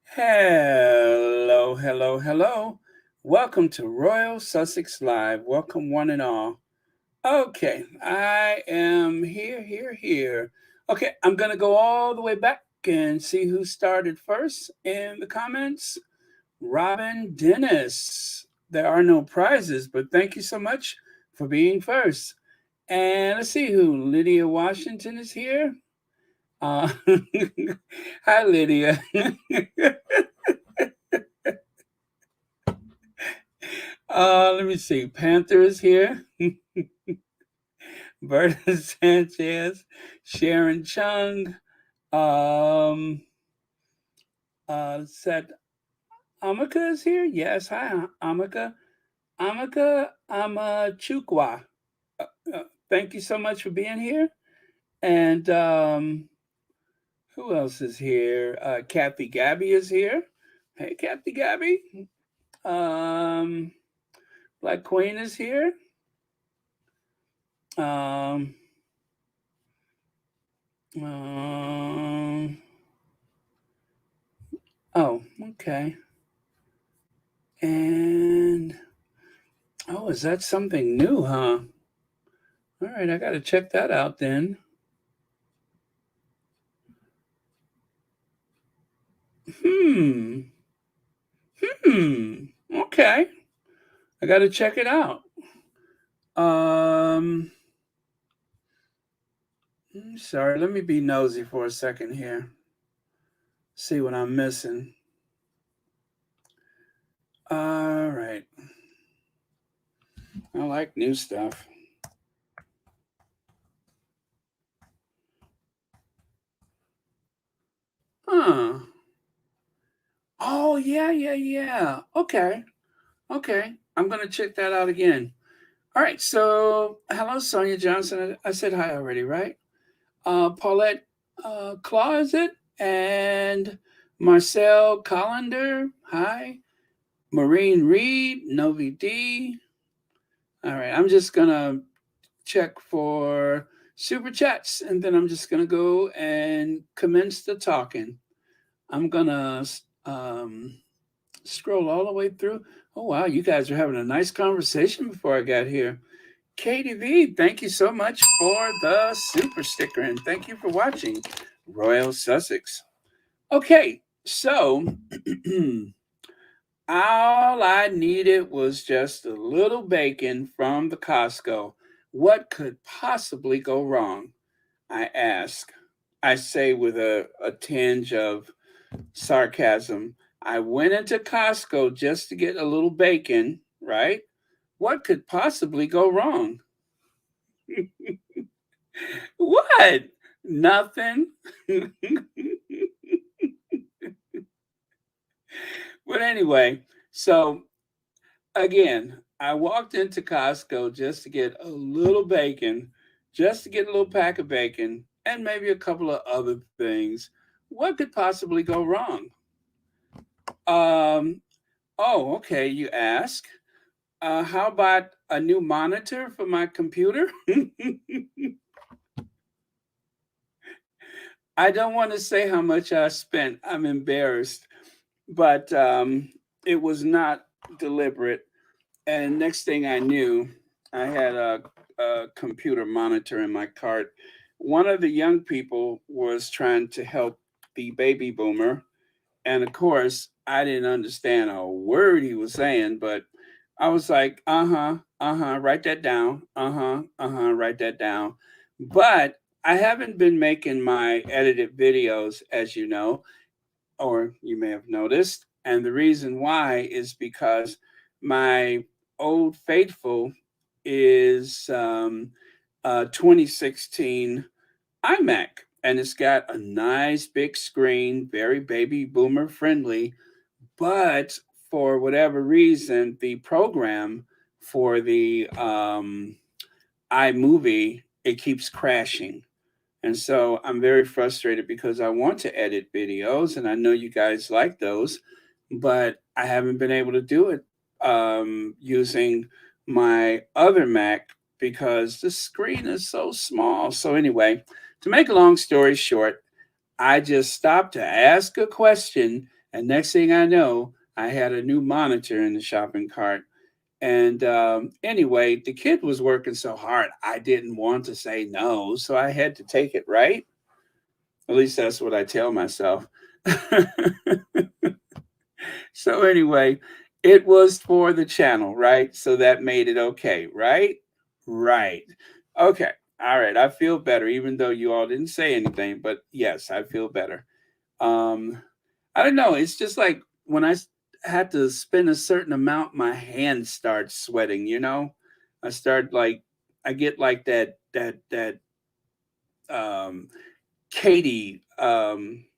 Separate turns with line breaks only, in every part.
Hello, hello, hello. Welcome to Royal Sussex Live. Welcome, one and all. Okay, I am here. Okay, I'm going to go all the way back and see who started first in the comments. Robin Dennis. There are no prizes, but thank you so much for being first. And let's see who. Lydia Washington is here. Uh, Hi, Lydia. Let me see. Panther is here. Berta Sanchez, Sharon Chung, um, said Amaka is here. Yes, hi, Amaka. Amaka Amachukwa. Thank you so much for being here. And who else is here? Kathy Gabby is here. Hey, Kathy Gabby. Um, Black Queen is here. Um, um, oh, okay. And oh, is that something new, huh? All right, I got to check that out then. Hmm. Hmm. Okay. I got to check it out. Um, sorry, let me be nosy for a second here. See what I'm missing. All right. I like new stuff. Huh. Oh, yeah. Okay. Okay. I'm going to check that out again. All right. So, hello, Sonia Johnson. I said hi already, right? Paulette Claw, is it? And Marcel Collender, hi. Maureen Reed, Novi D. All right, I'm just gonna check for super chats and then I'm just gonna go and commence the talking. I'm gonna um, scroll all the way through. Oh, wow, you guys are having a nice conversation before I got here. Katie V, thank you so much for the super sticker and thank you for watching Royal Sussex. Okay, so all I needed was just a little bacon from the Costco. What could possibly go wrong? I ask. I say with a tinge of sarcasm. I went into Costco just to get a little bacon, right? What could possibly go wrong? What? Nothing. But anyway, so again, I walked into Costco just to get a little bacon, just to get a little pack of bacon, and maybe a couple of other things. What could possibly go wrong? Um, oh, okay, you ask. How about a new monitor for my computer? I don't want to say how much I spent. I'm embarrassed, but it was not deliberate. And next thing I knew, I had a computer monitor in my cart. One of the young people was trying to help the baby boomer. And of course, I didn't understand a word he was saying, but I was like, write that down. Write that down. But I haven't been making my edited videos, as you know, or you may have noticed. And the reason why is because my old faithful is 2016 iMac, and it's got a nice big screen, very baby boomer friendly. But for whatever reason, the program for the iMovie, it keeps crashing. And so I'm very frustrated because I want to edit videos and I know you guys like those, but I haven't been able to do it using my other Mac because the screen is so small. So, anyway, to make a long story short, I just stopped to ask a question And next thing I know, I had a new monitor in the shopping cart. And anyway, the kid was working so hard, I didn't want to say no. So I had to take it, right? At least that's what I tell myself. So anyway, it was for the channel, right? So that made it okay, right? Right. Okay. All right. I feel better, even though you all didn't say anything, but yes, I feel better. Um, I don't know. It's just like when had to spend a certain amount, my hands start sweating, you know? I start like I get like that um Katie,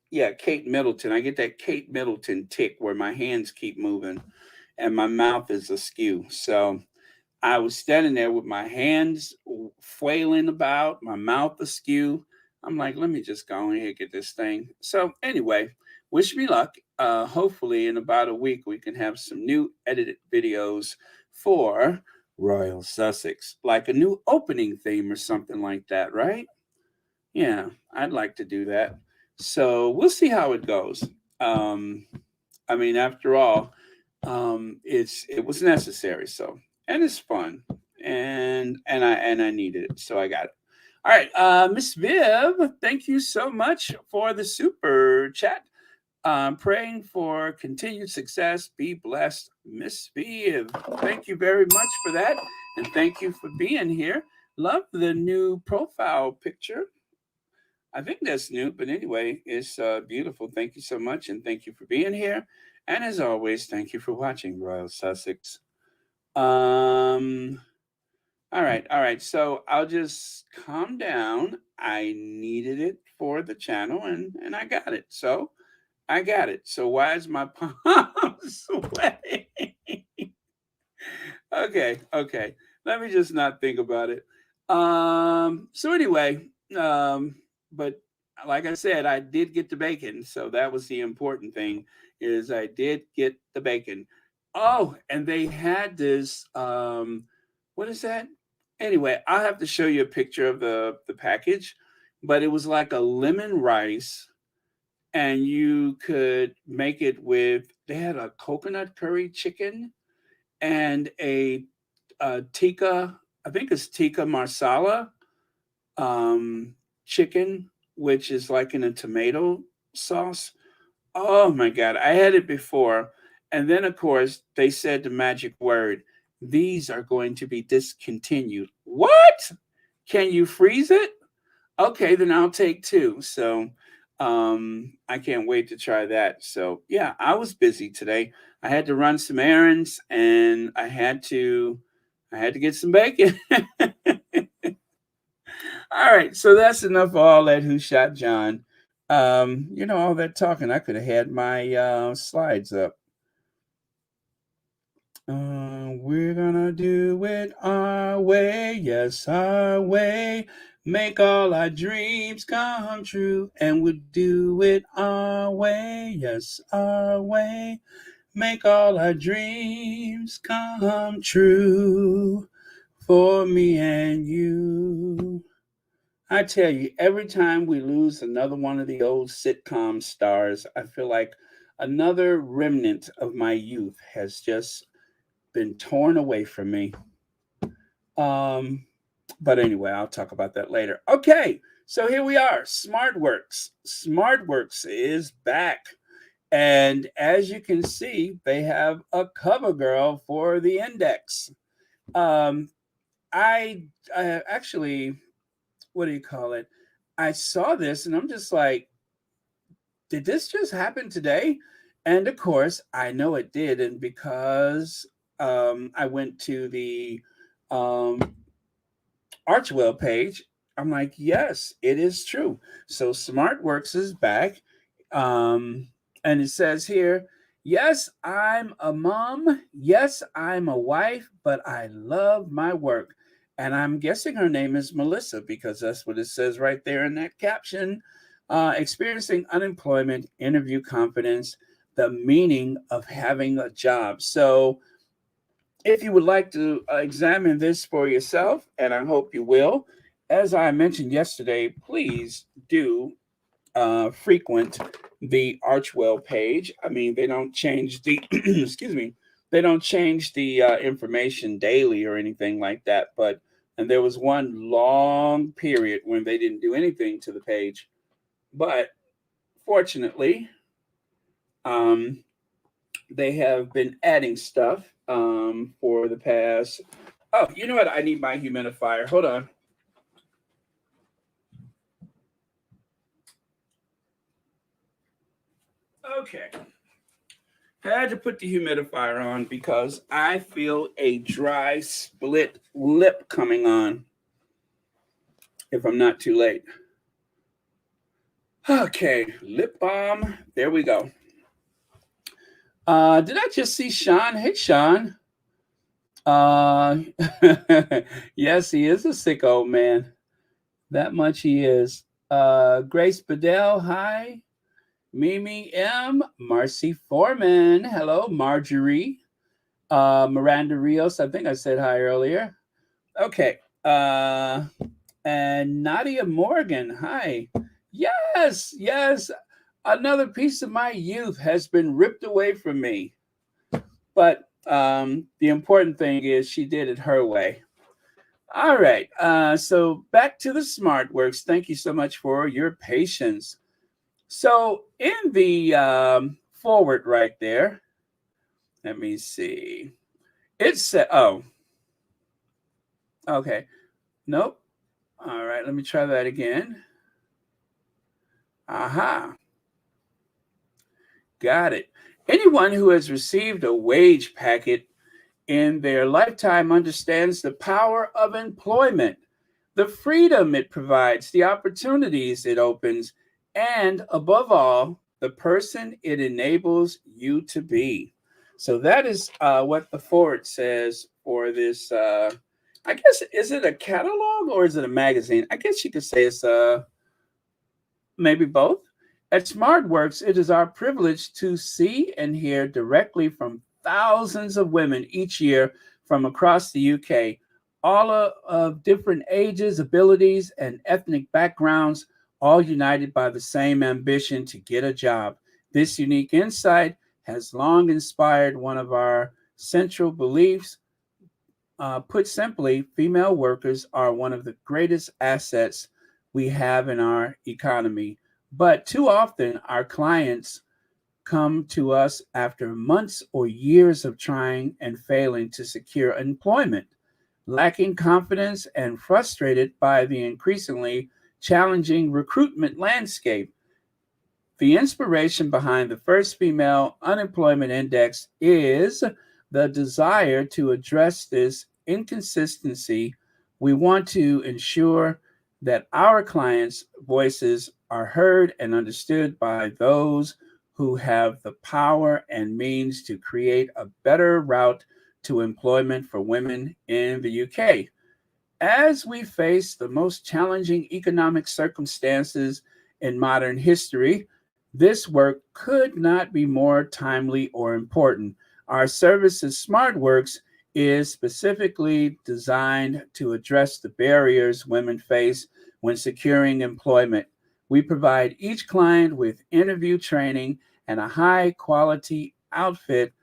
yeah, Kate Middleton. I get that Kate Middleton tick where my hands keep moving and my mouth is askew. So I was standing there with my hands flailing about, my mouth askew. I'm like, let me just go ahead and get this thing. So anyway, wish me luck. Hopefully, in about a week, we can have some new edited videos for Royal Sussex, like a new opening theme or something like that, right? Yeah, I'd like to do that. So we'll see how it goes. Um, I mean, after all, it was necessary. So and it's fun, and I needed it, so I got it. All right, Miss Viv, thank you so much for the super chat. Praying for continued success. Be blessed, Miss Viv. Thank you very much for that, and thank you for being here. Love the new profile picture. I think that's new, but anyway, it's beautiful. Thank you so much, and thank you for being here. And as always, thank you for watching Royal Sussex. Um, all right. So I'll just calm down. I needed it for the channel, and I got it. So I got it. So why is my palm sweating? Okay, okay. Let me just not think about it. So anyway, but like I said, I did get the bacon, so that was the important thing is I did get the bacon. Oh, and they had this what is that? Anyway, I'll have to show you a picture of the package, but it was like a lemon rice and you could make it with they had a coconut curry chicken and a tikka, I think it's tikka marsala chicken, which is like in a tomato sauce. Oh my God, I had it before. And then, of course, they said the magic word these are going to be discontinued. What? Can you freeze it? Okay, then I'll take two. So I can't wait to try that. So yeah, I was busy today. I had to run some errands and I had to get some bacon. All right, so that's enough of all that who shot John. All that talking, I could have had my slides up. We're gonna do it our way, yes, our way. Make all our dreams come true, and we'll do it our way, yes, our way. Make all our dreams come true for me and you. I tell you, every time we lose another one of the old sitcom stars, I feel like another remnant of my youth has just been torn away from me. Um, but anyway, I'll talk about that later. Okay, so here we are. SmartWorks. SmartWorks is back. And as you can see, they have a cover girl for the index. Um, I actually, what do you call it? I saw this and I'm just like, did this just happen today? And of course, I know it did. And because I went to the um, Archwell page, I'm like, yes, it is true. So SmartWorks is back. Um, and it says here, yes, I'm a mom. Yes, I'm a wife, but I love my work. And I'm guessing her name is Melissa because that's what it says right there in that caption. Experiencing unemployment, interview confidence, the meaning of having a job. So, if you would like to examine this for yourself, and I hope you will, as I mentioned yesterday, please do frequent the Archwell page. I mean, they don't change the excuse me, they don't change the information daily or anything like that. But and there was one long period when they didn't do anything to the page. But fortunately, um, they have been adding stuff for the past. Oh, you know what? I need my humidifier. Hold on. Okay. Had to put the humidifier on because I feel a dry split lip coming on if I'm not too late. Okay, lip balm. There we go. Did I just see Sean? Hey, Sean. Uh, yes, he is a sick old man. That much he is. Grace Bedell, hi. Mimi M. Marcy Foreman, hello. Marjorie. Miranda Rios, I think I said hi earlier. Okay. And Nadia Morgan, hi. Yes, yes. Another piece of my youth has been ripped away from me. But the important thing is she did it her way. All right. So back to the smart works. Thank you so much for your patience. So in the forward right there, let me see. It said, oh, okay. Nope. All right. Let me try that again. Aha. Got it. Anyone who has received a wage packet in their lifetime understands the power of employment, the freedom it provides, the opportunities it opens, and above all, the person it enables you to be. So that is what the forward says for this. I guess, is it a catalog or is it a magazine? I guess you could say it's maybe both. At SmartWorks, it is our privilege to see and hear directly from thousands of women each year from across the UK, all of different ages, abilities, and ethnic backgrounds, all united by the same ambition to get a job. This unique insight has long inspired one of our central beliefs. Put simply, female workers are one of the greatest assets we have in our economy. But too often, our clients come to us after months or years of trying and failing to secure employment, lacking confidence and frustrated by the increasingly challenging recruitment landscape. The inspiration behind the first female unemployment index is the desire to address this inconsistency. We want to ensure that our clients' voices are heard and understood by those who have the power and means to create a better route to employment for women in the UK. As we face the most challenging economic circumstances in modern history, this work could not be more timely or important. Our services, SmartWorks, is specifically designed to address the barriers women face when securing employment. We provide each client with interview training and a high quality outfit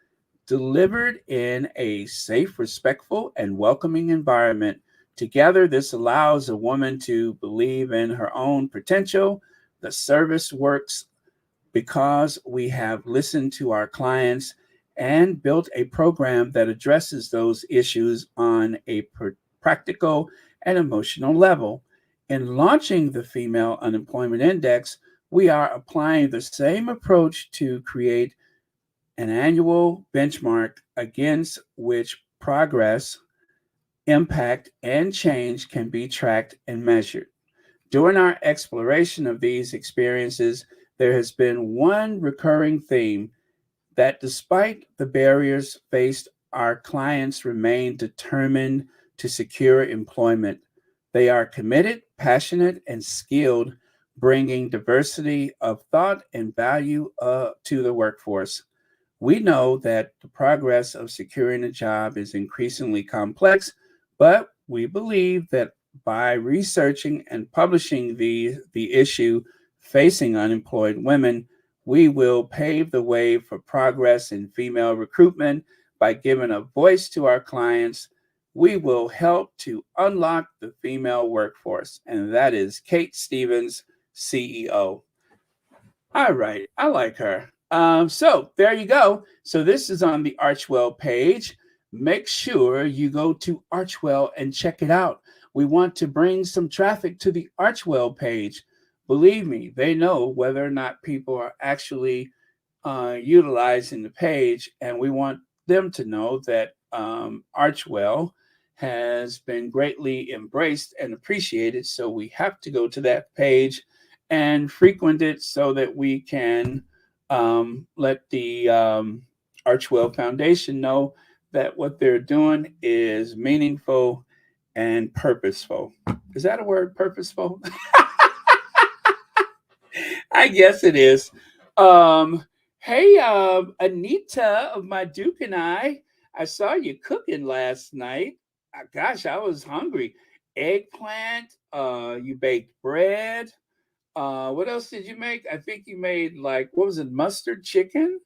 delivered in a safe, respectful, and welcoming environment. Together, this allows a woman to believe in her own potential. The service works because we have listened to our clients and built a program that addresses those issues on a practical and emotional level. In launching the Female Unemployment Index, we are applying the same approach to create an annual benchmark against which progress, impact, and change can be tracked and measured. During our exploration of these experiences, there has been one recurring theme that despite the barriers faced, our clients remain determined to secure employment. They are committed, passionate, and skilled, bringing diversity of thought and value to the workforce. We know that the progress of securing a job is increasingly complex, but we believe that by researching and publishing the issue facing unemployed women. We will pave the way for progress in female recruitment by giving a voice to our clients. We will help to unlock the female workforce. And that is Kate Stevens, CEO. All right, I like her. So there you go. So this is on the Archwell page. Make sure you go to Archwell and check it out. We want to bring some traffic to the Archwell page. Believe me, they know whether or not people are actually utilizing the page, and we want them to know that Archwell has been greatly embraced and appreciated. So we have to go to that page and frequent it so that we can let the Archwell Foundation know that what they're doing is meaningful and purposeful. Is that a word, purposeful? I guess it is. Um, hey, Anita of my Duke and I saw you cooking last night. Gosh, I was hungry. Eggplant, you baked bread. What else did you make? I think you made like, what was it, mustard chicken?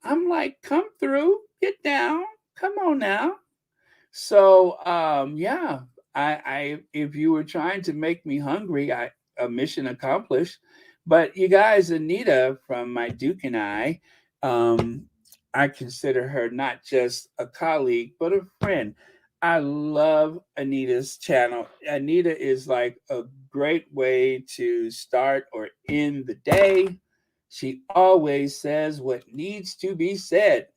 I'm like, come through, get down, come on now. So yeah, I if you were trying to make me hungry, I a mission accomplished. But you guys, Anita from my Duke and um, I consider her not just a colleague, but a friend. I love Anita's channel. Anita is like a great way to start or end the day. She always says what needs to be said.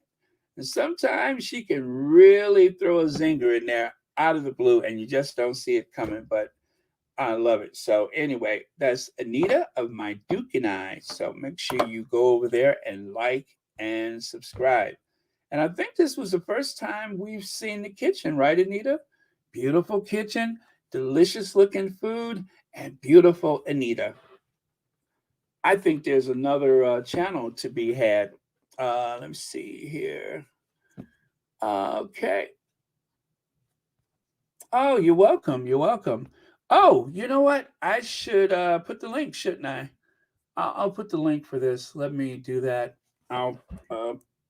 And sometimes she can really throw a zinger in there out of the blue and you just don't see it coming. But I love it. So anyway, that's Anita of my Duke and I. So make sure you go over there and like and subscribe. And I think this was the first time we've seen the kitchen, right, Anita? Beautiful kitchen, delicious looking food, and beautiful Anita. I think there's another channel to be had. Let me see here. Okay. Oh, you're welcome. You're welcome. Oh, you know what? I should put the link, shouldn't I? I'll put the link for this. Let me do that. I'll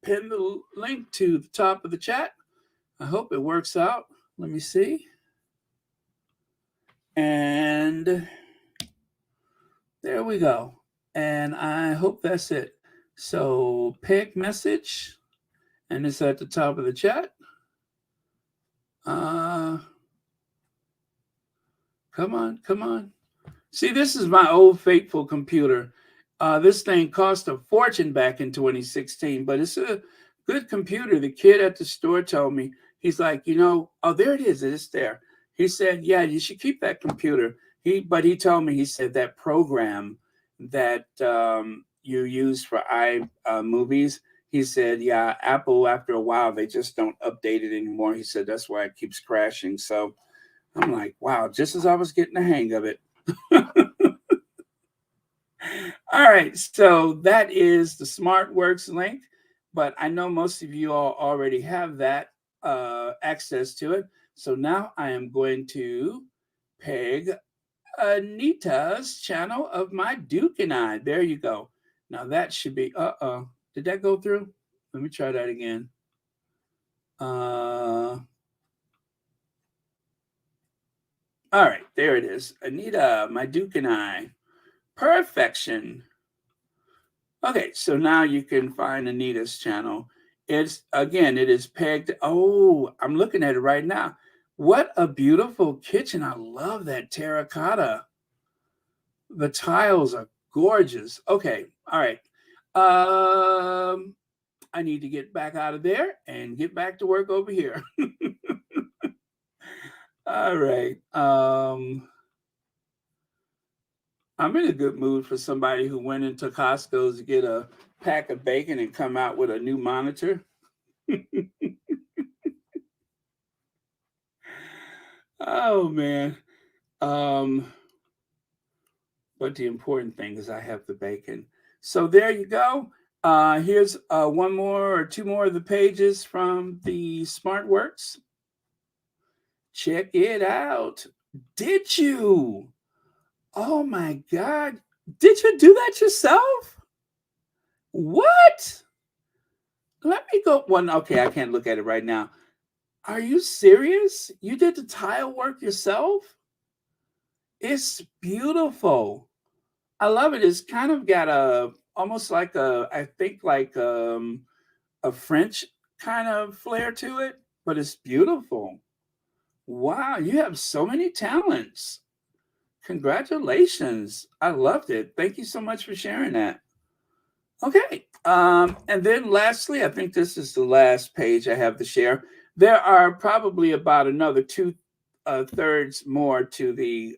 pin the link to the top of the chat. I hope it works out. Let me see. And there we go. And I hope that's it. So pick message, and it's at the top of the chat. Come on, come on. See, this is my old faithful computer. This thing cost a fortune back in 2016, but it's a good computer. The kid at the store told me, he's like, oh, there it is. It's there. He said, yeah, you should keep that computer. But he told me, he said that program that you use for iMovies, he said, yeah, Apple, after a while, they just don't update it anymore. He said, that's why it keeps crashing. So I'm like, wow, just as I was getting the hang of it. All right, so that is the SmartWorks link, but I know most of you all already have that access to it. So now I am going to peg Anita's channel of my Duke and I. There you go. Now that should be, did that go through? Let me try that again. All right, there it is. Anita, my Duke and I. Perfection. Okay, so now you can find Anita's channel. It is pegged. Oh, I'm looking at it right now. What a beautiful kitchen. I love that terracotta. The tiles are gorgeous. Okay, all right. I need to get back out of there and get back to work over here. All right. I'm in a good mood for somebody who went into Costco to get a pack of bacon and come out with a new monitor. Oh man. But the important thing is I have the bacon. So there you go. Here's one more or two more of the pages from the SmartWorks. Check it out. Did you? Oh my God. Did you do that yourself? What? Let me go. One. Okay, I can't look at it right now. Are you serious? You did the tile work yourself? It's beautiful. I love it. It's kind of got a almost like I think like a French kind of flair to it, but it's beautiful. Wow, you have so many talents. Congratulations. I loved it. Thank you so much for sharing that. Okay. And then lastly, I think this is the last page I have to share. There are probably about another two thirds more to the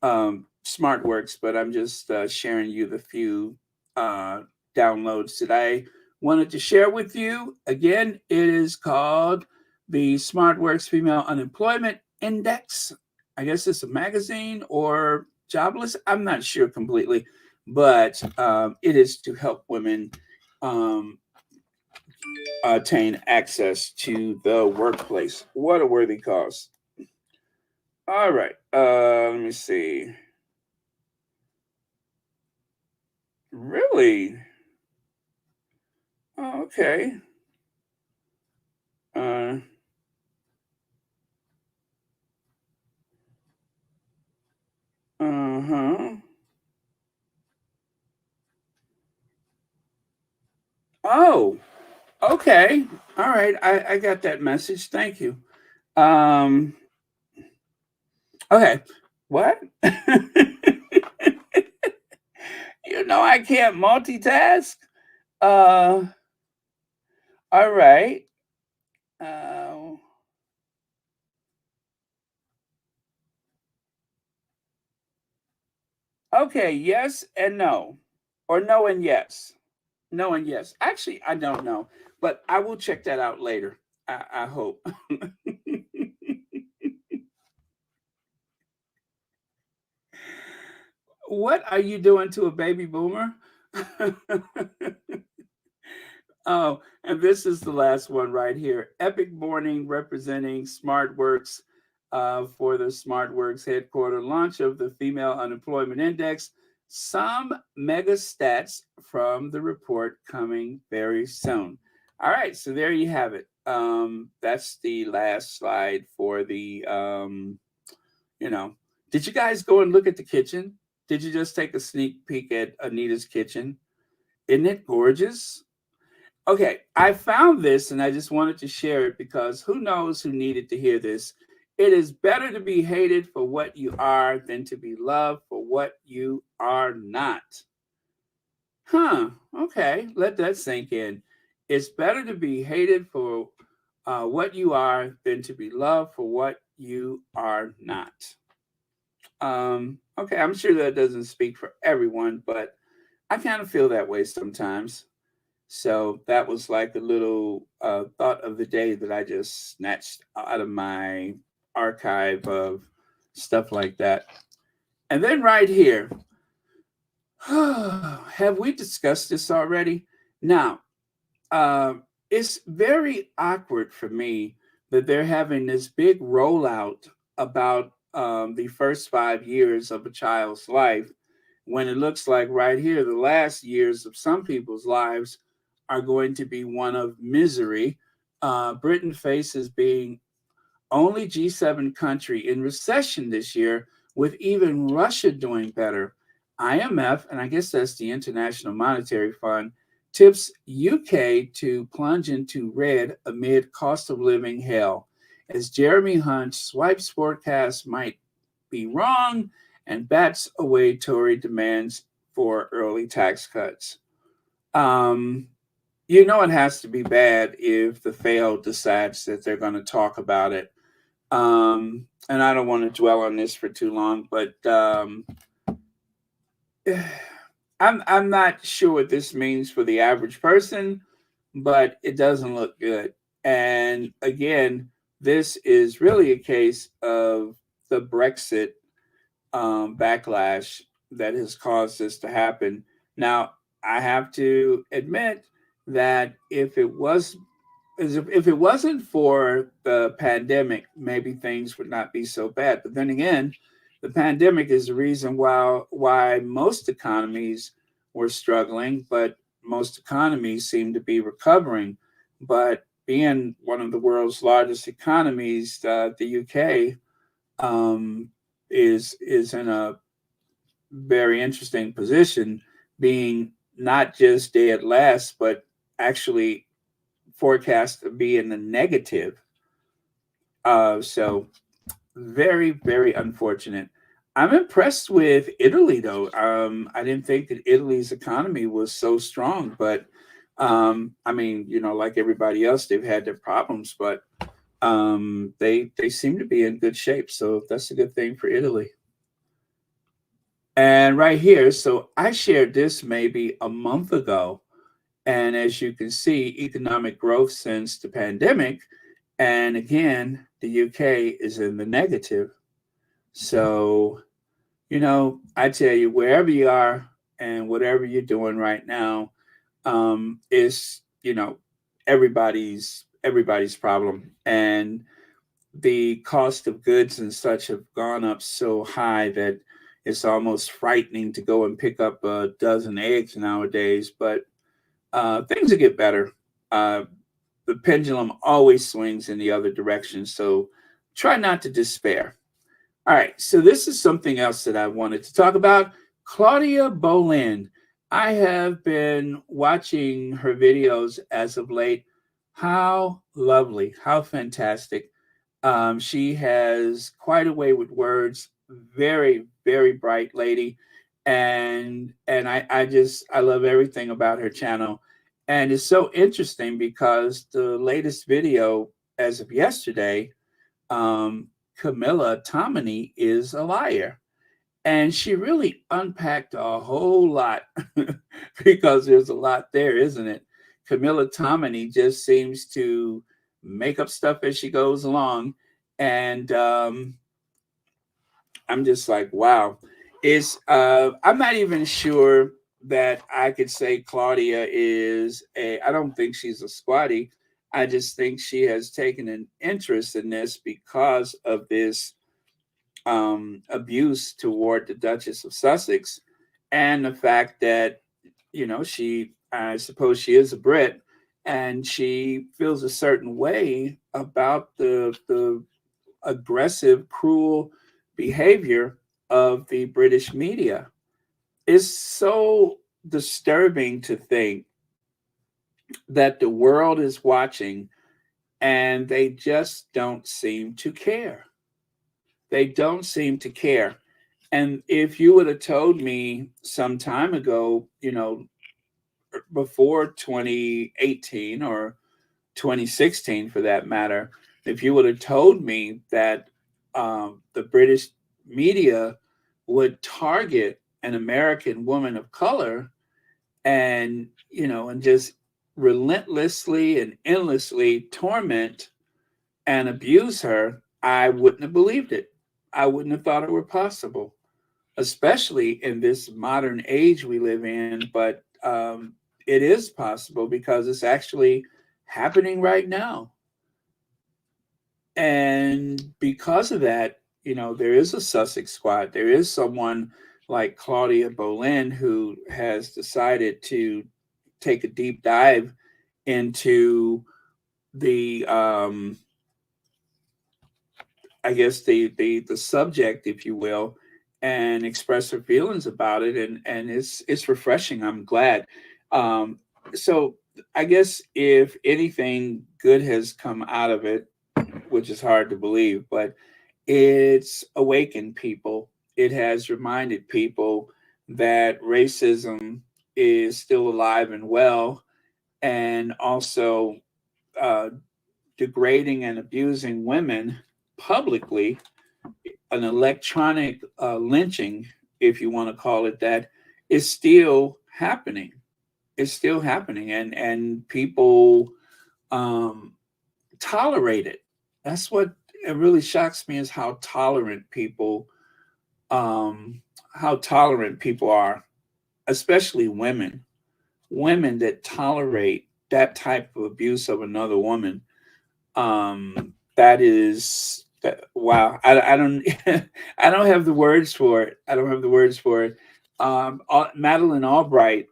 SmartWorks, but I'm just sharing you the few uh, downloads that I wanted to share with you. Again, it is called the SmartWorks Female Unemployment Index. I guess it's a magazine or jobless. I'm not sure completely, but it is to help women um, attain access to the workplace. What a worthy cause. All right. Let me see. Really? Oh, okay. Uh, uh-huh. Oh, okay. All right. I got that message. Thank you. Um, okay. What? You know I can't multitask. Uh, all right. Uh, okay, yes and no. Or no and yes. No and yes. Actually, I don't know, but I will check that out later. I hope. What are you doing to a baby boomer? Oh, and this is the last one right here. Epic morning representing SmartWorks for the SmartWorks headquarter launch of the Female Unemployment Index. Some mega stats from the report coming very soon. All right, so there you have it. That's the last slide for the, you know, did you guys go and look at the kitchen? Did you just take a sneak peek at Anita's kitchen? Isn't it gorgeous? Okay, I found this and I just wanted to share it because who knows who needed to hear this. It is better to be hated for what you are than to be loved for what you are not. Huh, okay, let that sink in. It's better to be hated for what you are than to be loved for what you are not. Okay, I'm sure that doesn't speak for everyone, but I kind of feel that way sometimes. So that was like a little thought of the day that I just snatched out of my archive of stuff like that. And then right here, have we discussed this already? Now, uh, it's very awkward for me that they're having this big rollout about the first 5 years of a child's life when it looks like right here, the last years of some people's lives are going to be one of misery. Britain faces being only G7 country in recession this year, with even Russia doing better. IMF, and I guess that's the International Monetary Fund, tips UK to plunge into red amid cost of living hell, as Jeremy Hunt swipes forecasts might be wrong and bats away Tory demands for early tax cuts. Um, you know it has to be bad if the failed decides that they're going to talk about it. And I don't want to dwell on this for too long, but I'm not sure what this means for the average person, but it doesn't look good. And again, this is really a case of the Brexit backlash that has caused this to happen. Now, I have to admit that if it wasn't for the pandemic, maybe things would not be so bad. But then again, the pandemic is the reason why most economies were struggling, but most economies seem to be recovering. But being one of the world's largest economies, the UK um, is in a very interesting position, being not just dead last, but actually forecast to be in the negative. So very, very unfortunate. I'm impressed with Italy, though. I didn't think that Italy's economy was so strong, but I mean, like everybody else, they've had their problems, but they seem to be in good shape. So that's a good thing for Italy. And right here, so I shared this maybe a month ago. And as you can see, economic growth since the pandemic. And again, the UK is in the negative. So, I tell you, wherever you are and whatever you're doing right now, is, everybody's problem. And the cost of goods and such have gone up so high that it's almost frightening to go and pick up a dozen eggs nowadays. But things will get better. Uh, the pendulum always swings in the other direction. So try not to despair. All right. So this is something else that I wanted to talk about. Claudia Bolin. I have been watching her videos as of late. How lovely. How fantastic. She has quite a way with words. Very, very bright lady. And I love everything about her channel. And it's so interesting because the latest video as of yesterday, um, Camilla Tominey is a liar. And she really unpacked a whole lot because there's a lot there, isn't it? Camilla Tominey just seems to make up stuff as she goes along. And I'm just like, wow. I'm not even sure that I could say Claudia I don't think she's a squatty. I just think she has taken an interest in this because of this abuse toward the Duchess of Sussex, and the fact that I suppose she is a Brit, and she feels a certain way about the aggressive, cruel behavior of the British media. It's so disturbing to think that the world is watching and they just don't seem to care. They don't seem to care. And if you would have told me some time ago, before 2018 or 2016 for that matter, if you would have told me that the British media would target an American woman of color and, and just relentlessly and endlessly torment and abuse her, I wouldn't have believed it. I wouldn't have thought it were possible, especially in this modern age we live in. But it is possible because it's actually happening right now. And because of that, there is a Sussex squad. There is someone like Claudia Bolin who has decided to take a deep dive into the I guess the subject, if you will, and express her feelings about it, and it's refreshing. I'm glad. Um, so I guess if anything good has come out of it, which is hard to believe, but it's awakened people. It has reminded people that racism is still alive and well, and also uh, degrading and abusing women publicly, an electronic lynching, if you want to call it that, is still happening. It's still happening, and people um, tolerate it. That's what it really shocks me is um, how tolerant people are, especially women. Women that tolerate that type of abuse of another woman. That is Wow, I don't I don't have the words for it. I don't have the words for it. Madeline Albright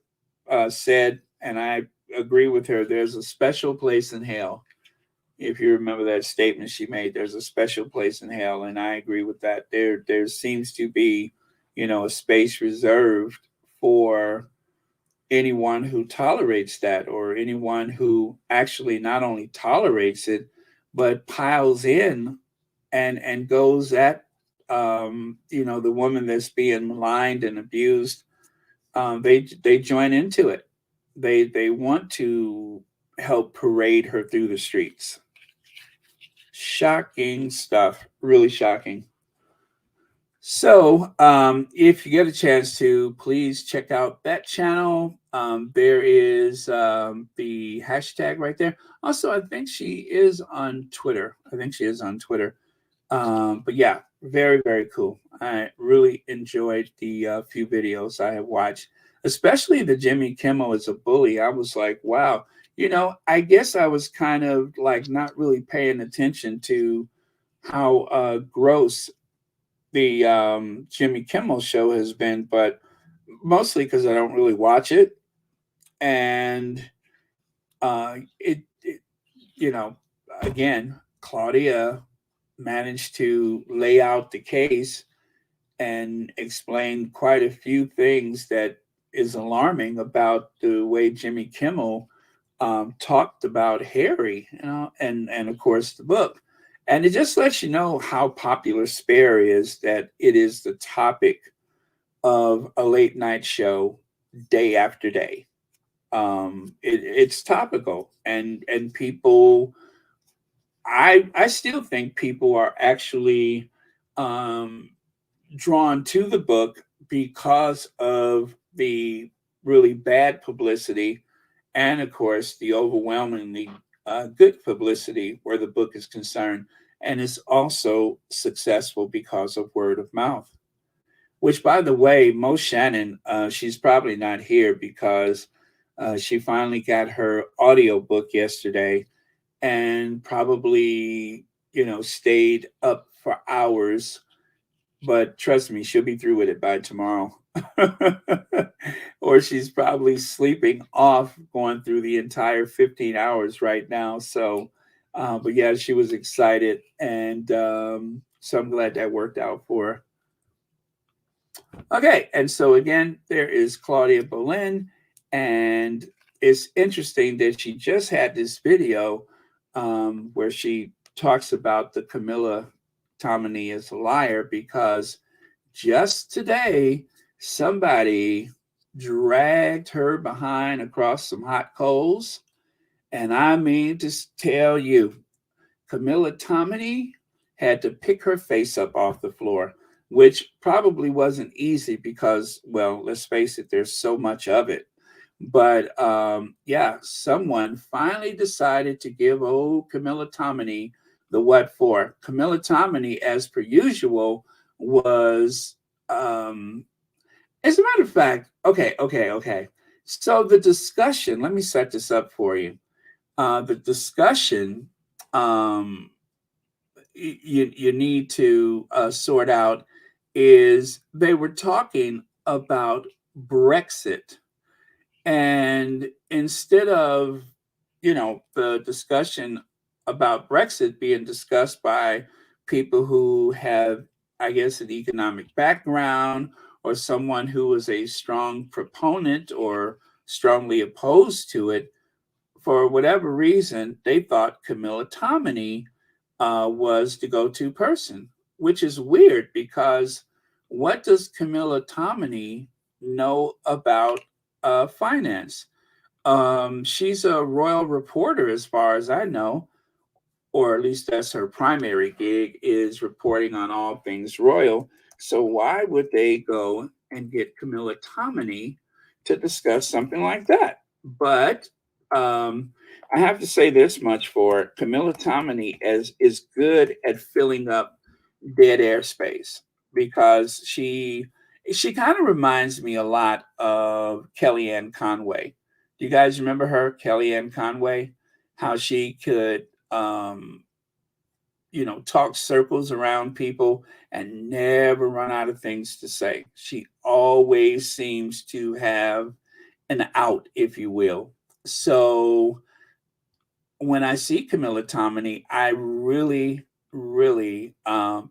said, and I agree with her. There's a special place in hell. If you remember that statement she made, there's a special place in hell, and I agree with that. There seems to be, a space reserved for anyone who tolerates that, or anyone who actually not only tolerates it, but piles in and goes at the woman that's being maligned and abused. They join into it. They want to help parade her through the streets. Shocking stuff, really shocking. So, if you get a chance to, please check out that channel. There is the hashtag right there. Also, I think she is on Twitter. I think she is on Twitter. But yeah, very, very cool. I really enjoyed the few videos I have watched, especially the Jimmy Kimmel as a bully. I was like, wow, I guess I was kind of like not really paying attention to how gross the Jimmy Kimmel show has been, but mostly because I don't really watch it. And it, again, Claudia managed to lay out the case and explain quite a few things that is alarming about the way Jimmy Kimmel talked about Harry, and of course the book. And it just lets you know how popular Spare is, that it is the topic of a late night show day after day. It's topical, and people, I still think people are actually um, drawn to the book because of the really bad publicity, and of course the overwhelmingly good publicity where the book is concerned, and it's also successful because of word of mouth. Which, by the way, Mo Shannon, she's probably not here because she finally got her audio book yesterday, and probably stayed up for hours, but trust me, she'll be through with it by tomorrow. Or she's probably sleeping off going through the entire 15 hours right now. So but yeah, she was excited, and so I'm glad that worked out for her. Okay, and so again, there is Claudia Boleyn, and it's interesting that she just had this video where she talks about the Camilla Tominey as a liar, because just today somebody dragged her behind across some hot coals, and I mean to tell you, Camilla Tominey had to pick her face up off the floor, which probably wasn't easy because, well, let's face it, there's so much of it. But yeah, someone finally decided to give old Camilla Tominey the what for. Camilla Tominey, as per usual, was, as a matter of fact, okay. So the discussion, let me set this up for you. The discussion, you need to sort out, is they were talking about Brexit, and instead of the discussion about Brexit being discussed by people who have, I guess, an economic background, or someone who is a strong proponent or strongly opposed to it, for whatever reason, they thought Camilla Tominey was the go-to person, which is weird because what does Camilla Tominey know about finance? She's a royal reporter, as far as I know, or at least that's her primary gig, is reporting on all things royal. So why would they go and get Camilla Tominey to discuss something like that? But I have to say this much for Camilla Tominey, as is good at filling up dead air space, because she kind of reminds me a lot of Kellyanne Conway. Do you guys remember her, Kellyanne Conway? How she could talk circles around people and never run out of things to say. She always seems to have an out, if you will. So when I see Camilla Tominey, I really, really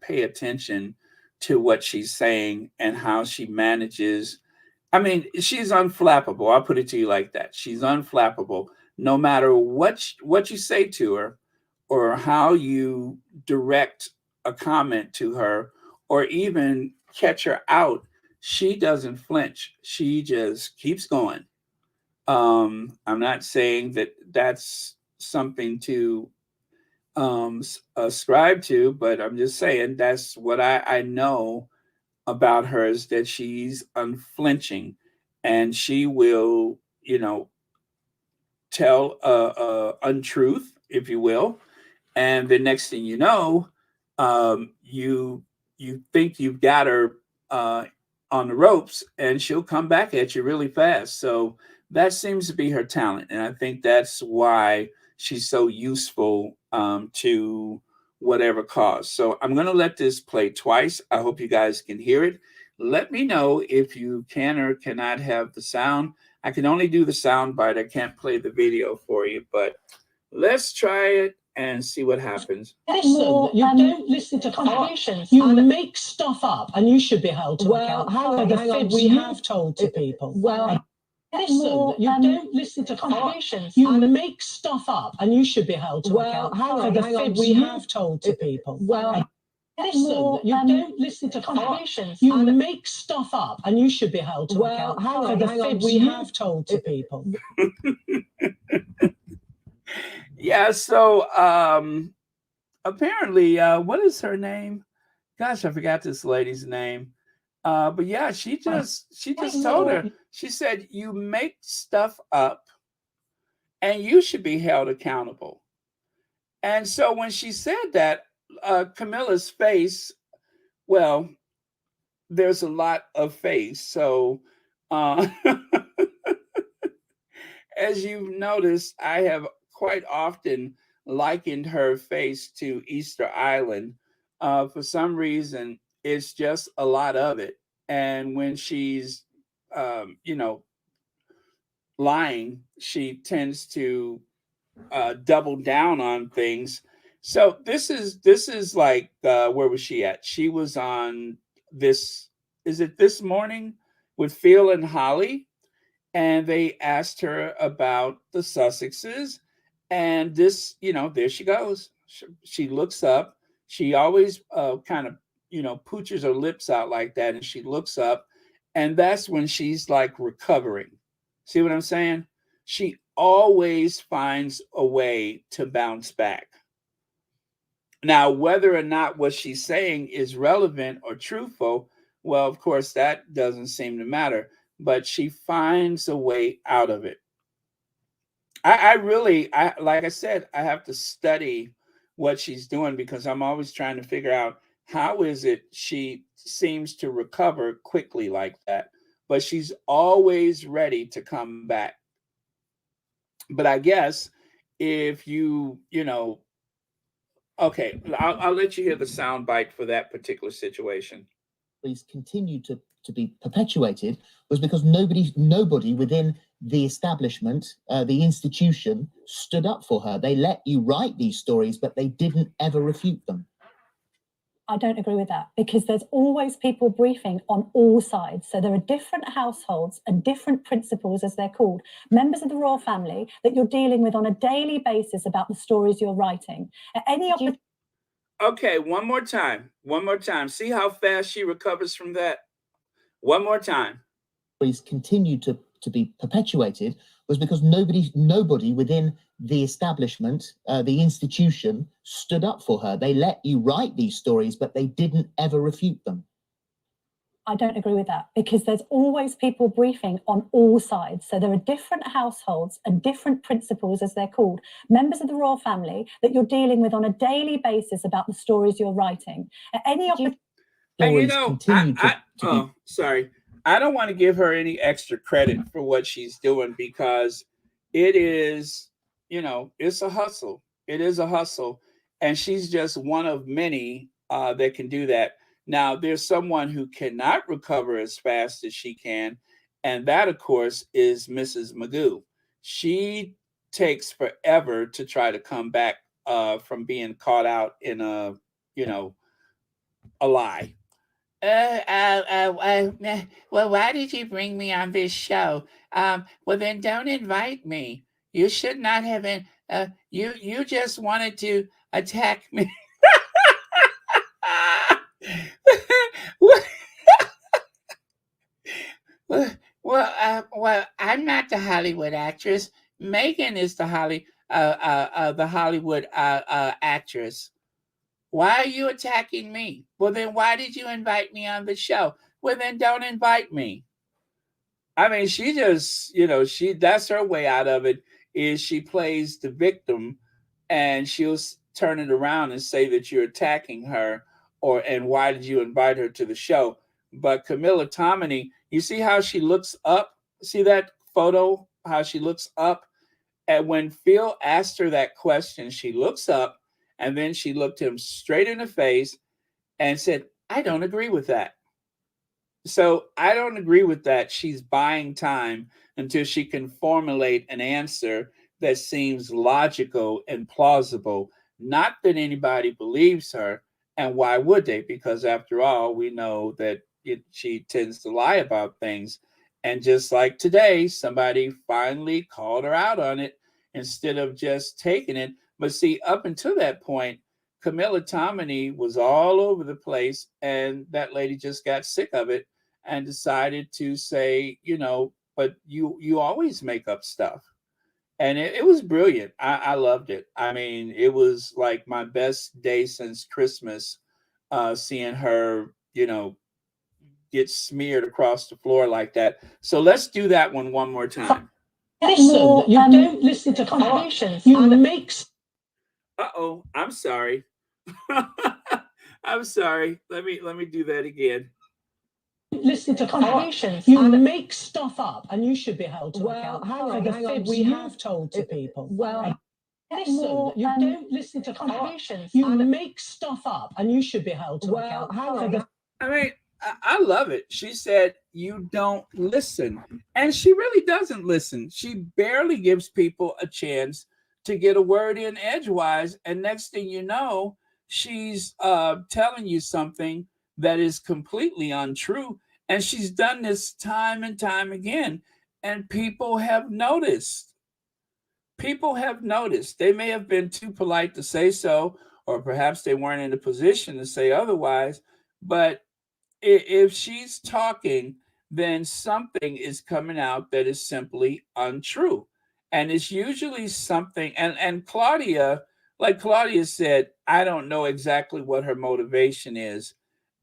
pay attention to what she's saying and how she manages. I mean, she's unflappable. I'll put it to you like that. She's unflappable. No matter what you say to her, or how you direct a comment to her, or even catch her out, she doesn't flinch. She just keeps going. I'm not saying that that's something to ascribe to, but I'm just saying that's what I know about her, is that she's unflinching, and she will, tell untruth, if you will, and the next thing you know, you think you've got her uh, on the ropes, and she'll come back at you really fast. So that seems to be her talent, and I think that's why she's so useful to whatever cause. So I'm going to let this play twice. I hope you guys can hear it. Let me know if you can or cannot have the sound. I can only do the sound bite. I can't play the video for you, but let's try it and see what happens.
Listen, you don't listen to contributions. You make stuff up, and you should be held to account for the fibs we have told to people. Listen, you don't listen to contributions. You make stuff up, and you should be held to account for the fibs we have told to people. Listen, you don't listen to contributions. You make stuff up, and you should be held to account for the fibs we have told to people.
Yeah, so apparently, what is her name? Gosh, I forgot this lady's name. But yeah, she just told her. She said, "You make stuff up, and you should be held accountable." And so when she said that, Camilla's face, well, there's a lot of face. So as you've noticed, I have quite often likened her face to Easter Island. For some reason, it's just a lot of it. And when she's, lying, she tends to double down on things. So this is like, where was she at? She was on this. Is it This Morning with Phil and Holly? And they asked her about the Sussexes, and this, there she goes. She looks up. She always kind of, pooches her lips out like that, and she looks up, and that's when she's like recovering. See what I'm saying? She always finds a way to bounce back. Now, whether or not what she's saying is relevant or truthful, well, of course, that doesn't seem to matter, but she finds a way out of it. I really, like I said, I have to study what she's doing, because I'm always trying to figure out how is it she seems to recover quickly like that, but she's always ready to come back. But I guess if okay, I'll let you hear the sound bite for that particular situation.
Continue to be perpetuated was because nobody within the establishment, the institution, stood up for her. They let you write these stories, but they didn't ever refute them.
I don't agree with that, because there's always people briefing on all sides. So there are different households and different principals, as they're called, members of the royal family, that you're dealing with on a daily basis about the stories you're writing. At any opportunity.
Okay, one more time. One more time. See how fast she recovers from that? One more time.
Continue to be perpetuated was because nobody within the establishment, the institution, stood up for her. They let you write these stories, but they didn't ever refute them.
I don't agree with that, because there's always people briefing on all sides. So there are different households and different principals, as they're called, members of the royal family, that you're dealing with on a daily basis about the stories you're writing. At any opportunity.
And sorry. I don't want to give her any extra credit for what she's doing, because it is, it's a hustle. It is a hustle. And she's just one of many that can do that. Now, there's someone who cannot recover as fast as she can, and that, of course, is Mrs. Magoo. She takes forever to try to come back from being caught out in you know, a lie. Well, why did you bring me on this show? Well, then don't invite me. You should not have been. You just wanted to attack me. Well, I'm not the Hollywood actress. Megan is the Hollywood actress. Why are you attacking me? Well, then why did you invite me on the show? Well, then don't invite me. I mean, she just, that's her way out of it, is she plays the victim, and she'll turn it around and say that you're attacking her, and why did you invite her to the show? But Camilla Tominey, you see how she looks up? See that photo, how she looks up? And when Phil asked her that question, she looks up, and then she looked him straight in the face and said, I don't agree with that. So I don't agree with that. She's buying time until she can formulate an answer that seems logical and plausible. Not that anybody believes her. And why would they? Because after all, we know that she tends to lie about things. And just like today, somebody finally called her out on it instead of just taking it. But see, up until that point, Camilla Tominey was all over the place, and that lady just got sick of it and decided to say, but you always make up stuff. And it was brilliant. I loved it. I mean, it was like my best day since Christmas, seeing her, get smeared across the floor like that. So let's do that one more time.
Listen, you don't listen to conversations. You make.
Uh-oh, I'm sorry. I'm sorry. Let me do that again.
Listen to conversations. You make stuff up, and you should be held to account for the fibs we have told to people. Listen, you don't listen to conversations. You make stuff up, and you should be held to account for the.
I mean, I love it. She said, you don't listen. And she really doesn't listen. She barely gives people a chance to get a word in edgewise. And next thing you know, she's telling you something that is completely untrue. And she's done this time and time again. And people have noticed. People have noticed. They may have been too polite to say so, or perhaps they weren't in a position to say otherwise. But if she's talking, then something is coming out that is simply untrue. And it's usually something, and Claudia, like Claudia said, I don't know exactly what her motivation is.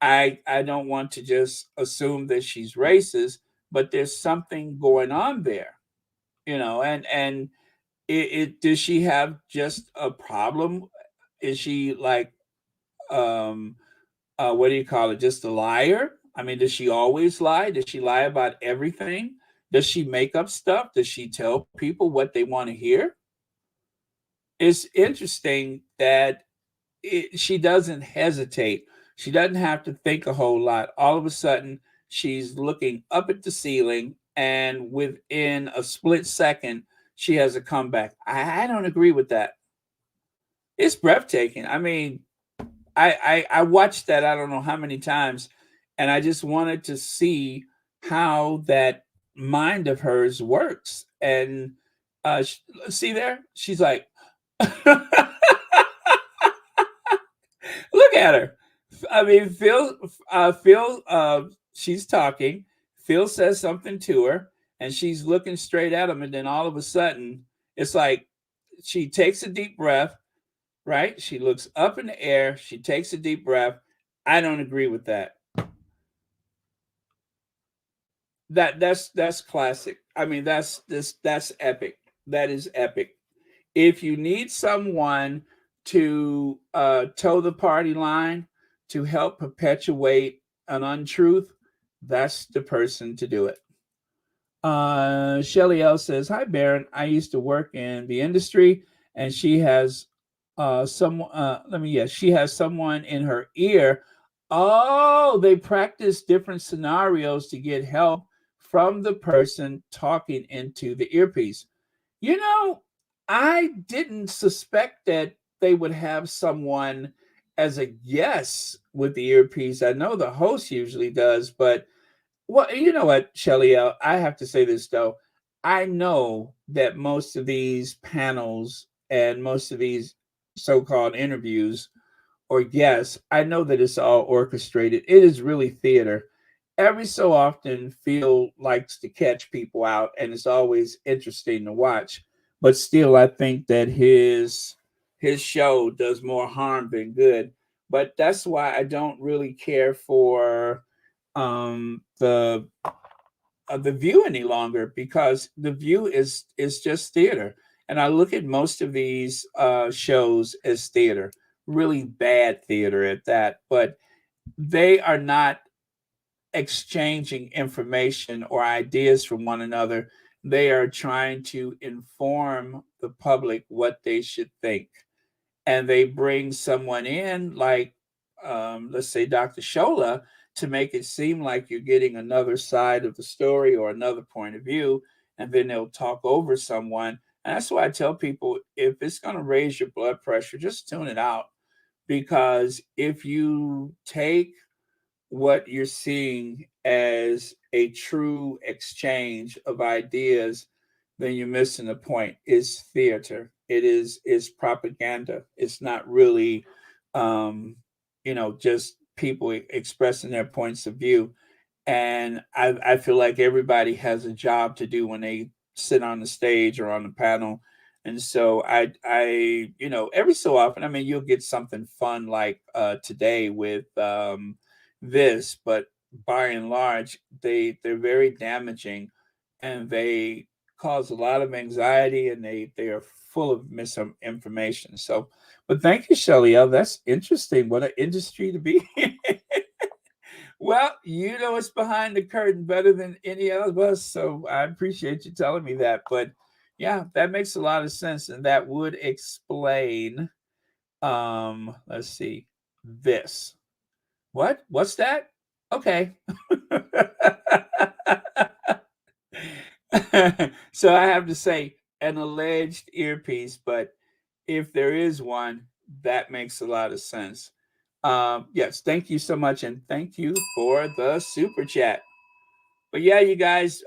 I don't want to just assume that she's racist, but there's something going on there, and does she have just a problem? Is she like, what do you call it? Just a liar? I mean, does she always lie? Does she lie about everything? Does she make up stuff? Does she tell people what they want to hear? It's interesting that she doesn't hesitate. She doesn't have to think a whole lot. All of a sudden, she's looking up at the ceiling, and within a split second, she has a comeback. I don't agree with that. It's breathtaking. I mean, I watched that I don't know how many times, and I just wanted to see how that mind of hers works. And see there, she's like, look at her. I mean, Phil, she's talking. Phil says something to her, and she's looking straight at him, and then all of a sudden, it's like she takes a deep breath. Right? She looks up in the air. She takes a deep breath. I don't agree with that. That's classic. I mean, that's epic. That is epic. If you need someone to toe the party line to help perpetuate an untruth, that's the person to do it. Shelly L says, "Hi, Baron. I used to work in the industry, and she has she has someone in her ear. Oh, they practice different scenarios to get help from the person talking into the earpiece. You know, I didn't suspect that they would have someone as a guest with the earpiece. I know the host usually does, but well, you know what, Shelly, I have to say this though. I know that most of these panels and most of these so-called interviews or guests, I know that it's all orchestrated. It is really theater. Every so often, Phil likes to catch people out, and it's always interesting to watch. But still, I think that his show does more harm than good. But that's why I don't really care for the View any longer, because the View is just theater, and I look at most of these shows as theater, really bad theater at that. But they are not exchanging information or ideas from one another. They are trying to inform the public what they should think, and they bring someone in like let's say Dr. Shola, to make it seem like you're getting another side of the story or another point of view, and then they'll talk over someone. And that's why I tell people, if it's going to raise your blood pressure, just tune it out. Because if you take what you're seeing as a true exchange of ideas, then you're missing the point. It's theater. It's propaganda. It's not really, just people expressing their points of view. And I feel like everybody has a job to do when they sit on the stage or on the panel. And so every so often, I mean, you'll get something fun like today with this, but by and large, they're very damaging, and they cause a lot of anxiety, and they are full of misinformation. So, but thank you, Shelly. That's interesting. What an industry to be in. Well, you know what's behind the curtain better than any of us, so I appreciate you telling me that. But yeah, that makes a lot of sense, and that would explain. Let's see, this. What? What's that? Okay. So I have to say an alleged earpiece, but if there is one, that makes a lot of sense. Yes, thank you so much, and thank you for the super chat. But yeah, you guys,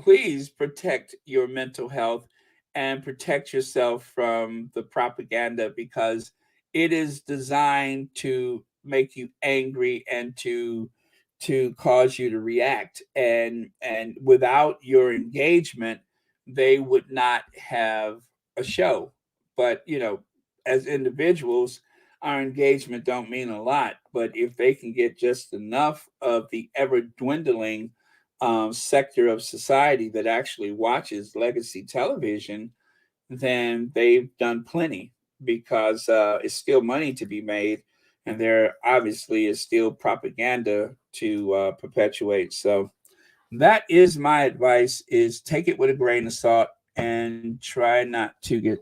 please protect your mental health and protect yourself from the propaganda, because it is designed to make you angry and to cause you to react. And without your engagement, they would not have a show. But as individuals, our engagement don't mean a lot. But if they can get just enough of the ever dwindling sector of society that actually watches legacy television, then they've done plenty, because it's still money to be made, and there obviously is still propaganda to perpetuate. So that is my advice: is take it with a grain of salt and try not to get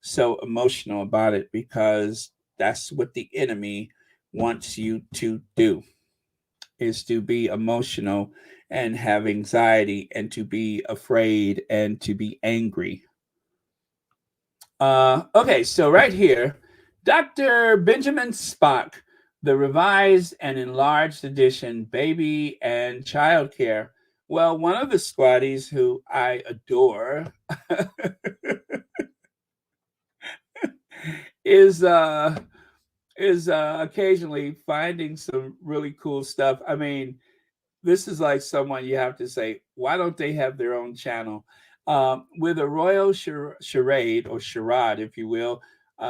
so emotional about it, because that's what the enemy wants you to do, is to be emotional and have anxiety and to be afraid and to be angry. Okay, so right here, Dr. Benjamin Spock, the revised and enlarged edition, baby and child care. Well, one of the squaddies who I adore is occasionally finding some really cool stuff. I mean, this is like someone you have to say, why don't they have their own channel? With a royal charade, or charade, if you will,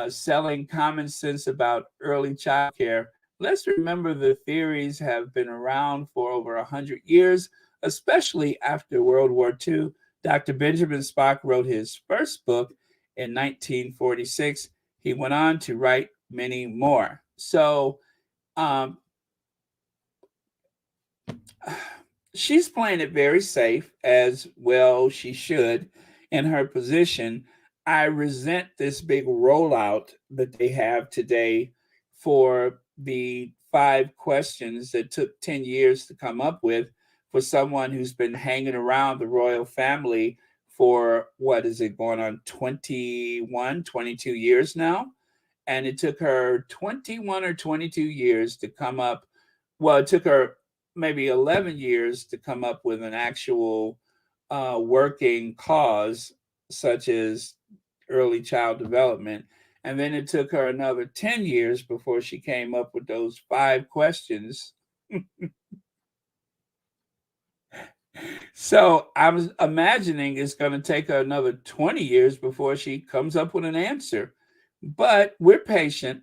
selling common sense about early childcare. Let's remember the theories have been around for over 100 years, especially after World War II. Dr. Benjamin Spock wrote his first book in 1946. He went on to write many more. So, um, she's playing it very safe, as well she should, in her position. I resent this big rollout that they have today for the 5 questions that took 10 years to come up with for someone who's been hanging around the royal family for what is it going on 21, 22 years now? And it took her 21 or 22 years to come up. Well, it took her maybe 11 years to come up with an actual working cause, such as early child development. And then it took her another 10 years before she came up with those 5 questions. So I was imagining it's going to take her another 20 years before she comes up with an answer. But we're patient.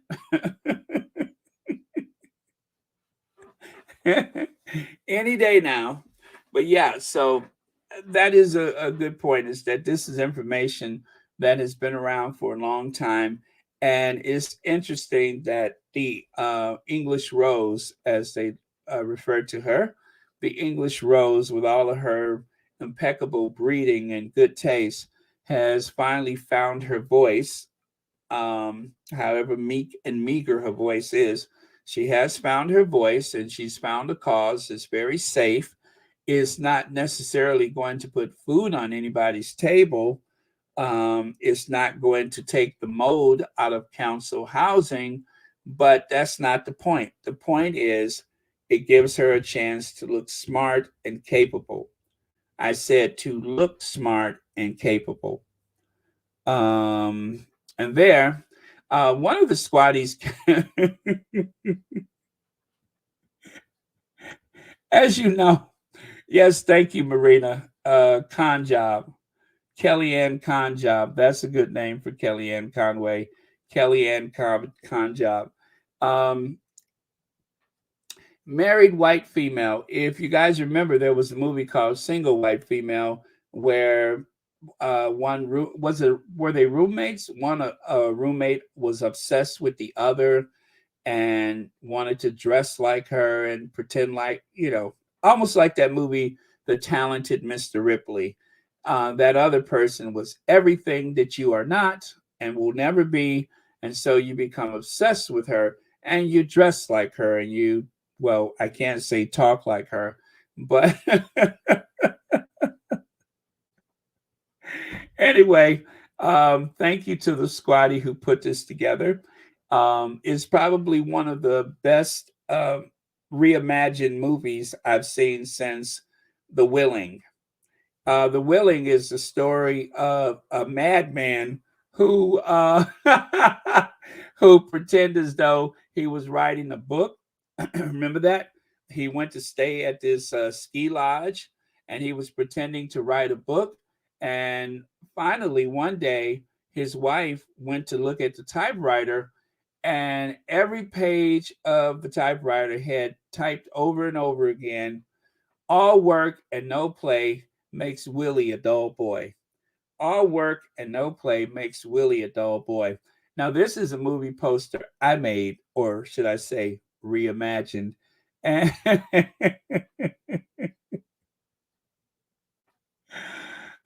Any day now. But yeah, so that is a good point, is that this is information that has been around for a long time. And it's interesting that the English Rose, as they referred to her, the English Rose, with all of her impeccable breeding and good taste, has finally found her voice. However meek and meager her voice is, she has found her voice, and she's found a cause that's very safe, is not necessarily going to put food on anybody's table. It's not going to take the mold out of council housing, but that's not the point. The point is it gives her a chance to look smart and capable. I said to look smart and capable. And there, one of the squatties, as you know, yes, thank you, Marina. Con job, Kellyanne Con job. That's a good name for Kellyanne Conway. Kellyanne Con job. Married white female. If you guys remember, there was a movie called Single White Female where were they roommates? One a roommate was obsessed with the other and wanted to dress like her and pretend like, almost like that movie, The Talented Mr. Ripley. That other person was everything that you are not and will never be. And so you become obsessed with her and you dress like her and well, I can't say talk like her, but anyway, thank you to the squatty who put this together. It's probably one of the best reimagined movies I've seen since The Willing. The Willing is the story of a madman who who pretended as though he was writing a book. Remember that? He went to stay at this ski lodge and he was pretending to write a book. And finally, one day, his wife went to look at the typewriter, and every page of the typewriter had typed over and over again, all work and no play makes Willie a dull boy. All work and no play makes Willie a dull boy. Now, this is a movie poster I made, or should I say, reimagined. And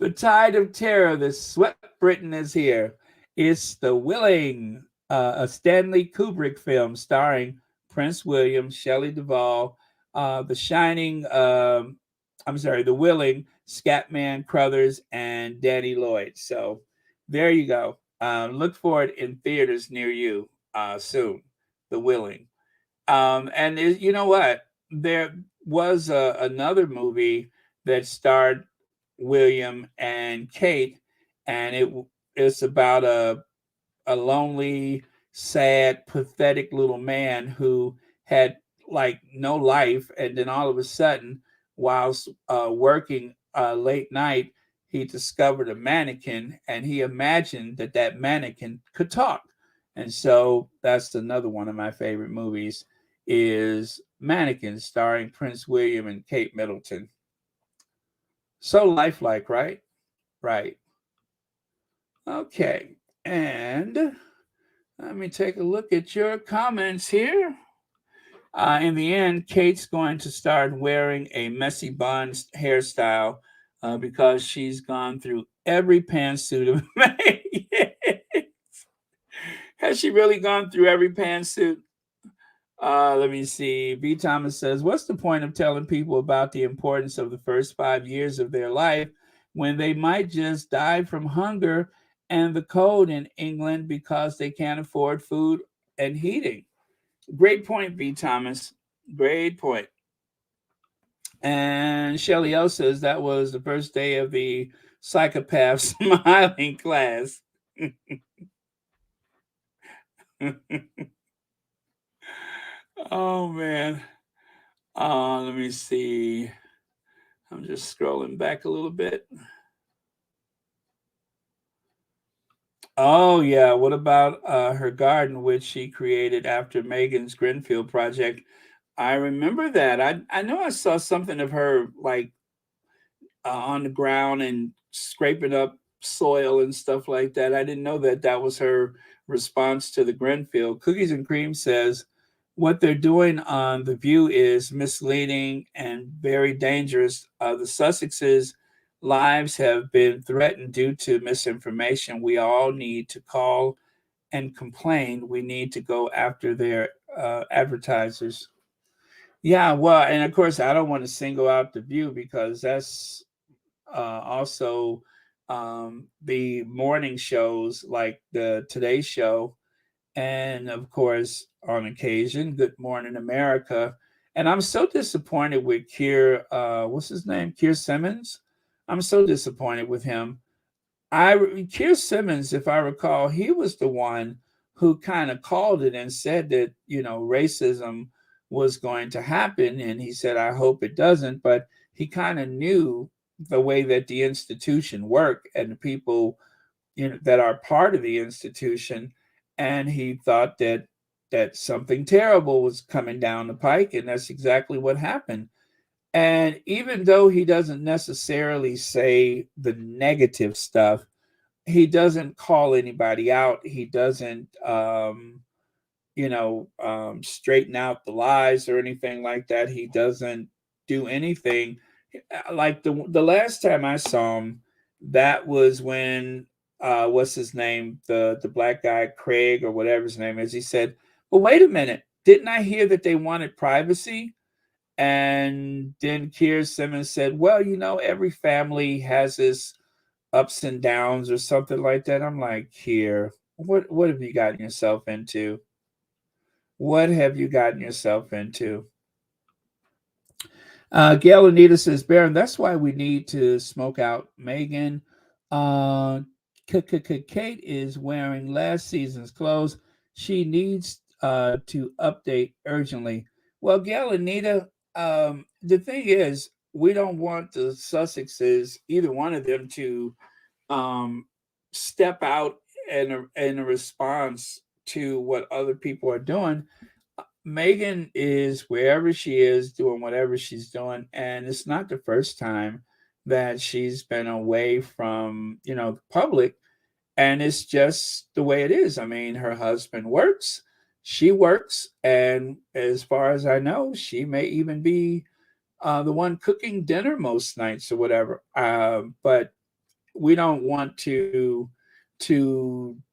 the tide of terror that swept Britain is here. It's The Willing, a Stanley Kubrick film starring Prince William, Shelley Duvall, The Shining, The Willing, Scatman Crothers, and Danny Lloyd. So there you go. Look for it in theaters near you soon. The Willing. And you know what? There was another movie that starred William and Kate, and it's about a lonely, sad, pathetic little man who had like no life, and then all of a sudden, whilst working late night, he discovered a mannequin, and he imagined that mannequin could talk. And so that's another one of my favorite movies is Mannequin, starring Prince William and Kate Middleton. So lifelike, right? Right. Okay. And let me take a look at your comments here. In the end, Kate's going to start wearing a messy bun hairstyle because she's gone through every pantsuit of Megan. Has she really gone through every pantsuit? Let me see. B. Thomas says, what's the point of telling people about the importance of the first 5 years of their life when they might just die from hunger and the cold in England because they can't afford food and heating? Great point, B. Thomas. Great point. And Shelly L says that was the first day of the psychopath smiling class. Oh, man. Let me see. I'm just scrolling back a little bit. Oh, yeah. What about her garden, which she created after Megan's Grenfell project? I remember that. I know I saw something of her like on the ground and scraping up soil and stuff like that. I didn't know that that was her response to the Grenfell. Cookies and Cream says what they're doing on The View is misleading and very dangerous. The Sussexes' lives have been threatened due to misinformation. We all need to call and complain. We need to go after their advertisers. Yeah, well, and of course, I don't want to single out The View because that's also the morning shows like the Today Show, and of course, on occasion, Good Morning America. And I'm so disappointed with Keir, what's his name? Keir Simmons. I'm so disappointed with him. Keir Simmons, if I recall, he was the one who kind of called it and said that, racism was going to happen. And he said, I hope it doesn't. But he kind of knew the way that the institution worked and the people, that are part of the institution. And he thought that something terrible was coming down the pike. And that's exactly what happened. And even though he doesn't necessarily say the negative stuff, he doesn't call anybody out. He doesn't, straighten out the lies or anything like that. He doesn't do anything. Like the last time I saw him, that was when what's his name, the black guy Craig or whatever his name is. He said, "Well, wait a minute, didn't I hear that they wanted privacy?" And then Keir Simmons said, "Well, every family has this ups and downs or something like that." I'm like, here, what have you gotten yourself into? What have you gotten yourself into? Gail Anita says, Baron, that's why we need to smoke out Megan. Kate is wearing last season's clothes. She needs to update urgently. Well, Gail Anita, the thing is, we don't want the Sussexes, either one of them, to step out in a response to what other people are doing. Megan is wherever she is doing whatever she's doing, and it's not the first time that she's been away from the public, and it's just the way it is. I mean, her husband works, she works, and as far as I know, she may even be the one cooking dinner most nights or whatever. But we don't want to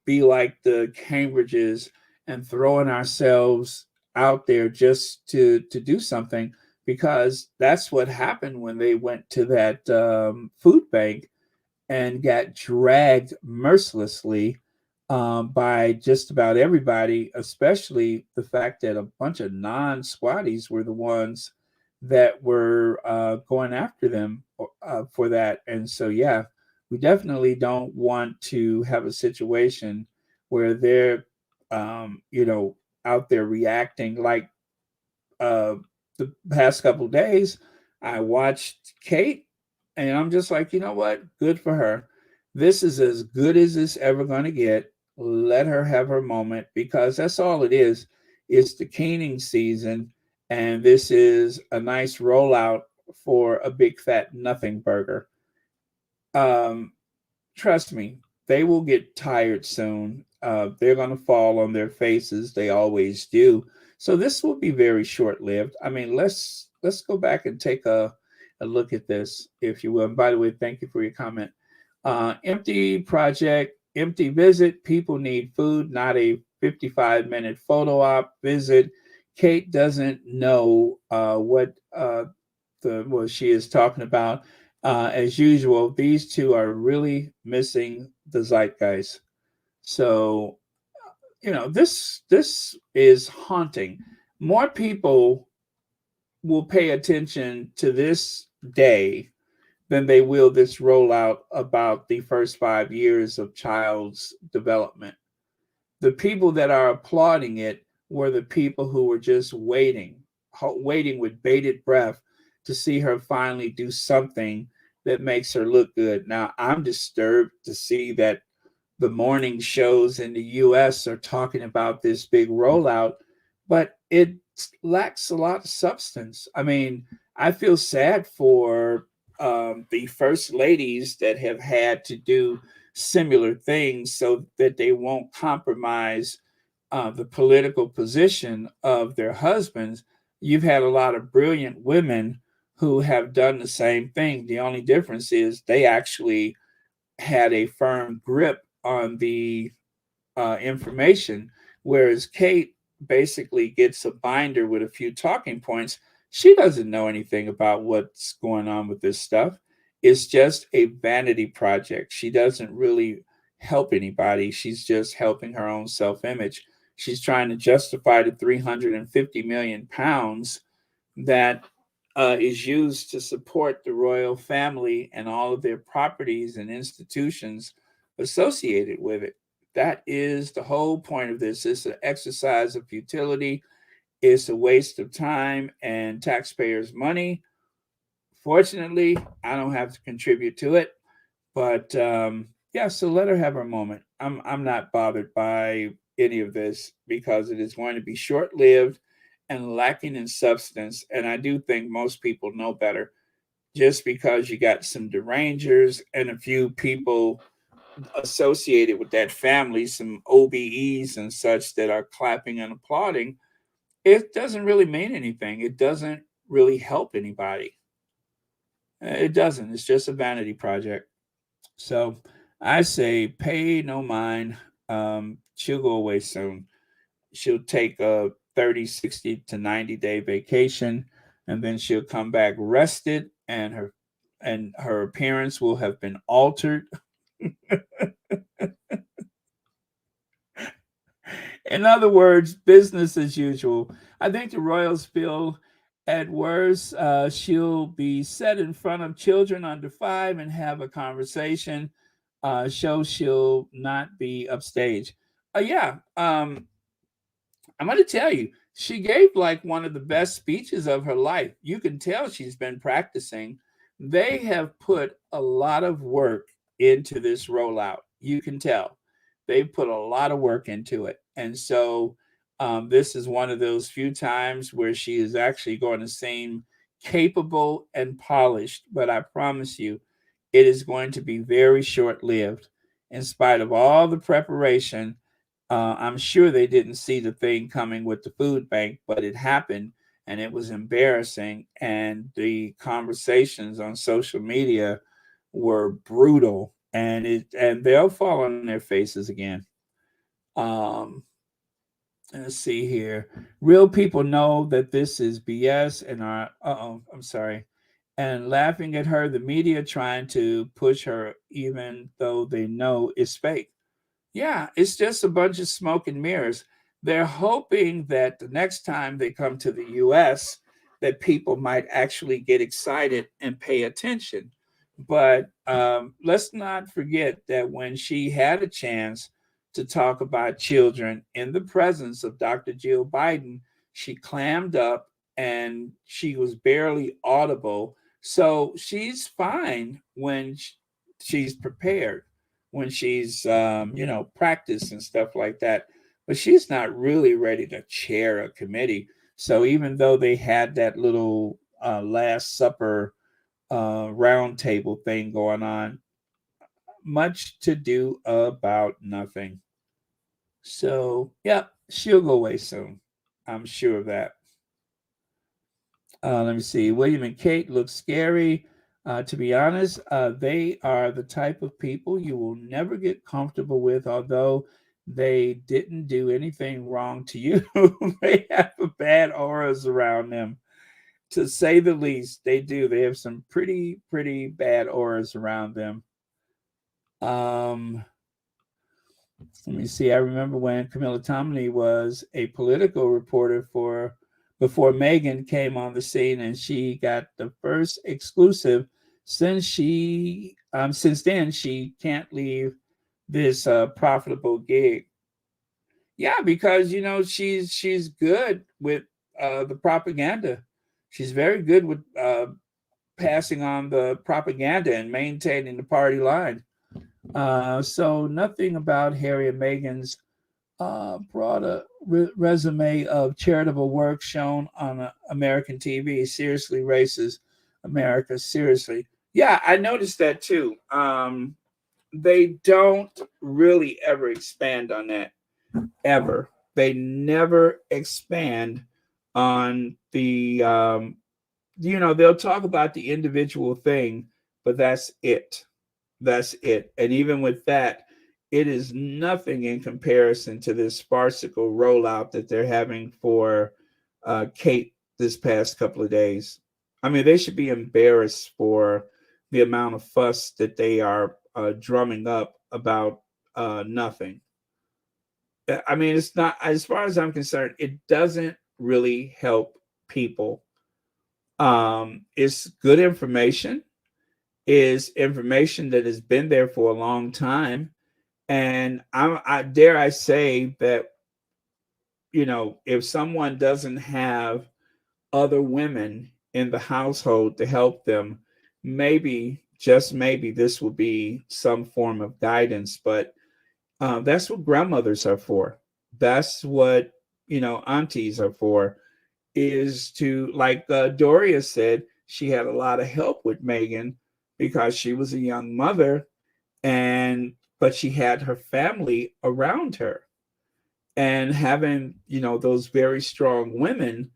be like the Cambridges and throwing ourselves out there just to do something, because that's what happened when they went to that food bank and got dragged mercilessly by just about everybody, especially the fact that a bunch of non-squatties were the ones that were going after them for that. And so, yeah, we definitely don't want to have a situation where they're, out there reacting like the past couple of days. I watched Kate, and I'm just like, you know what? Good for her. This is as good as it's ever going to get. Let her have her moment, because that's all it is. It's the caning season, and this is a nice rollout for a big fat nothing burger. Um, Trust me, they will get tired soon. They're going to fall on their faces. They always do. So this will be very short lived. I mean, let's go back and take a a look at this, if you will. And by the way, thank you for your comment. Empty project, empty visit. People need food, not a 55-minute photo op visit. Kate doesn't know what she is talking about. As usual, these two are really missing the zeitgeist. So, this is haunting. More people will pay attention to this day than they will this rollout about the first 5 years of child's development. The people that are applauding it were the people who were just waiting with bated breath to see her finally do something that makes her look good. Now, I'm disturbed to see that the morning shows in the US are talking about this big rollout, but it lacks a lot of substance. I mean, I feel sad for the first ladies that have had to do similar things so that they won't compromise the political position of their husbands. You've had a lot of brilliant women who have done the same thing. The only difference is they actually had a firm grip on the information, whereas Kate basically gets a binder with a few talking points. She doesn't know anything about what's going on with this stuff. It's just a vanity project. She doesn't really help anybody. She's just helping her own self-image. She's trying to justify the 350 million pounds that is used to support the royal family and all of their properties and institutions associated with it. That is the whole point of this. It's an exercise of futility. It's a waste of time and taxpayers' money. Fortunately, I don't have to contribute to it. But yeah, so let her have her moment. I'm not bothered by any of this because it is going to be short-lived and lacking in substance. And I do think most people know better. Just because you got some derangers and a few people associated with that family, some OBEs and such that are clapping and applauding, it doesn't really mean anything. It doesn't really help anybody. It doesn't. It's just a vanity project. So I say pay no mind. She'll go away soon. She'll take a 30, 60 to 90-day vacation, and then she'll come back rested, and her appearance will have been altered. In other words, business as usual. I think the royals feel at worst she'll be set in front of children under 5 and have a conversation. Show she'll not be upstage. Yeah, I'm going to tell you, she gave like one of the best speeches of her life. You can tell she's been practicing. They have put a lot of work into this rollout. You can tell they've put a lot of work into it. And so this is one of those few times where she is actually going to seem capable and polished. But I promise you, it is going to be very short lived. In spite of all the preparation, I'm sure they didn't see the thing coming with the food bank, but it happened and it was embarrassing. And the conversations on social media were brutal, and they'll fall on their faces again. Um, let's see here. Real people know that this is BS and are I'm sorry. And laughing at her, the media trying to push her even though they know it's fake. Yeah, it's just a bunch of smoke and mirrors. They're hoping that the next time they come to the US that people might actually get excited and pay attention. But let's not forget that when she had a chance to talk about children in the presence of Dr. Jill Biden, she clammed up and she was barely audible. So she's fine when she's prepared, when she's practiced and stuff like that, but she's not really ready to chair a committee. So even though they had that little last supper round table thing going on, much to do about nothing. So yeah, she'll go away soon, I'm sure of that. Let me see. William and Kate look scary. To be honest, they are the type of people you will never get comfortable with, although they didn't do anything wrong to you. They have a bad auras around them, to say the least. They do. They have some pretty bad auras around them. Um, Let me see. I remember when Camilla Tominey was a political reporter for before Meghan came on the scene, and she got the first exclusive. Since then she can't leave this profitable gig. Yeah, because she's good with the propaganda. She's very good with passing on the propaganda and maintaining the party line. So nothing about Harry and Meghan's broad resume of charitable work shown on American TV seriously races America. Seriously. Yeah, I noticed that too. They don't really ever expand on that, ever. They never expand on the, they'll talk about the individual thing, but that's it. That's it. And even with that, it is nothing in comparison to this farcical rollout that they're having for Kate this past couple of days. I mean, they should be embarrassed for the amount of fuss that they are drumming up about nothing. I mean, it's not, as far as I'm concerned, it doesn't really help people. It's good information, is information that has been there for a long time. And I dare I say that, if someone doesn't have other women in the household to help them, maybe, just maybe, this will be some form of guidance. But that's what grandmothers are for. That's what, aunties are for, is to, like Doria said, she had a lot of help with Meghan because she was a young mother, but she had her family around her. And having, those very strong women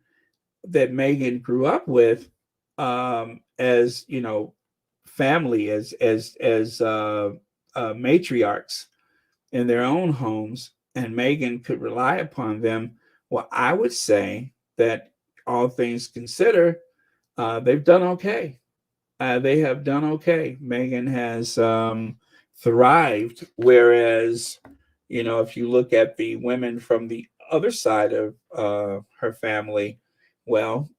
that Meghan grew up with, as, family, as matriarchs in their own homes, and Meghan could rely upon them. Well, I would say that, all things considered, they've done okay. They have done okay. Meghan has thrived, whereas, if you look at the women from the other side of her family, well,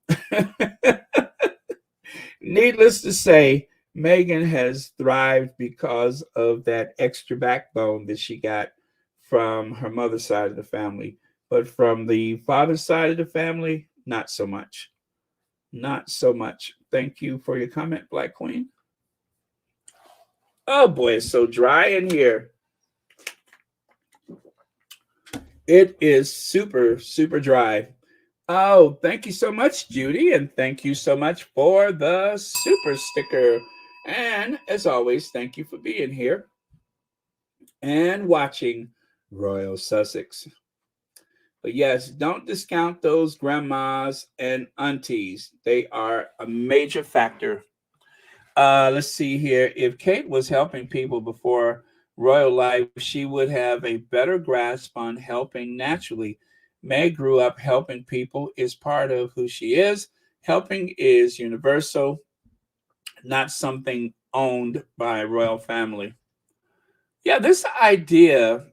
needless to say, Meghan has thrived because of that extra backbone that she got from her mother's side of the family. But from the father's side of the family, not so much. Not so much. Thank you for your comment, Black Queen. Oh boy, it's so dry in here. It is super, super dry. Oh, thank you so much, Judy. And thank you so much for the super sticker. And as always, thank you for being here and watching Royal Sussex. But yes, don't discount those grandmas and aunties. They are a major factor. Let's see here. If Kate was helping people before royal life, she would have a better grasp on helping naturally. Meg grew up helping people, is part of who she is. Helping is universal, not something owned by a royal family. Yeah, this idea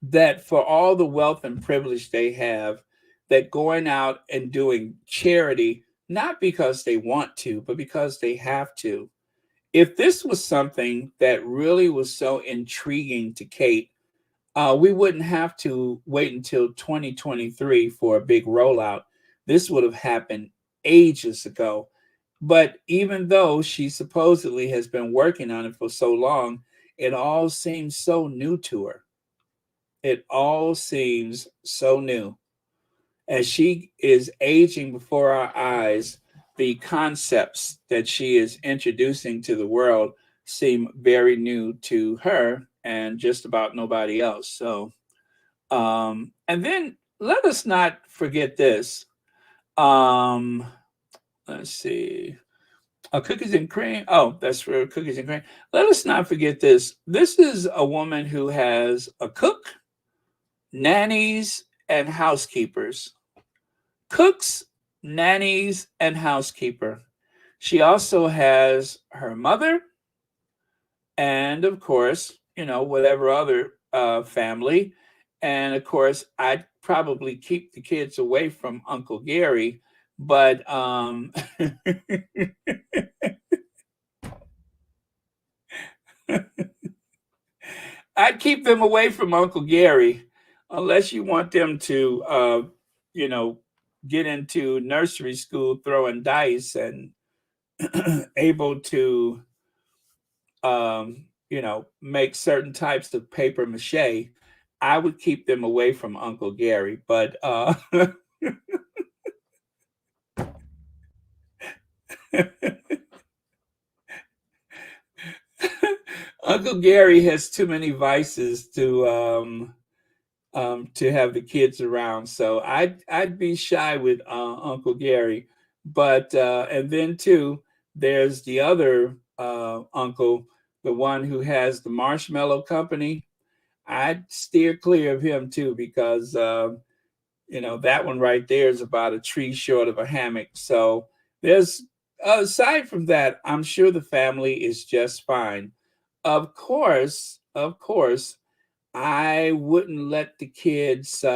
that for all the wealth and privilege they have, that going out and doing charity, not because they want to, but because they have to. If this was something that really was so intriguing to Kate, we wouldn't have to wait until 2023 for a big rollout. This would have happened ages ago. But even though she supposedly has been working on it for so long, it all seems so new to her. It all seems so new. As she is aging before our eyes, the concepts that she is introducing to the world seem very new to her and just about nobody else. So, and then let us not forget this. Let's see. Cookies and cream. Oh, that's for cookies and cream. Let us not forget this. This is a woman who has a cook, nannies, and housekeepers. Cooks, nannies, and housekeeper. She also has her mother, and of course, whatever other family. And of course, I'd probably keep the kids away from Uncle Gary, but I'd keep them away from Uncle Gary unless you want them to, you know, get into nursery school throwing dice and able to, make certain types of paper mache. I would keep them away from Uncle Gary, but Uncle Gary has too many vices to have the kids around. So I'd be shy with Uncle Gary, but and then too, there's the other uncle, the one who has the marshmallow company. I'd steer clear of him too because that one right there is about a tree short of a hammock. So there's aside from that, I'm sure the family is just fine. Of course, I wouldn't let the kids, you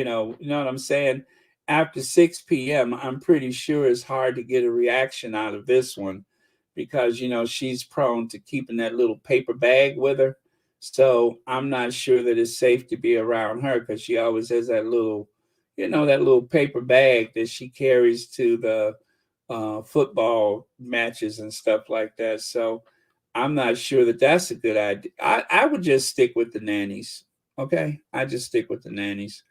know what I'm saying? After 6 p.m., I'm pretty sure it's hard to get a reaction out of this one because, she's prone to keeping that little paper bag with her. So I'm not sure that it's safe to be around her because she always has that little paper bag that she carries to the football matches and stuff like that. So I'm not sure that that's a good idea. I would just stick with the nannies. Okay. I just stick with the nannies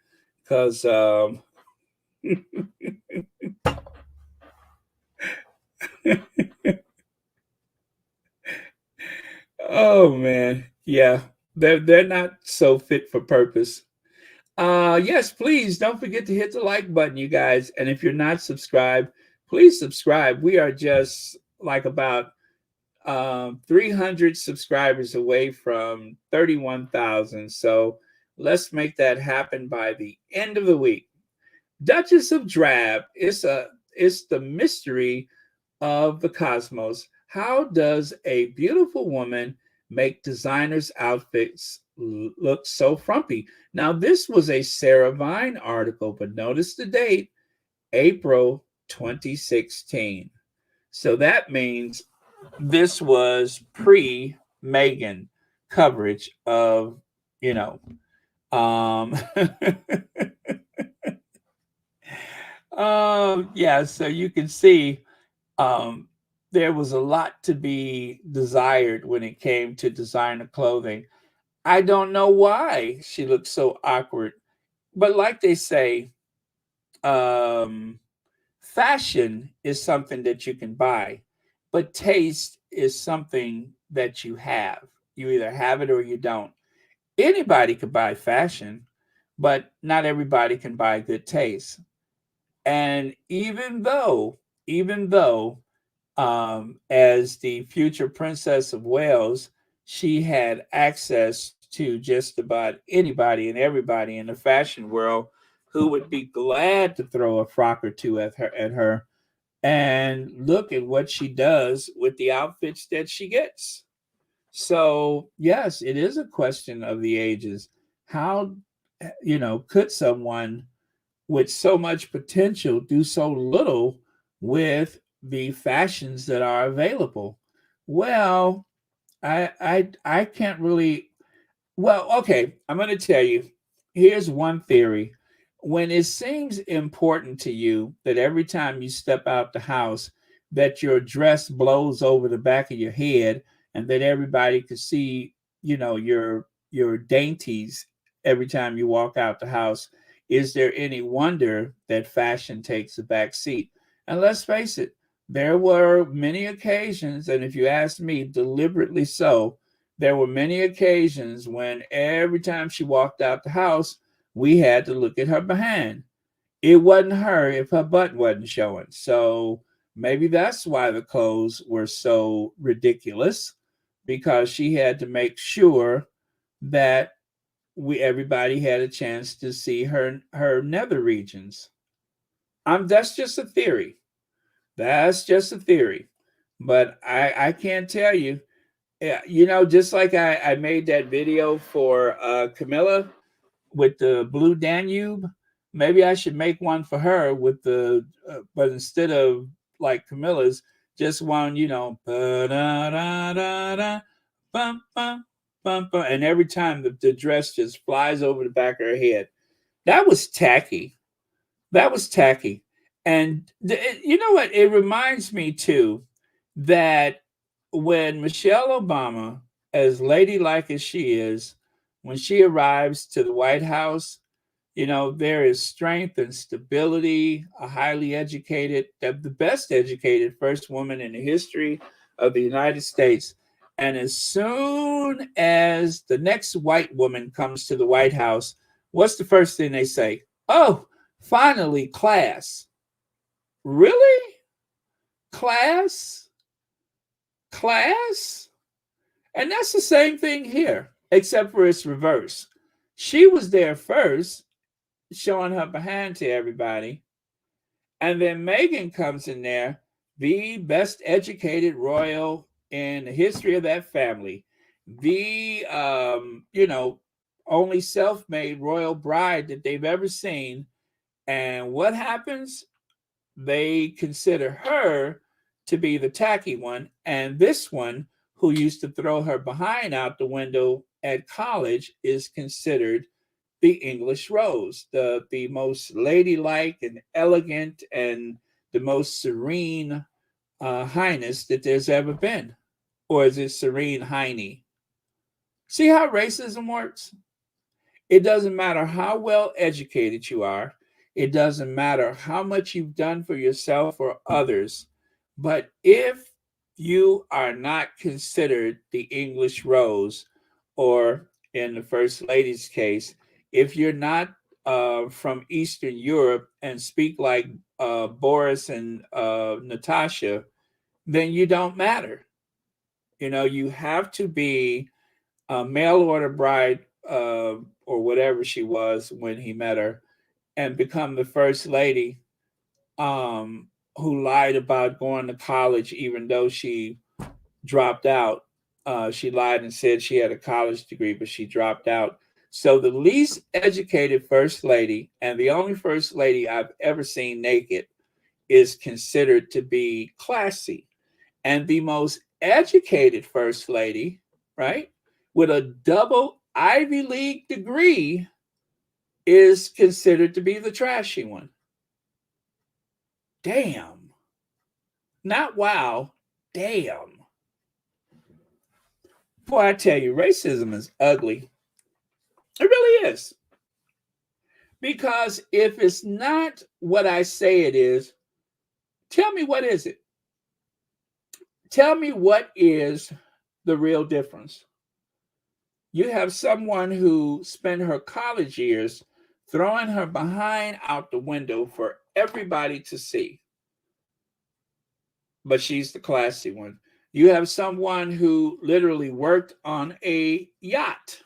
because, oh man. Yeah. They're not so fit for purpose. Yes, please don't forget to hit the like button, you guys. And if you're not subscribed, please subscribe. We are just like about 300 subscribers away from 31,000. So let's make that happen by the end of the week. Duchess of Drab it's the mystery of the cosmos. How does a beautiful woman make designers' outfits look so frumpy? Now, this was a Sarah Vine article, but notice the date, April 2016. So that means this was pre Megan coverage of, um, yeah, so you can see um, there was a lot to be desired when it came to designer clothing. I don't know why she looked so awkward, but like they say, um, fashion is something that you can buy, but taste is something that you have. You either have it or you don't. Anybody could buy fashion, but not everybody can buy good taste. And even though, as the future Princess of Wales, she had access to just about anybody and everybody in the fashion world who would be glad to throw a frock or two at her. And look at what she does with the outfits that she gets. So, yes, it is a question of the ages. How, could someone with so much potential do so little with the fashions that are available? Well, I can't really. Well, okay, I'm going to tell you. Here's one theory. When it seems important to you that every time you step out the house, that your dress blows over the back of your head, and that everybody can see, your dainties every time you walk out the house, is there any wonder that fashion takes a back seat? And let's face it, there were many occasions, and if you ask me, deliberately so, there were many occasions when every time she walked out the house, we had to look at her behind. it wasn't her if her butt wasn't showing. So maybe that's why the clothes were so ridiculous, because she had to make sure that everybody had a chance to see her nether regions. That's just a theory. That's just a theory. But I can't tell you. Yeah, just like I made that video for Camilla with the blue Danube, maybe I should make one for her with but instead of like Camilla's, just one, ba-da-da-da-da, bum, bum, bum, bum, and every time the dress just flies over the back of her head. That was tacky. That was tacky. And you know what? It reminds me too that when Michelle Obama, as ladylike as she is, when she arrives to the White House, there is strength and stability, a highly educated, the best educated first woman in the history of the United States. And as soon as the next white woman comes to the White House, what's the first thing they say? Oh, finally, class. Really? Class? Class? And that's the same thing here, except for it's reverse. She was there first, showing her behind to everybody. And then Meghan comes in there, the best educated royal in the history of that family, the only self-made royal bride that they've ever seen. And what happens? They consider her to be the tacky one, and this one, who used to throw her behind out the window at college, is considered the English rose, the most ladylike and elegant and the most serene highness that there's ever been. Or is it serene hiney? See how racism works? It doesn't matter how well educated you are. It doesn't matter how much you've done for yourself or others. But if you are not considered the English rose, or in the First Lady's case, if you're not from Eastern Europe and speak like Boris and Natasha, then you don't matter. You have to be a mail order bride or whatever she was when he met her, and become the first lady, who lied about going to college even though she dropped out. She lied and said she had a college degree, but she dropped out. So the least educated first lady, and the only first lady I've ever seen naked, is considered to be classy. And the most educated first lady, right, with a double Ivy League degree, is considered to be the trashy one. Damn. Not wow. Damn. Boy, I tell you, racism is ugly. It really is. Because if it's not what I say it is, tell me what is it? Tell me what is the real difference. You have someone who spent her college years throwing her behind out the window for everybody to see. But she's the classy one. You have someone who literally worked on a yacht,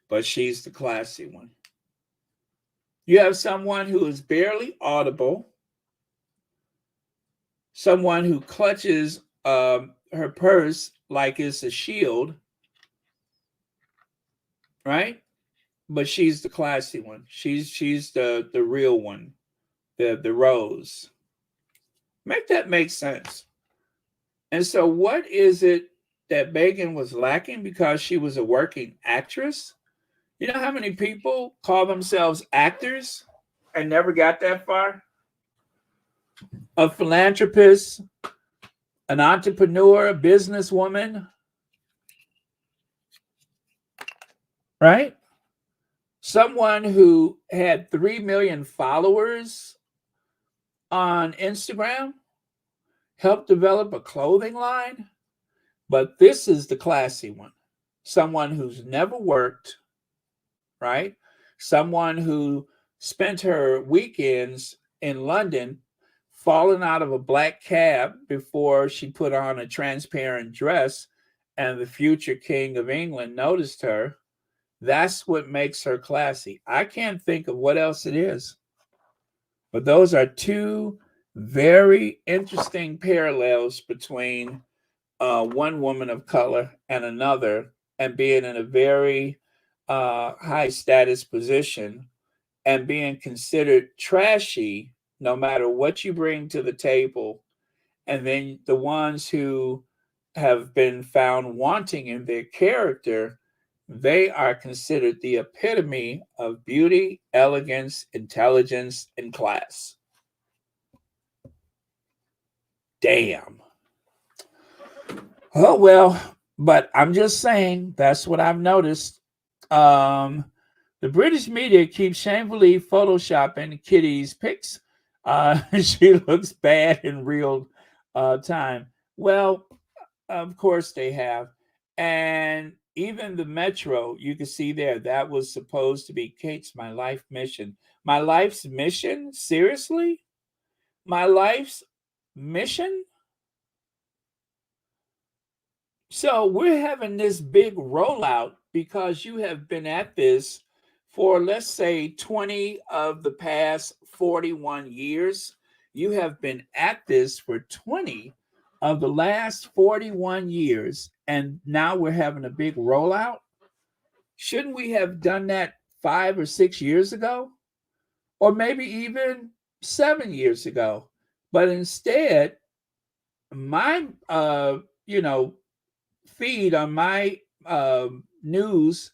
but she's the classy one. You have someone who is barely audible, someone who clutches her purse like it's a shield, right? But she's the classy one. She's the real one, the rose. Make that make sense. And so what is it that Meghan was lacking because she was a working actress? You know how many people call themselves actors and never got that far? A philanthropist, an entrepreneur, a businesswoman, right? Someone who had 3 million followers on Instagram, helped develop a clothing line. But this is the classy one. Someone who's never worked, right? Someone who spent her weekends in London falling out of a black cab before she put on a transparent dress, and the future King of England noticed her. That's what makes her classy. I can't think of what else it is. But those are two very interesting parallels between one woman of color and another, and being in a very high status position and being considered trashy no matter what you bring to the table. And then the ones who have been found wanting in their character, they are considered the epitome of beauty, elegance, intelligence, and class. Damn. Oh, well, but I'm just saying that's what I've noticed. The British media keeps shamefully photoshopping Kitty's pics. She looks bad in real time. Well, of course they have. And even the Metro, you can see there, that was supposed to be Kate's My Life Mission. My life's mission? Seriously? My life's mission? So we're having this big rollout because you have been at this for, let's say, 20 of the past 41 years. You have been at this for 20 of the last 41 years, and now we're having a big rollout. Shouldn't we have done that 5 or 6 years ago? Or maybe even 7 years ago? But instead, my, feed on my news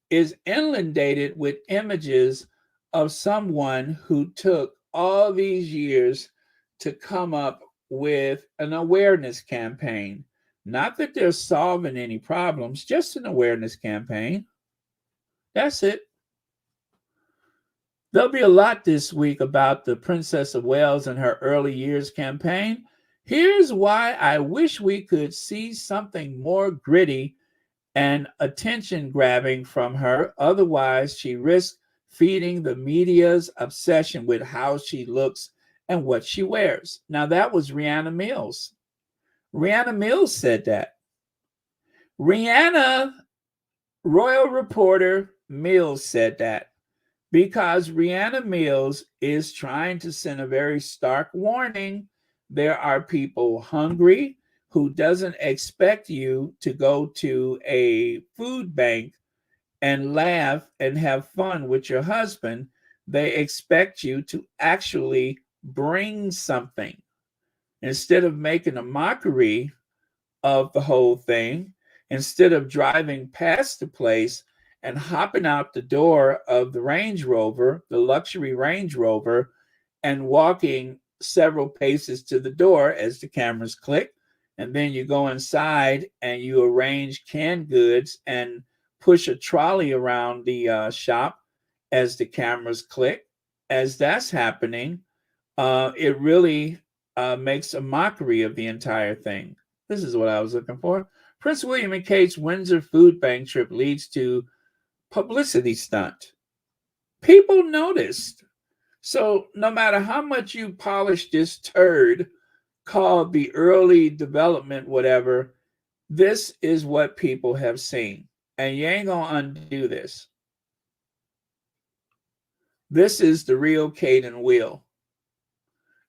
is inundated with images of someone who took all these years to come up with an awareness campaign. Not that they're solving any problems, just an awareness campaign. That's it. There'll be a lot this week about the Princess of Wales and her early years campaign. Here's why I wish we could see something more gritty and attention grabbing from her. Otherwise, she risks feeding the media's obsession with how she looks and what she wears. Now, that was Rihanna Mills. Rihanna Mills said that. Rihanna, royal reporter Mills said that, because Rihanna Mills is trying to send a very stark warning. There are people hungry who doesn't expect you to go to a food bank and laugh and have fun with your husband. They expect you to actually bring something. Instead of making a mockery of the whole thing, instead of driving past the place and hopping out the door of the Range Rover, the luxury Range Rover, and walking several paces to the door as the cameras click. And then you go inside and you arrange canned goods and push a trolley around the shop as the cameras click. As that's happening, it really makes a mockery of the entire thing. This is what I was looking for. Prince William and Kate's Windsor food bank trip leads to publicity stunt. People noticed. So no matter how much you polish this turd called the early development, whatever, this is what people have seen. And you ain't gonna undo this. This is the real Kate and Will.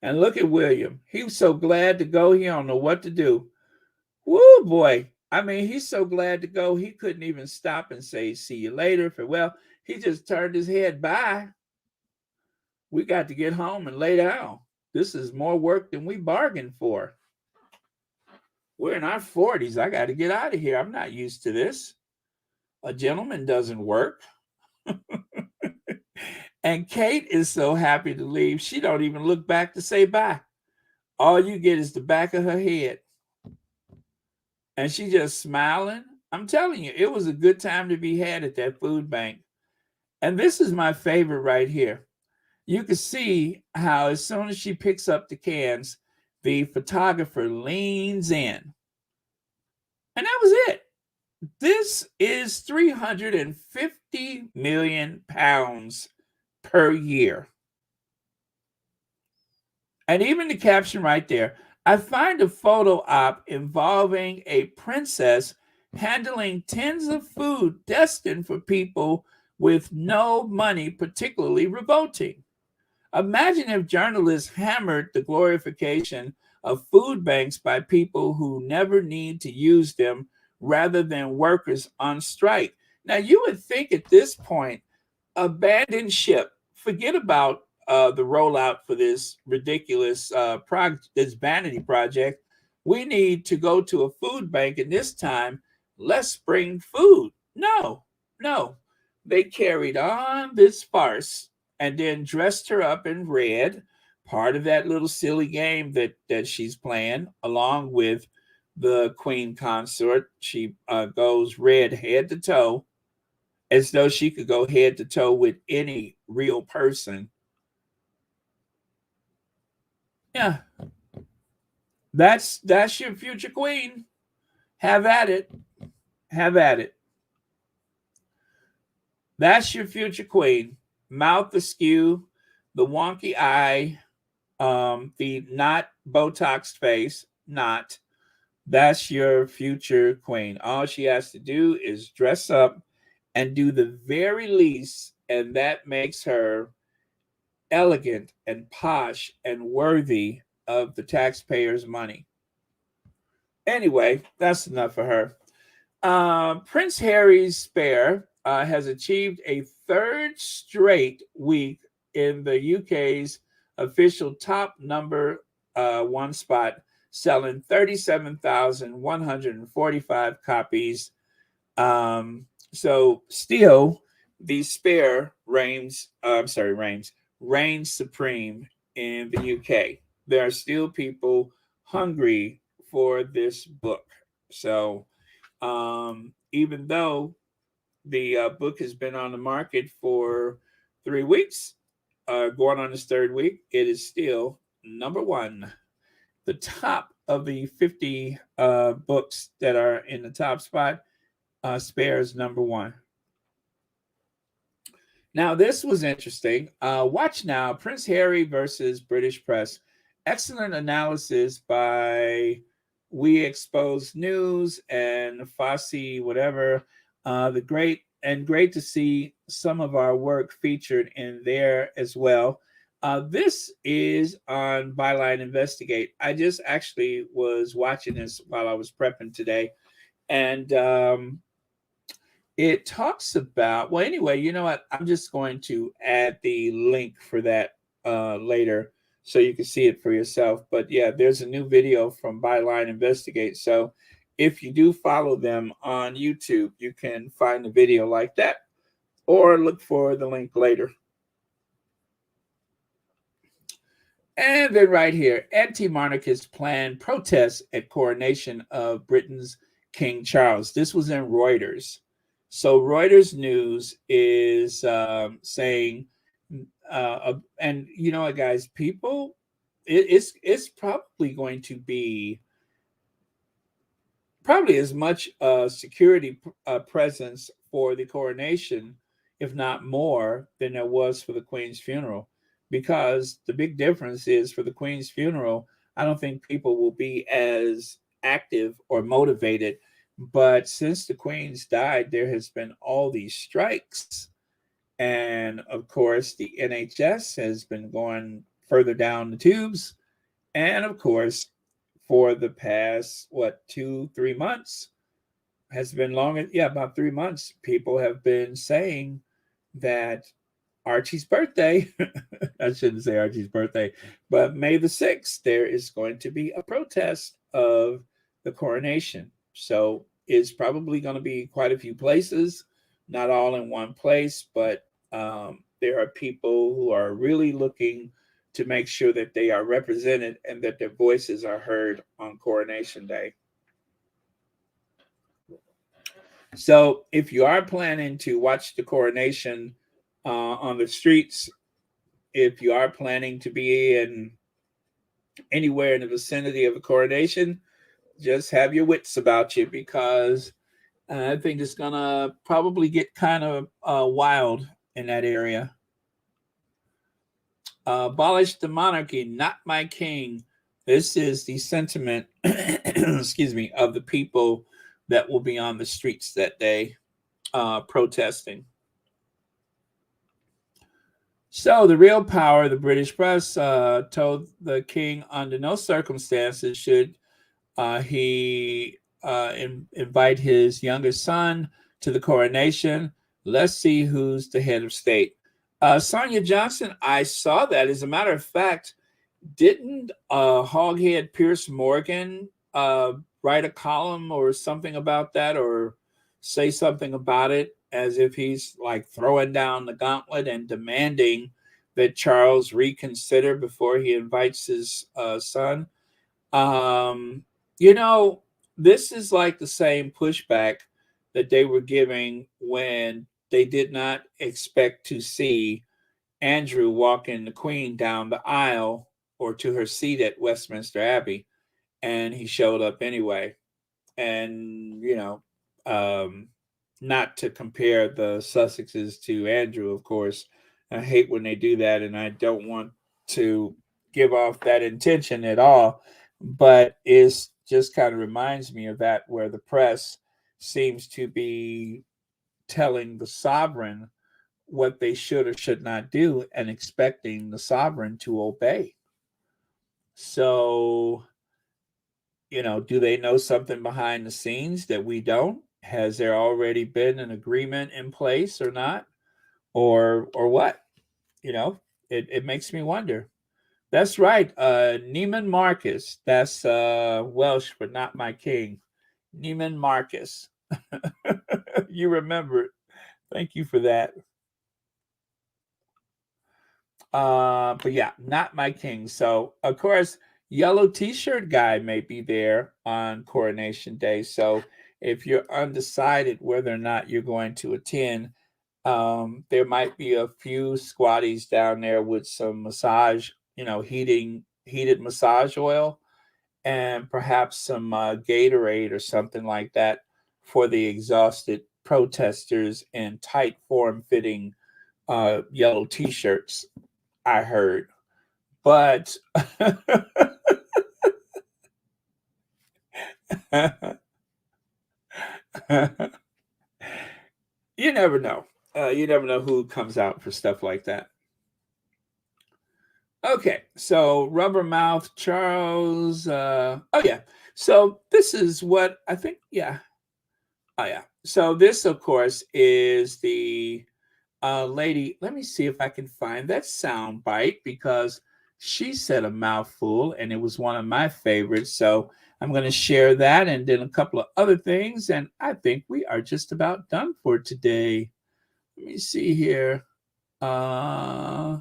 And look at William. He was so glad to go, he don't know what to do. Woo, boy. I mean, he's so glad to go, he couldn't even stop and say, see you later, farewell. He just turned his head by. We got to get home and lay down. This is more work than we bargained for. We're in our 40s. I got to get out of here. I'm not used to this. A gentleman doesn't work. And Kate is so happy to leave, she don't even look back to say bye. All you get is the back of her head. And she just smiling. I'm telling you, it was a good time to be had at that food bank. And this is my favorite right here. You can see how as soon as she picks up the cans, the photographer leans in. And that was it. This is 350 million pounds per year. And even the caption right there, I find a photo op involving a princess handling tins of food destined for people with no money particularly revolting. Imagine if journalists hammered the glorification of food banks by people who never need to use them rather than workers on strike. Now, you would think at this point, abandon ship, forget about the rollout for this ridiculous this vanity project. We need to go to a food bank, and this time, let's bring food. No, no. They carried on this farce and then dressed her up in red, part of that little silly game that she's playing, along with the queen consort. She goes red head to toe, as though she could go head to toe with any real person. Yeah, that's your future queen. Have at it. Have at it. That's your future queen. Mouth askew, the wonky eye, the not Botoxed face, not. That's your future queen. All she has to do is dress up and do the very least, and that makes her elegant and posh and worthy of the taxpayers' money. Anyway, that's enough for her. Prince Harry's spare has achieved a third straight week in the UK's official top number one spot, selling 37,145 copies. So still, the spare reigns supreme in the UK. There are still people hungry for this book. So even though the book has been on the market for 3 weeks, going on its third week, it is still number one. The top of the 50 books that are in the top spot, Spare is number one. Now, this was interesting. Watch now, Prince Harry versus British press. Excellent analysis by We Expose News and Fossey, whatever. Great to see some of our work featured in there as well. This is on Byline Investigate. I just actually was watching this while I was prepping today. And it talks about, well, anyway, you know what? I'm just going to add the link for that later so you can see it for yourself. But yeah, there's a new video from Byline Investigate. So if you do follow them on YouTube, you can find a video like that or look for the link later. And then right here, anti-monarchist plan protests at coronation of Britain's King Charles. This was in Reuters. So Reuters News is saying, and you know what, guys, people, it's probably going to be probably as much security presence for the coronation, if not more, than there was for the Queen's funeral. Because the big difference is for the Queen's funeral, I don't think people will be as active or motivated. But since the Queen's died, there has been all these strikes. And of course, the NHS has been going further down the tubes. And of course, for the past, 2-3 months, has been longer. Yeah, about 3 months, people have been saying that Archie's birthday, I shouldn't say Archie's birthday, but May the 6th, there is going to be a protest of the coronation. So it's probably going to be quite a few places, not all in one place, but there are people who are really looking to make sure that they are represented and that their voices are heard on Coronation Day. So if you are planning to watch the coronation on the streets, if you are planning to be in anywhere in the vicinity of a coronation, just have your wits about you, because I think it's gonna probably get kind of wild in that area. Abolish the monarchy, not my king. This is the sentiment, excuse me, of the people that will be on the streets that day protesting. So the real power, the British press told the king under no circumstances should he invite his youngest son to the coronation. Let's see who's the head of state. Sonia Johnson, I saw that. As a matter of fact, didn't Hoghead Pierce Morgan write a column or something about that, or say something about it, as if he's like throwing down the gauntlet and demanding that Charles reconsider before he invites his son? You know, this is like the same pushback that they were giving when they did not expect to see Andrew walking the Queen down the aisle or to her seat at Westminster Abbey, and he showed up anyway. And, you know, not to compare the Sussexes to Andrew, of course. I hate when they do that, and I don't want to give off that intention at all. But it just kind of reminds me of that, where the press seems to be telling the sovereign what they should or should not do and expecting the sovereign to obey. So, you know, do they know something behind the scenes that we don't? Has there already been an agreement in place or not? Or what? You know, it makes me wonder. That's right. Neiman Marcus. That's Welsh for not my king. Neiman Marcus. You remember it. Thank you for that. But yeah, not my king. So, of course, yellow t-shirt guy may be there on Coronation Day. So if you're undecided whether or not you're going to attend, there might be a few squatties down there with some massage, you know, heated massage oil, and perhaps some Gatorade or something like that for the exhausted protesters in tight form-fitting yellow t-shirts, I heard. But you never know. You never know who comes out for stuff like that. Okay, so Rubber Mouth Charles. Oh yeah. So this is what I think. Yeah. Oh yeah. So this, of course, is the lady. Let me see if I can find that sound bite, because she said a mouthful and it was one of my favorites. So I'm going to share that and then a couple of other things. And I think we are just about done for today. Let me see here. Yeah,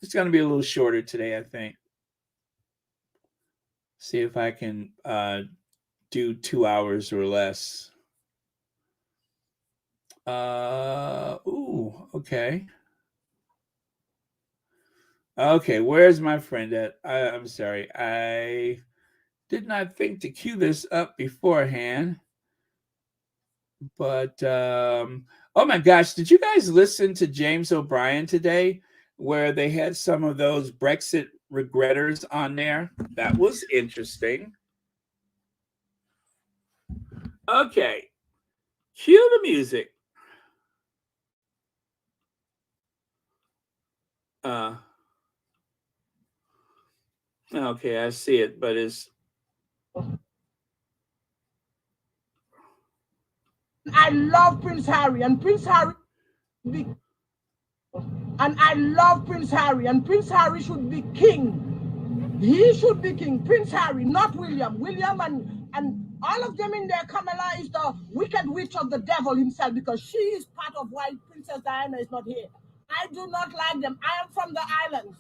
it's going to be a little shorter today, I think. See if I can do 2 hours or less. Ooh, okay. Okay, where's my friend at? I'm sorry. I did not think to cue this up beforehand. But, oh my gosh, did you guys listen to James O'Brien today, where they had some of those Brexit regretters on there? That was interesting. Okay, cue the music. Okay, I see it, but it's...
I love Prince Harry, and Prince Harry and I love Prince Harry, and Prince Harry should be king. He should be king. Prince Harry, not William. William and all of them in there. Camilla is the wicked witch of the devil himself, because she is part of why Princess Diana is not here. I do not like them. I am from the islands,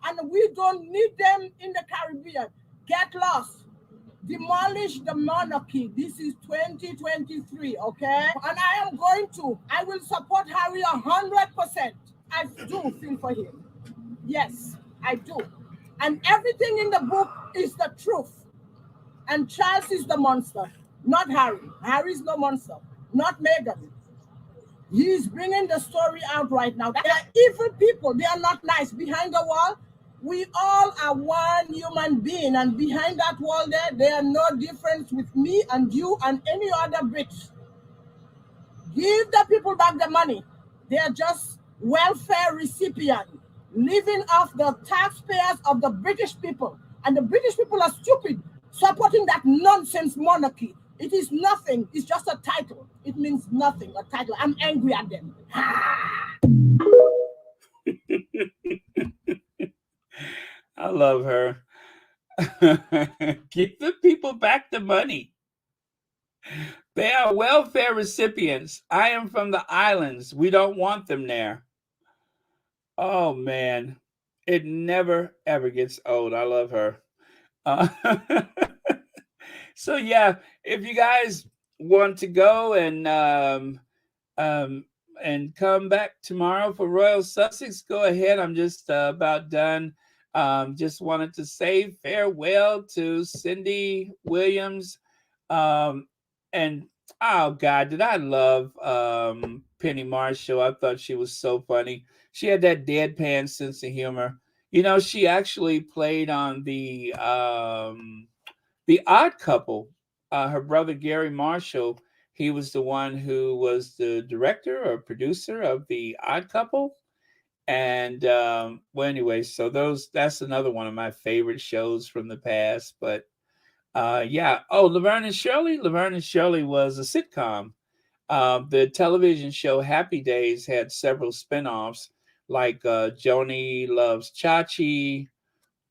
and we don't need them in the Caribbean. Get lost. Demolish the monarchy. This is 2023, okay? And I will support Harry 100%. I do feel for him. Yes, I do. And everything in the book is the truth. And Charles is the monster, not Harry. Harry's no monster, not Meghan. He's bringing the story out right now. They are evil people. They are not nice. Behind the wall, we all are one human being. And behind that wall there are no difference with me and you and any other Brits. Give the people back the money. They are just welfare recipients living off the taxpayers of the British people. And the British people are stupid, supporting that nonsense monarchy. It is nothing. It's just a title. It means nothing, a title. I'm angry at them.
I love her. Give the people back the money. They are welfare recipients. I am from the islands. We don't want them there. Oh, man. It never, ever gets old. I love her. So, yeah, if you guys want to go and come back tomorrow for Royal Sussex, go ahead. I'm just about done. Just wanted to say farewell to Cindy Williams. And oh God, did I love Penny Marshall? I thought she was so funny. She had that deadpan sense of humor. You know, she actually played on the Odd Couple. Her brother Gary Marshall, he was the one who was the director or producer of the Odd Couple. And well, anyway, so that's another one of my favorite shows from the past. But yeah. Oh, Laverne and Shirley. Laverne and Shirley was a sitcom. The television show Happy Days had several spinoffs like Joni Loves Chachi,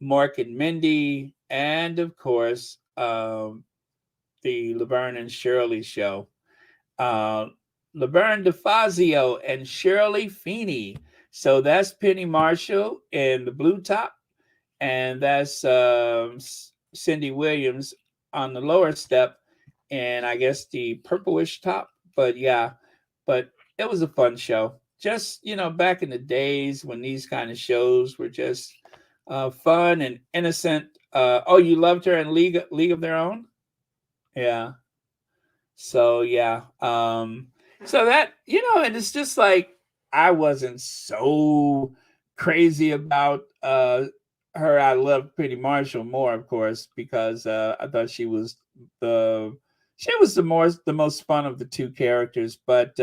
Mork and Mindy, and of course, the Laverne and Shirley show. Uh, Laverne DeFazio and Shirley Feeney. So that's Penny Marshall in the blue top, and that's Cindy Williams on the lower step, and I guess the purplish top. But yeah, but it was a fun show. Just back in the days when these kind of shows were just fun and innocent. Oh, you loved her in League of Their Own? Yeah. So yeah. So that and it's just like I wasn't so crazy about her. I love Penny Marshall more, of course, because I thought the most fun of the two characters. But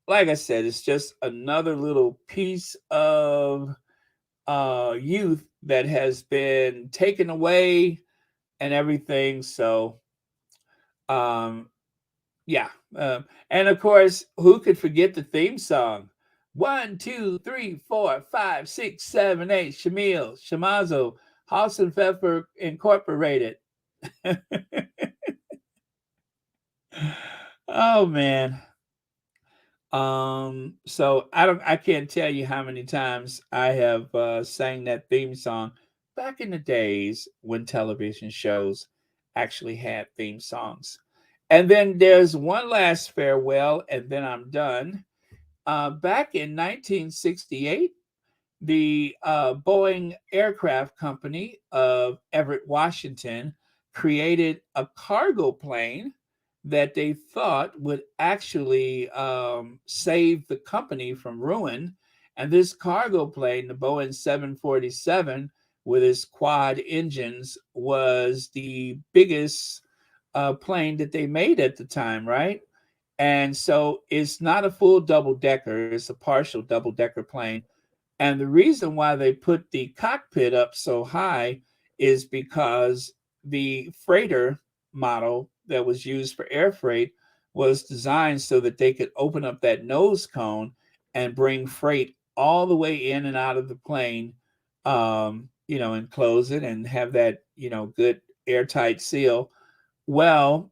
like I said, it's just another little piece of youth that has been taken away and everything. So yeah. And of course, who could forget the theme song? 1, 2, 3, 4, 5, 6, 7, 8. Shamil, Shamazo, House and Pfeffer Incorporated. Oh man. So I can't tell you how many times I have sang that theme song back in the days when television shows actually had theme songs. And then there's one last farewell, and then I'm done. Back in 1968, the Boeing Aircraft Company of Everett, Washington, created a cargo plane that they thought would actually save the company from ruin. And this cargo plane, the Boeing 747, with its quad engines, was the biggest plane that they made at the time, right? And so it's not a full double decker, it's a partial double decker plane. And the reason why they put the cockpit up so high is because the freighter model that was used for air freight was designed so that they could open up that nose cone and bring freight all the way in and out of the plane, and close it and have that, good airtight seal. Well,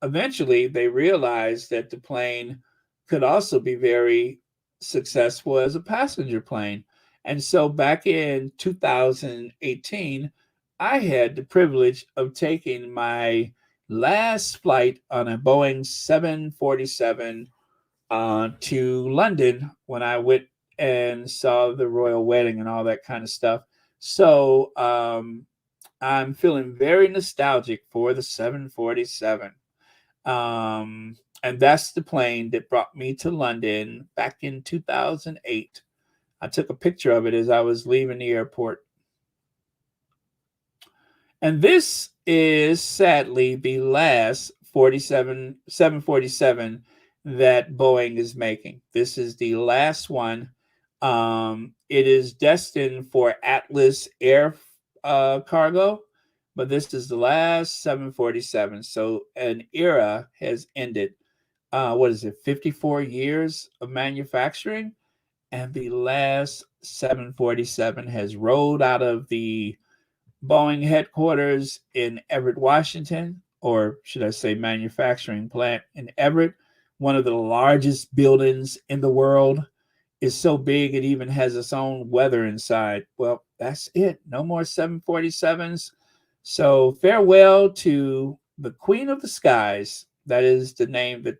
eventually they realized that the plane could also be very successful as a passenger plane. And so back in 2018, I had the privilege of taking my last flight on a Boeing 747 to London when I went and saw the royal wedding and all that kind of stuff. So I'm feeling very nostalgic for the 747. And that's the plane that brought me to London back in 2008. I took a picture of it as I was leaving the airport. And this is sadly the last 747 that Boeing is making. This is the last one. It is destined for Atlas Air cargo, but this is the last 747. So an era has ended. What is it, 54 years of manufacturing? And the last 747 has rolled out of the Boeing headquarters in Everett, Washington, or should I say manufacturing plant in Everett, one of the largest buildings in the world. Is so big it even has its own weather inside. Well, that's it. No more 747s. So farewell to the Queen of the Skies. That is the name that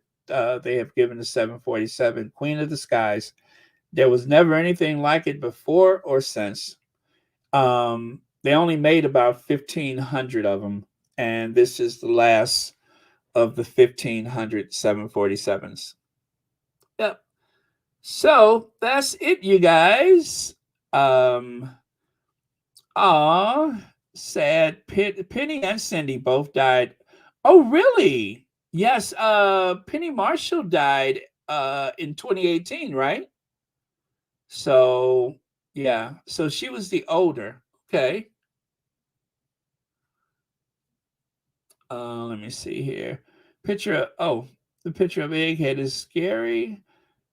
they have given the 747, Queen of the Skies. There was never anything like it before or since. They only made about 1,500 of them, and this is the last of the 1,500 747s. Yep. So that's it, you guys. Sad. Penny and Cindy both died. Oh, really? Yes. Penny Marshall died in 2018, right? So yeah. So she was the older. Okay. Let me see here. The picture of Egghead is scary.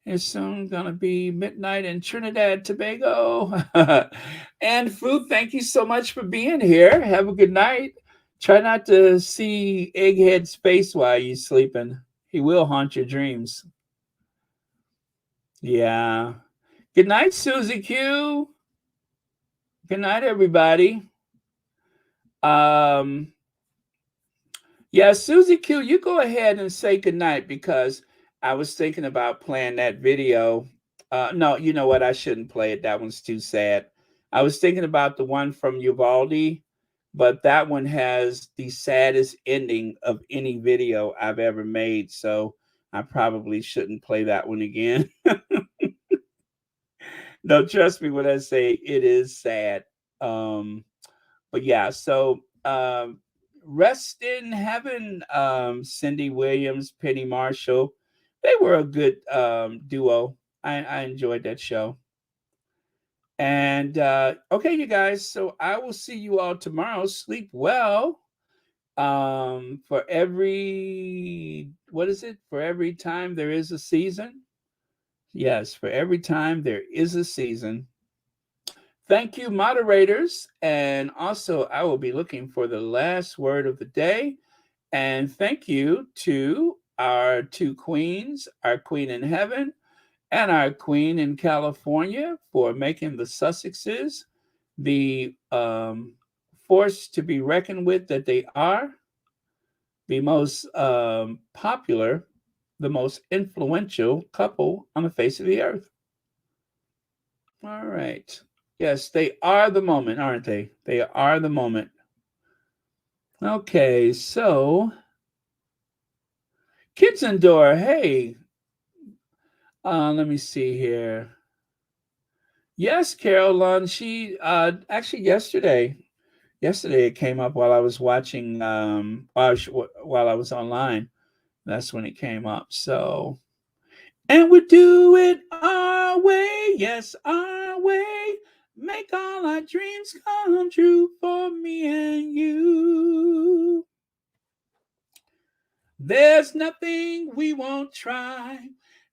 It's soon gonna be midnight in Trinidad, Tobago. And Food, thank you so much for being here. Have a good night. Try not to see Egghead's face while you're sleeping. He will haunt your dreams. Yeah. Good night, Susie Q. Good night, everybody. Yeah, Susie Q, you go ahead and say goodnight because I was thinking about playing that video. No, you know what? I shouldn't play it. That one's too sad. I was thinking about the one from Uvalde, but that one has the saddest ending of any video I've ever made. So I probably shouldn't play that one again. No, trust me when I say it is sad. But yeah, so rest in heaven, Cindy Williams, Penny Marshall. They were a good duo. I enjoyed that show. And okay, you guys. So I will see you all tomorrow. Sleep well. For every For every time there is a season. Yes, for every time there is a season. Thank you, moderators. And also, I will be looking for the last word of the day. And thank you to our two queens, our queen in heaven and our queen in California, for making the Sussexes the force to be reckoned with that they are, the most popular, the most influential couple on the face of the earth. All right. Yes, they are the moment, aren't they? They are the moment. Okay, so Kids Indoor, hey. Let me see here. Yes, Caroline, she actually yesterday it came up while I was watching while I was online. That's when it came up. So, and we do it our way, yes, our way. Make all our dreams come true for me and you. There's nothing we won't try.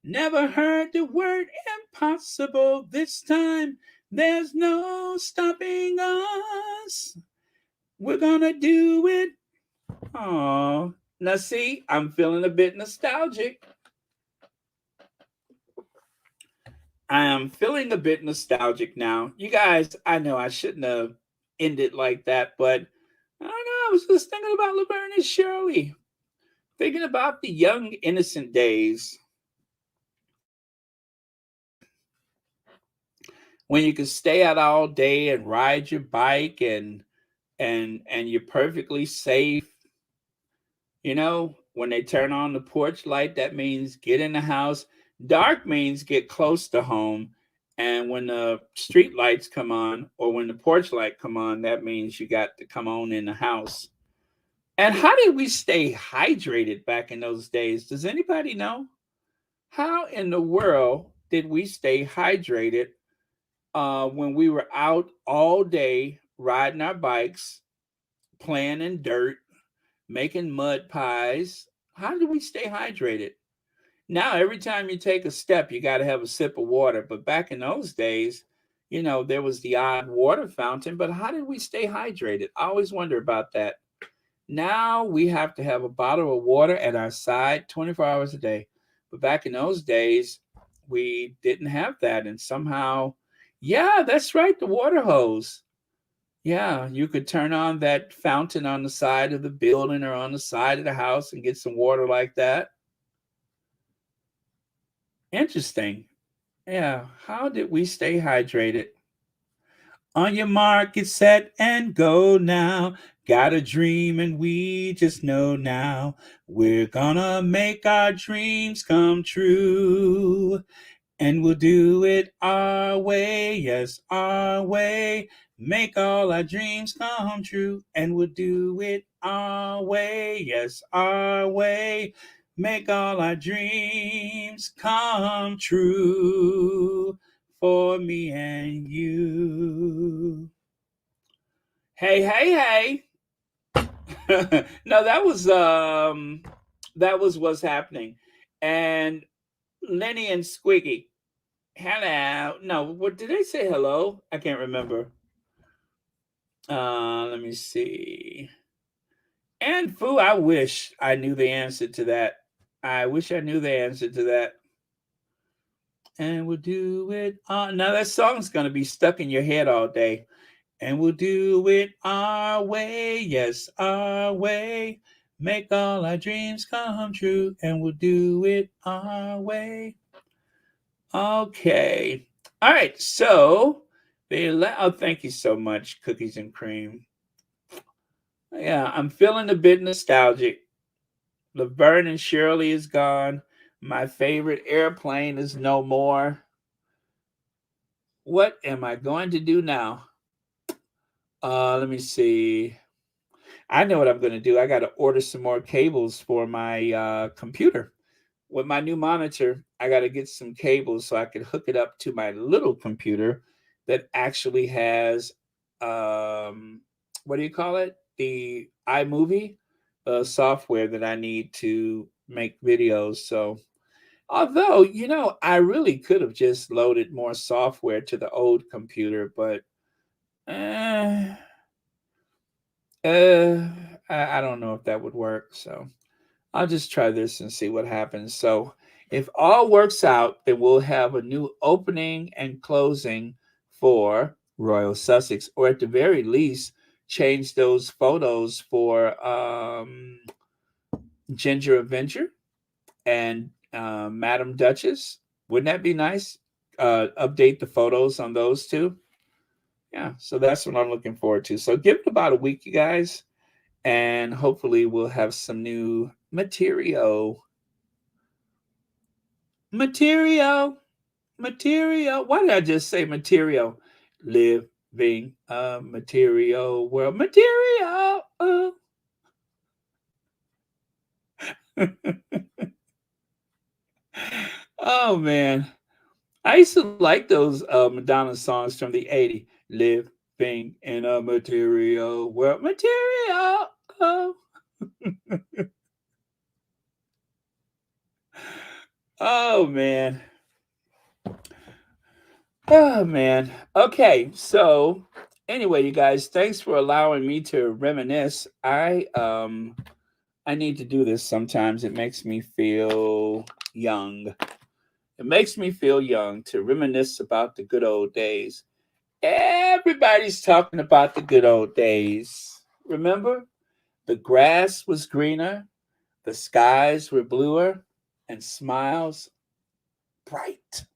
Never heard the word impossible this time. There's no stopping us. We're gonna do it. Oh, now see, I'm feeling a bit nostalgic. I am feeling a bit nostalgic now. You guys, I know I shouldn't have ended like that, but I don't know. I was just thinking about Laverne and Shirley, thinking about the young, innocent days when you could stay out all day and ride your bike and you're perfectly safe. You know, when they turn on the porch light, that means get in the house. Dark means get close to home. And when the street lights come on or when the porch light come on, that means you got to come on in the house. And how did we stay hydrated back in those days? Does anybody know? How in the world did we stay hydrated when we were out all day riding our bikes, playing in dirt, making mud pies? How do we stay hydrated? Now, every time you take a step, you got to have a sip of water. But back in those days, you know, there was the odd water fountain. But how did we stay hydrated? I always wonder about that. Now we have to have a bottle of water at our side 24 hours a day. But back in those days, we didn't have that. And somehow, yeah, that's right, the water hose. Yeah, you could turn on that fountain on the side of the building or on the side of the house and get some water like that. Interesting. Yeah, how did we stay hydrated? On your mark, get set and go now. Got a dream and we just know now. We're gonna make our dreams come true. And we'll do it our way, yes, our way. Make all our dreams come true. And we'll do it our way, yes, our way. Make all our dreams come true for me and you. Hey, hey, hey. No, that was what's happening. And Lenny and Squiggy. Hello. No, what did they say hello? I can't remember. Let me see. And Foo, I wish I knew the answer to that. I wish I knew the answer to that. And we'll do it. Now that song's going to be stuck in your head all day. And we'll do it our way. Yes, our way. Make all our dreams come true. And we'll do it our way. Okay. All right. So, thank you so much, Cookies and Cream. Yeah, I'm feeling a bit nostalgic. Laverne and Shirley is gone. My favorite airplane is no more. What am I going to do now? Let me see. I know what I'm going to do. I got to order some more cables for my computer. With my new monitor, I got to get some cables so I can hook it up to my little computer that actually has, what do you call it? The iMovie software that I need to make videos. So, although, you know, I really could have just loaded more software to the old computer, but I don't know if that would work. So I'll just try this and see what happens. So if all works out, then we'll have a new opening and closing for Royal Sussex, or at the very least, change those photos for Ginger Avenger and Madam Duchess. Wouldn't that be nice? Update the photos on those two. Yeah, so that's what I'm looking forward to. So give it about a week, you guys, and hopefully we'll have some new material. Material. Why did I just say material? Living a material world. Material. Oh, man. I used to like those Madonna songs from the 80s. Living in a material world. Material. Oh, man. Oh, man. Okay, so anyway, you guys, thanks for allowing me to reminisce. I need to do this sometimes. It makes me feel young. It makes me feel young to reminisce about the good old days. Everybody's talking about the good old days. Remember? The grass was greener, the skies were bluer, and smiles bright.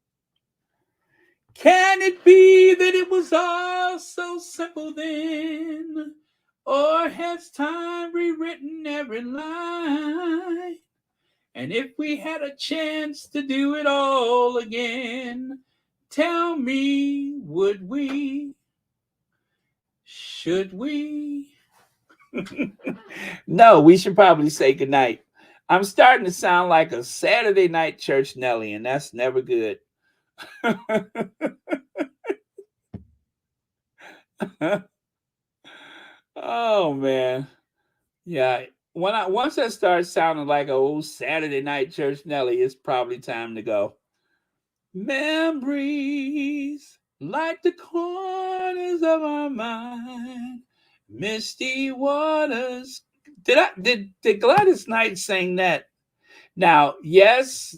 Can it be that it was all so simple then? Or has time rewritten every line? And if we had a chance to do it all again, tell me, would we? Should we? No, we should probably say goodnight. I'm starting to sound like a Saturday night church Nelly, and that's never good. Oh man. Yeah. Once I start sounding like an old Saturday night church Nelly, it's probably time to go. Memories like the corners of our mind, misty waters. Did Gladys Knight sing that? Now, yes,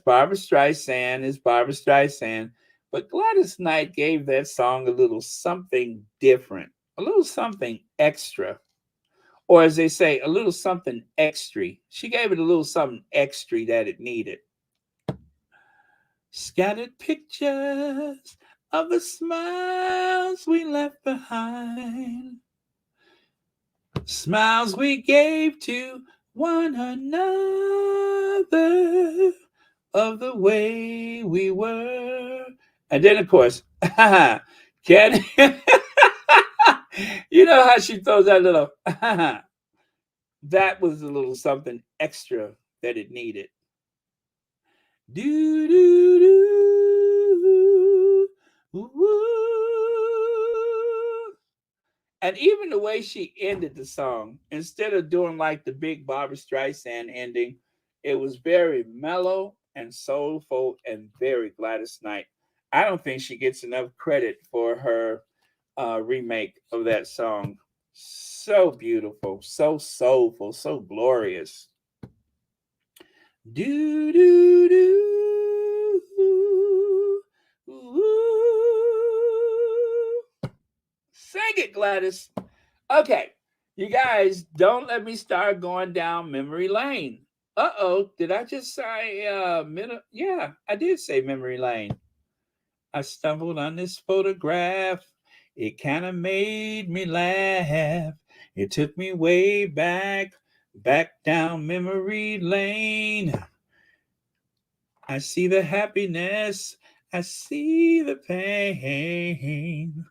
Barbra Streisand is Barbra Streisand, but Gladys Knight gave that song a little something different, a little something extra. Or as they say, a little something extra. She gave it a little something extra that it needed. Scattered pictures of the smiles we left behind. Smiles we gave to one another of the way we were. And then, of course, can you know how she throws that little that was a little something extra that it needed. Do do do. Ooh. And even the way she ended the song, instead of doing like the big Barbra Streisand ending, it was very mellow and soulful and very Gladys Knight. I don't think she gets enough credit for her remake of that song. So beautiful, so soulful, so glorious. Do do do. Ooh. Sing it, Gladys. Okay, you guys, don't let me start going down memory lane. Uh-oh, did I just say yeah, I did say memory lane. I stumbled on this photograph. It kind of made me laugh. It took me way back down memory lane. I see the happiness. I see the pain.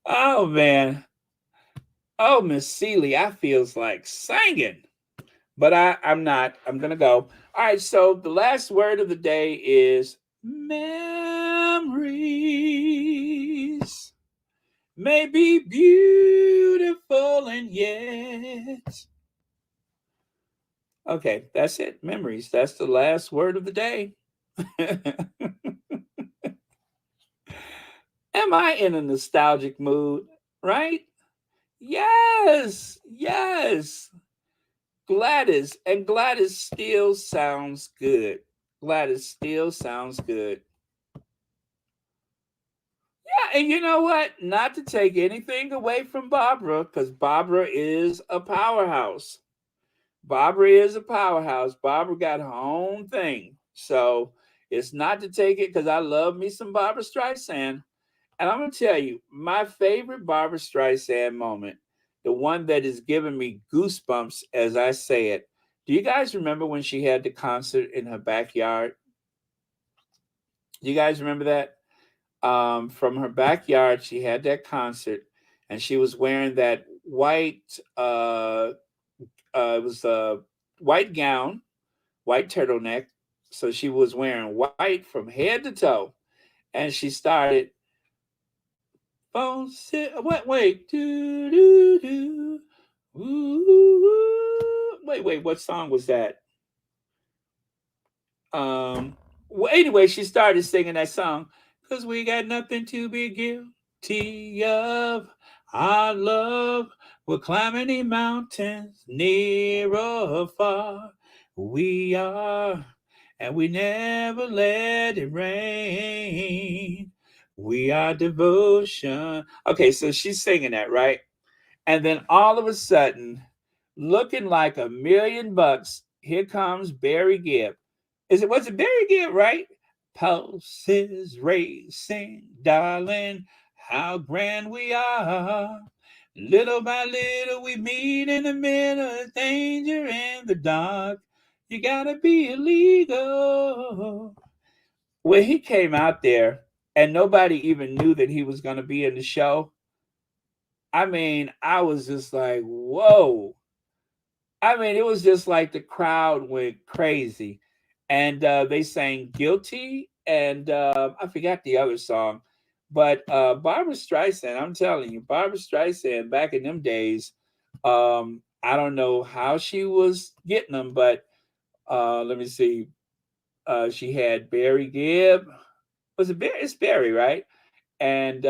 Oh, man. Oh, Miss Seeley, I feels like singing. But I'm not. I'm going to go. All right, so the last word of the day is memories. May be beautiful and yet. Okay, that's it. Memories. That's the last word of the day. Am I in a nostalgic mood? Right? Yes. Gladys. And Gladys still sounds good. Gladys still sounds good. Yeah, and you know what? Not to take anything away from Barbara, because Barbara is a powerhouse. Barbara got her own thing. So it's not to take it, because I love me some Barbra Streisand. And I'm going to tell you, my favorite Barbra Streisand moment, the one that is giving me goosebumps as I say it. Do you guys remember when she had the concert in her backyard? Do you guys remember that? From her backyard, she had that concert, and she was wearing that white, it was a white gown, white turtleneck. So she was wearing white from head to toe, and she started. Wait, do do do. Ooh, wait, what song was that? Well, anyway, she started singing that song. 'Cause we got nothing to be guilty of. Our love will climb any mountains, near or far. We are, and we never let it rain. We are devotion. Okay, so she's singing that, right? And then all of a sudden, looking like $1,000,000, here comes Barry Gibb. Was it Barry Gibb, right? Pulses racing, darling. how grand we are. Little by little we meet in the middle, danger in the dark. You gotta be illegal. When he came out there and nobody even knew that he was going to be in the show, I mean, I was just like, whoa. I mean, it was just like the crowd went crazy. And they sang Guilty, and I forgot the other song. But Barbara Streisand, I'm telling you, Barbara Streisand back in them days, I don't know how she was getting them, but let me see. She had Barry Gibb. Was it Barry? It's Barry, right? And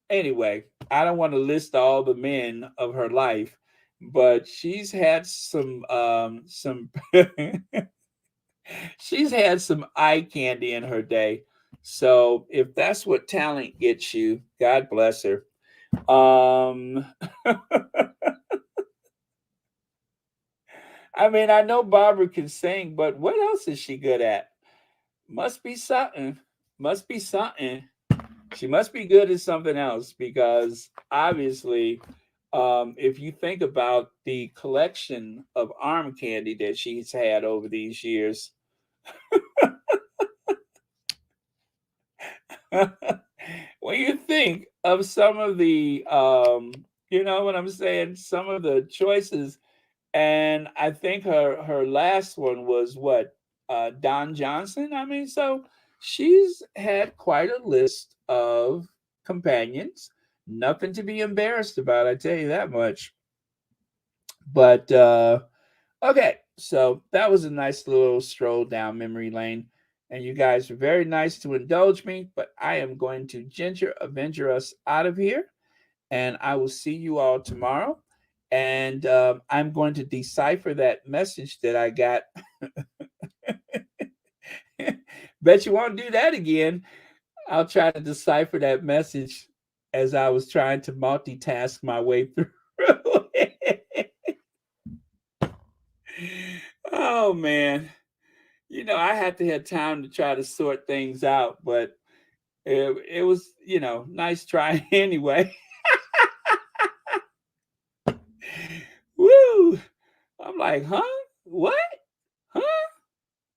anyway, I don't want to list all the men of her life, but she's had some she's had some eye candy in her day. So if that's what talent gets you, God bless her. I mean, I know Barbara can sing, but what else is she good at? Must be something. Must be something. She must be good at something else because obviously, if you think about the collection of arm candy that she's had over these years, when you think of some of the, you know what I'm saying, some of the choices, and I think her last one was what, Don Johnson. I mean, so she's had quite a list of companions. Nothing to be embarrassed about, I tell you that much. But okay, so that was a nice little stroll down memory lane. And you guys were very nice to indulge me, but I am going to ginger avenger us out of here. And I will see you all tomorrow. And I'm going to decipher that message that I got. Bet you won't do that again. I'll try to decipher that message as I was trying to multitask my way through it. Oh, man. You know, I had to have time to try to sort things out, but it was, you know, nice try anyway. Woo! I'm like, huh? What? Huh?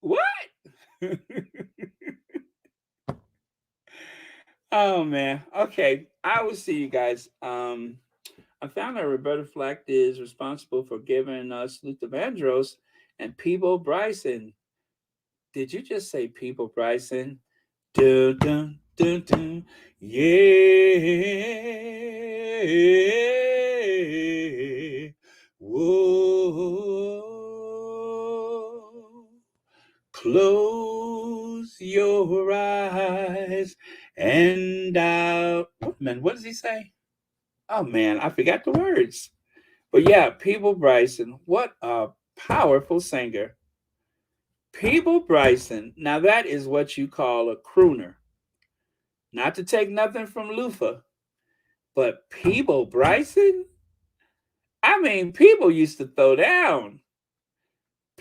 What? Oh man. Okay. I will see you guys. I found that Roberta Flack is responsible for giving us Luther Vandross and Peebo Bryson. Did you just say Peebo Bryson? Dun, dun, dun, dun. Yeah. Whoa. Close your eyes and out. Man, what does he say? Oh man, I forgot the words. But yeah, Peebo Bryson, what a powerful singer. Peebo Bryson, now that is what you call a crooner. Not to take nothing from Luther, but Peebo Bryson? I mean, people used to throw down.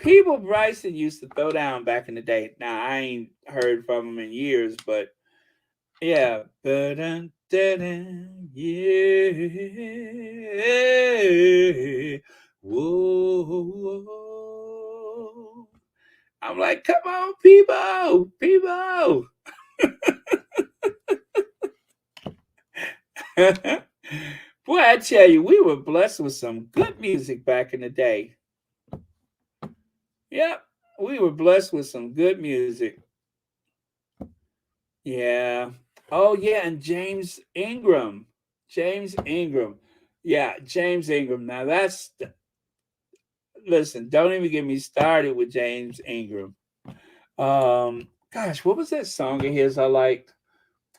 Peebo Bryson used to throw down back in the day. Now, I ain't heard from him in years, but yeah. Dun, dun, dun, yeah. Whoa. I'm like, come on, Peebo, Peebo. Boy, I tell you, we were blessed with some good music back in the day. Yep, we were blessed with some good music. Yeah. Oh, yeah, and James Ingram. James Ingram. Yeah, James Ingram. Now listen, don't even get me started with James Ingram. Gosh, what was that song of his I liked?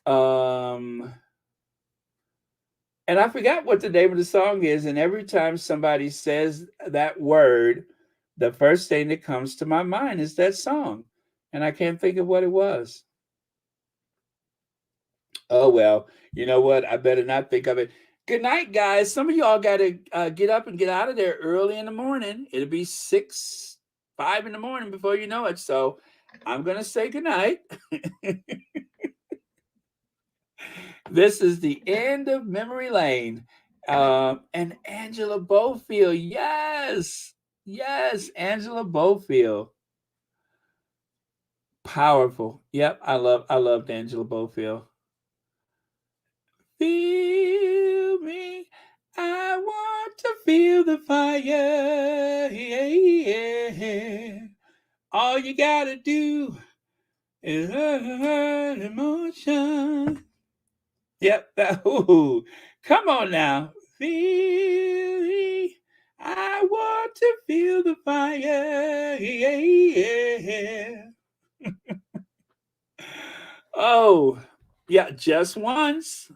And I forgot what the name of the song is. And every time somebody says that word, the first thing that comes to my mind is that song. And I can't think of what it was. Oh, well, you know what? I better not think of it. Good night, guys. Some of y'all got to get up and get out of there early in the morning. It'll be 5 in the morning before you know it. So I'm going to say good night. This is the end of memory lane. And Angela Bofield, yes, Angela Bofield, powerful. Yep, I loved Angela Bofield. Feel me, I want to feel the fire. Yeah. All you gotta do is emotion. Yep. Ooh, come on now. Feel me. I want to feel the fire. Yeah. Oh, yeah, just once.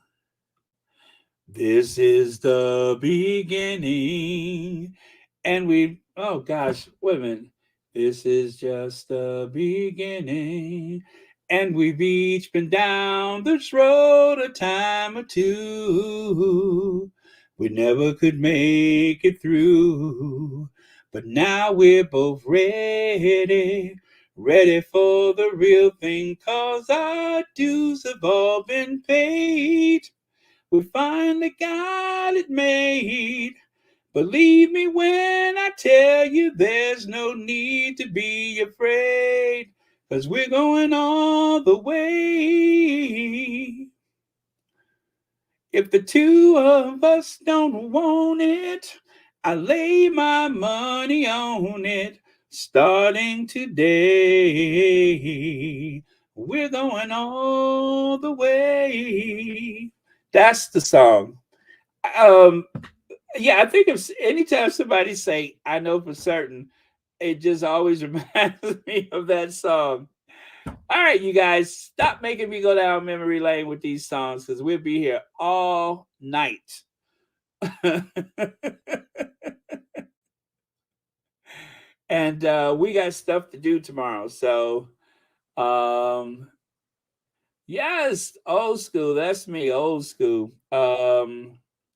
This is the beginning. And oh gosh, wait a minute. This is just the beginning. And we've each been down this road a time or two. We never could make it through. But now we're both ready for the real thing, 'cause our dues have all been paid. We finally got it made. Believe me when I tell you there's no need to be afraid, 'cause we're going all the way. If the two of us don't want it, I lay my money on it. Starting today, we're going all the way. That's the song. Yeah, I think if anytime somebody say, I know for certain, it just always reminds me of that song. All right, you guys, stop making me go down memory lane with these songs, because we'll be here all night. And we got stuff to do tomorrow. So, yes, old school. That's me, old school. All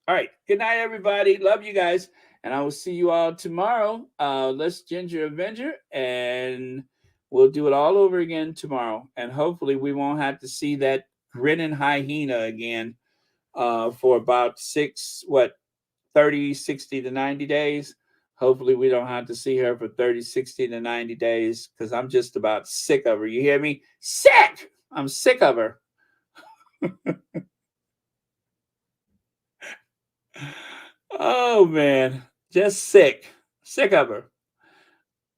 right. Good night, everybody. Love you guys. And I will see you all tomorrow. Let's Ginger Avenger, and we'll do it all over again tomorrow. And hopefully we won't have to see that grinning hyena again for about 30, 60 to 90 days. Hopefully we don't have to see her for 30, 60 to 90 days, because I'm just about sick of her. You hear me? Sick! I'm sick of her. Oh, man. Just sick. Sick of her.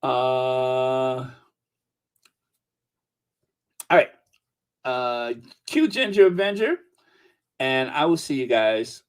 All right. Cue Ginger Avenger, and I will see you guys.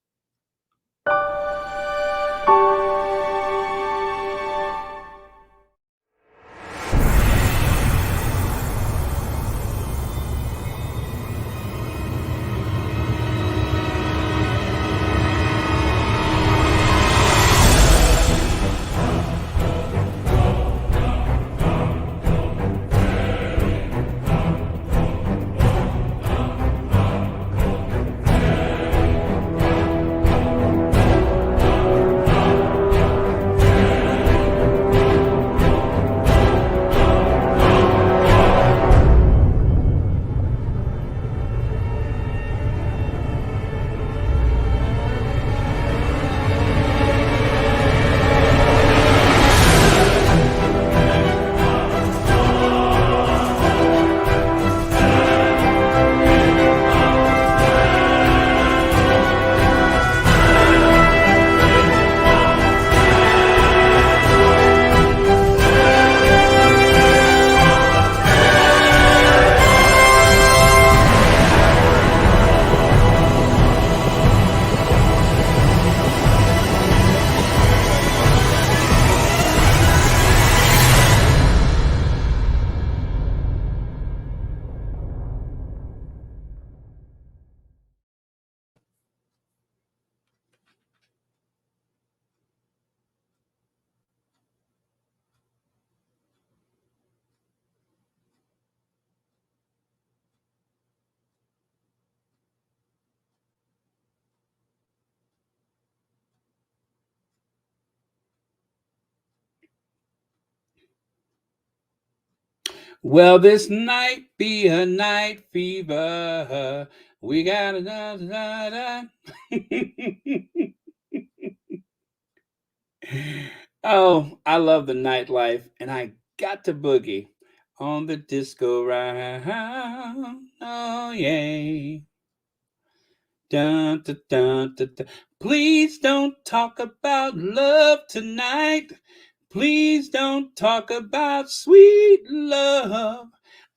Well, this night be a night fever. We got a da da da. Oh, I love the nightlife, and I got to boogie on the disco round. Oh, yay. Dun, dun, dun, dun, dun. Please don't talk about love tonight. Please don't talk about sweet love.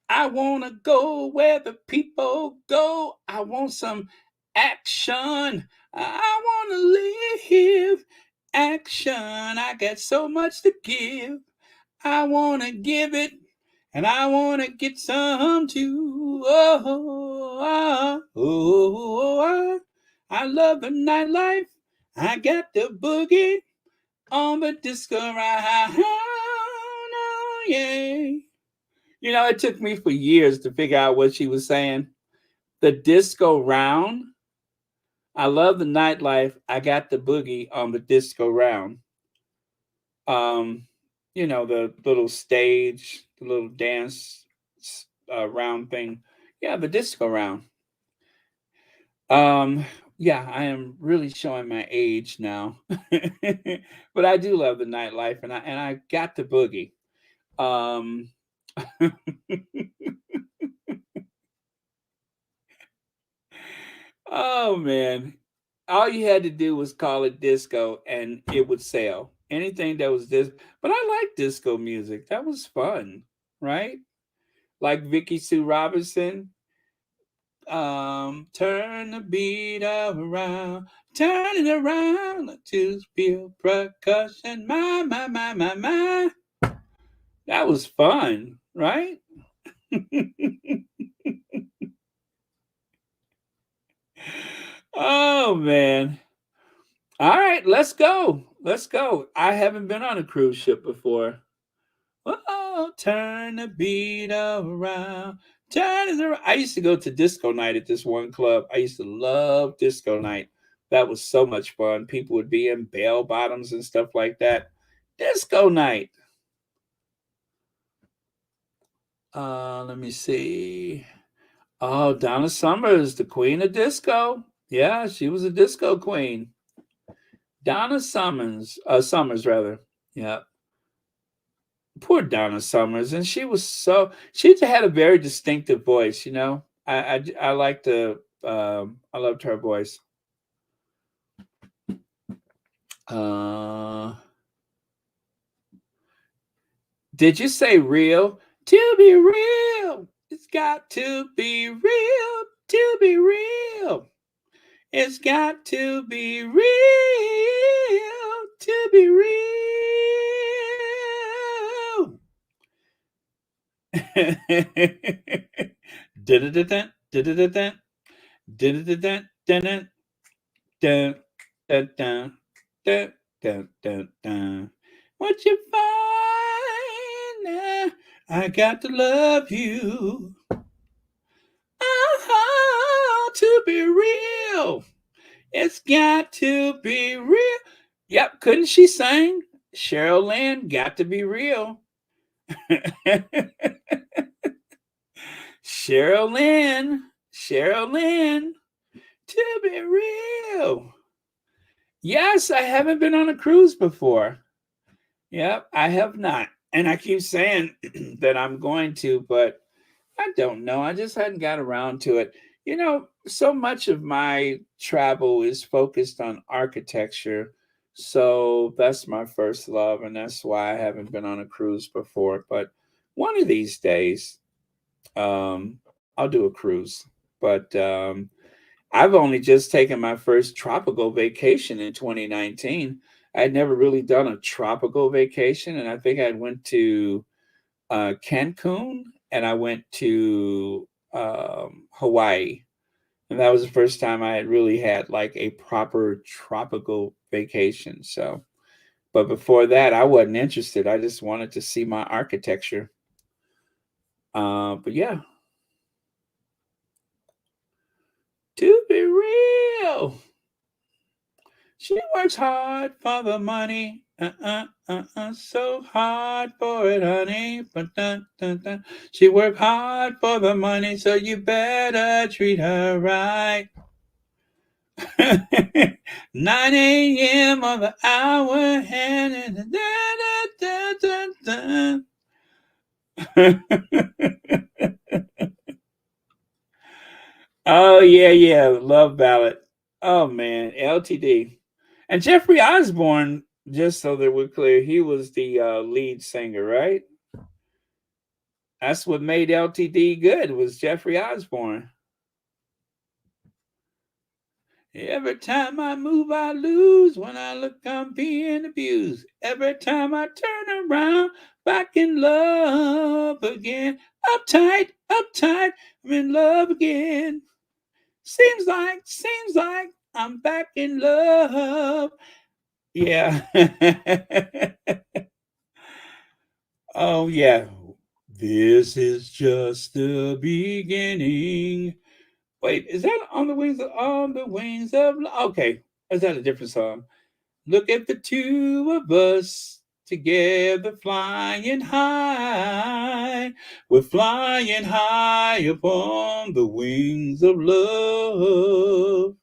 I want to go where the people go. I want some action. I want to live action. I got so much to give. I want to give it, and I want to get some too. I love the nightlife. I got the boogie on the disco ride. Oh, yeah. You know, it took me for years to figure out what she was saying. The disco round. I love the nightlife. I got the boogie on the disco round. You know, the little stage, the little dance round thing. Yeah, the disco round. Yeah, I am really showing my age now. But I do love the nightlife, and I got the boogie. Oh man. All you had to do was call it disco and it would sell. Anything that was this, but I like disco music. That was fun, right? Like Vicky Sue Robinson. Turn the beat around, turn it around to feel percussion. My. That was fun, right? Oh man. All right, let's go. Let's go. I haven't been on a cruise ship before. Oh, turn the beat around. Turn it around. I used to go to disco night at this one club. I used to love disco night. That was so much fun. People would be in bell bottoms and stuff like that. Disco night. Let me see. Oh, Donna Summers, the queen of disco. Yeah, she was a disco queen. Donna Summers rather. Yeah. Poor Donna Summers, and she had a very distinctive voice. You know, I liked I loved her voice. Did you say real? To be real, it's got to be real. To be real, it's got to be real. To be real. What you find now? I got to love you. To be real. It's got to be real. Yep, couldn't she sing? Cheryl Lynn, got to be real. Cheryl Lynn, to be real. Yes, I haven't been on a cruise before. Yep, I have not. And I keep saying that I'm going to, but I don't know. I just hadn't got around to it. You know, so much of my travel is focused on architecture. So that's my first love. And that's why I haven't been on a cruise before. But one of these days, I'll do a cruise. But I've only just taken my first tropical vacation in 2019. I'd never really done a tropical vacation. And I think I went to Cancun and I went to Hawaii. And that was the first time I had really had like a proper tropical vacation. So, but before that, I wasn't interested. I just wanted to see my architecture. But yeah, to be real, she works hard for the money. So hard for it, honey. But dun, dun, dun. She worked hard for the money, so you better treat her right. 9 a.m. on the hour hand and oh yeah, love ballad. Oh man, LTD. And Jeffrey Osborne, just so that we're clear, he was the lead singer, right? That's what made LTD good, was Jeffrey Osborne. Every time I move, I lose. When I look, I'm being abused. Every time I turn around, back in love again. Uptight, I'm in love again. Seems like I'm back in love. Yeah. Oh, yeah. This is just the beginning. Wait, is that on the wings of love? Okay, is that a different song? Look at the two of us together flying high. We're flying high upon the wings of love.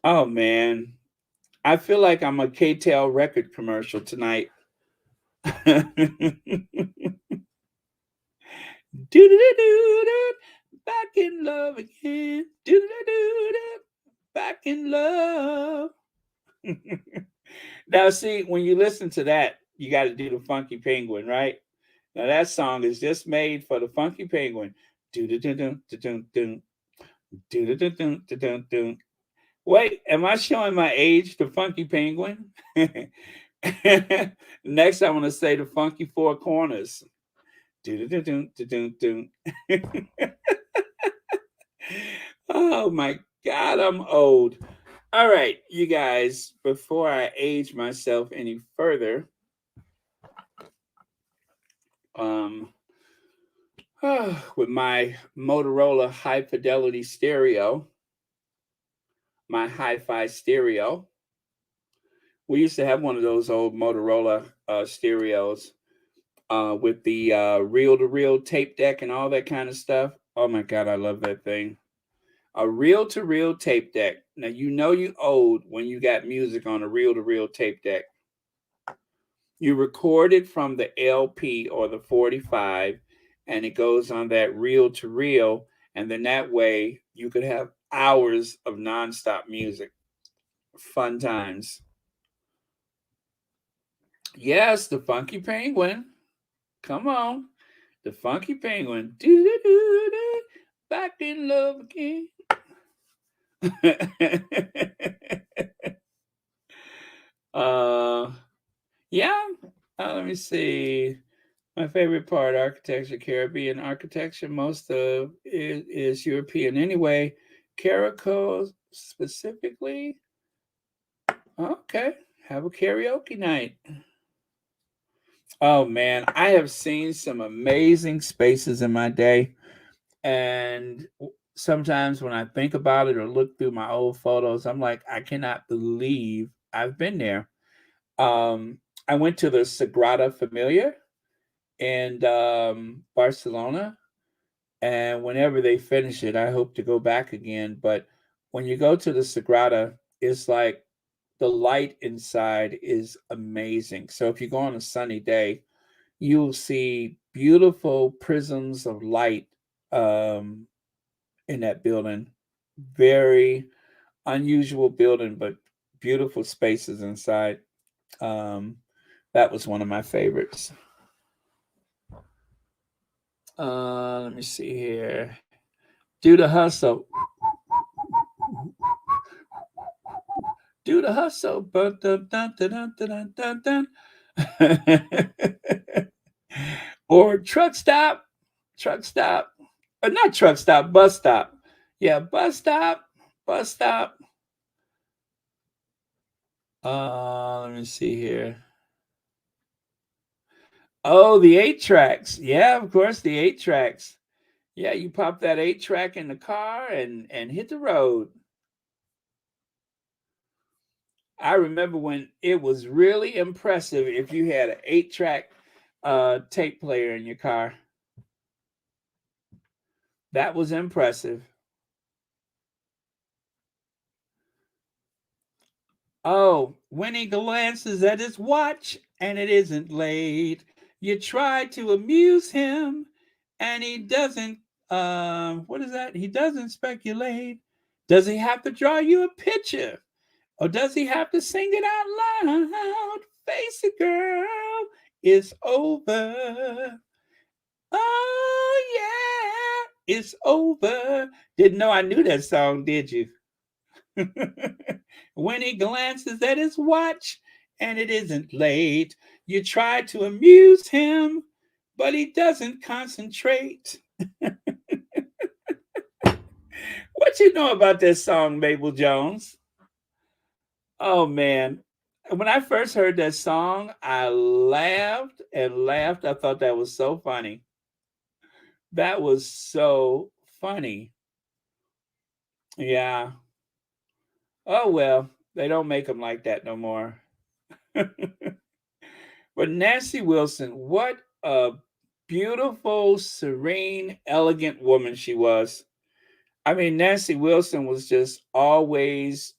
Oh man, I feel like I'm a K-Tel record commercial tonight. Do-do-do-do-do. Back in love again. Do-do-do-do-do. Back in love. Now, see, when you listen to that, you got to do the Funky Penguin, right? Now, that song is just made for the Funky Penguin. Do-do-do-do-do-do-do. Do-do-do-do-do-do-do. Wait, am I showing my age, the Funky Penguin? Next, I'm going to say the Funky Four Corners. Do-do-do-do-do-do-do. Oh my God, I'm old. All right, you guys, before I age myself any further, with my Motorola high fidelity stereo, my hi-fi stereo. We used to have one of those old Motorola stereos with the reel-to-reel tape deck and all that kind of stuff. Oh my God, I love that thing. A reel-to-reel tape deck. Now, you know you old when you got music on a reel-to-reel tape deck. You record it from the LP or the 45, and it goes on that reel-to-reel, and then that way you could have hours of nonstop music. Fun times. Yes, the Funky Penguin. Come on. The Funky Penguin. Do-do-do-do. Back in love again. Yeah. Let me see. My favorite part, architecture, Caribbean architecture. Most of it is European anyway. Caracal specifically. Okay. Have a karaoke night. Oh man, I have seen some amazing spaces in my day. And sometimes when I think about it or look through my old photos, I'm like, I cannot believe I've been there. I went to the Sagrada Familia in Barcelona. And whenever they finish it, I hope to go back again. But when you go to the Sagrada, it's like the light inside is amazing. So if you go on a sunny day, you'll see beautiful prisms of light in that building. Very unusual building, but beautiful spaces inside. That was one of my favorites. Let me see here. Do the hustle. Do the hustle. Or truck stop. Truck stop. Not truck stop, bus stop. Yeah, bus stop. Bus stop. Let me see here. Oh, the 8-tracks. Yeah, of course, the 8-tracks. Yeah, you pop that 8-track in the car and hit the road. I remember when it was really impressive if you had an 8-track tape player in your car. That was impressive. Oh, when he glances at his watch and it isn't late, you try to amuse him and he doesn't, what is that? He doesn't speculate. Does he have to draw you a picture? Or does he have to sing it out loud? Face it, girl, it's over. Oh, yeah, it's over. Didn't know I knew that song, did you? When he glances at his watch and it isn't late, you try to amuse him, but he doesn't concentrate. What you know about this song, Mabel Jones? Oh man. When I first heard that song, I laughed and laughed. I thought that was so funny. That was so funny. Yeah. Oh well, they don't make them like that no more. But Nancy Wilson, what a beautiful, serene, elegant woman she was. I mean, Nancy Wilson was just always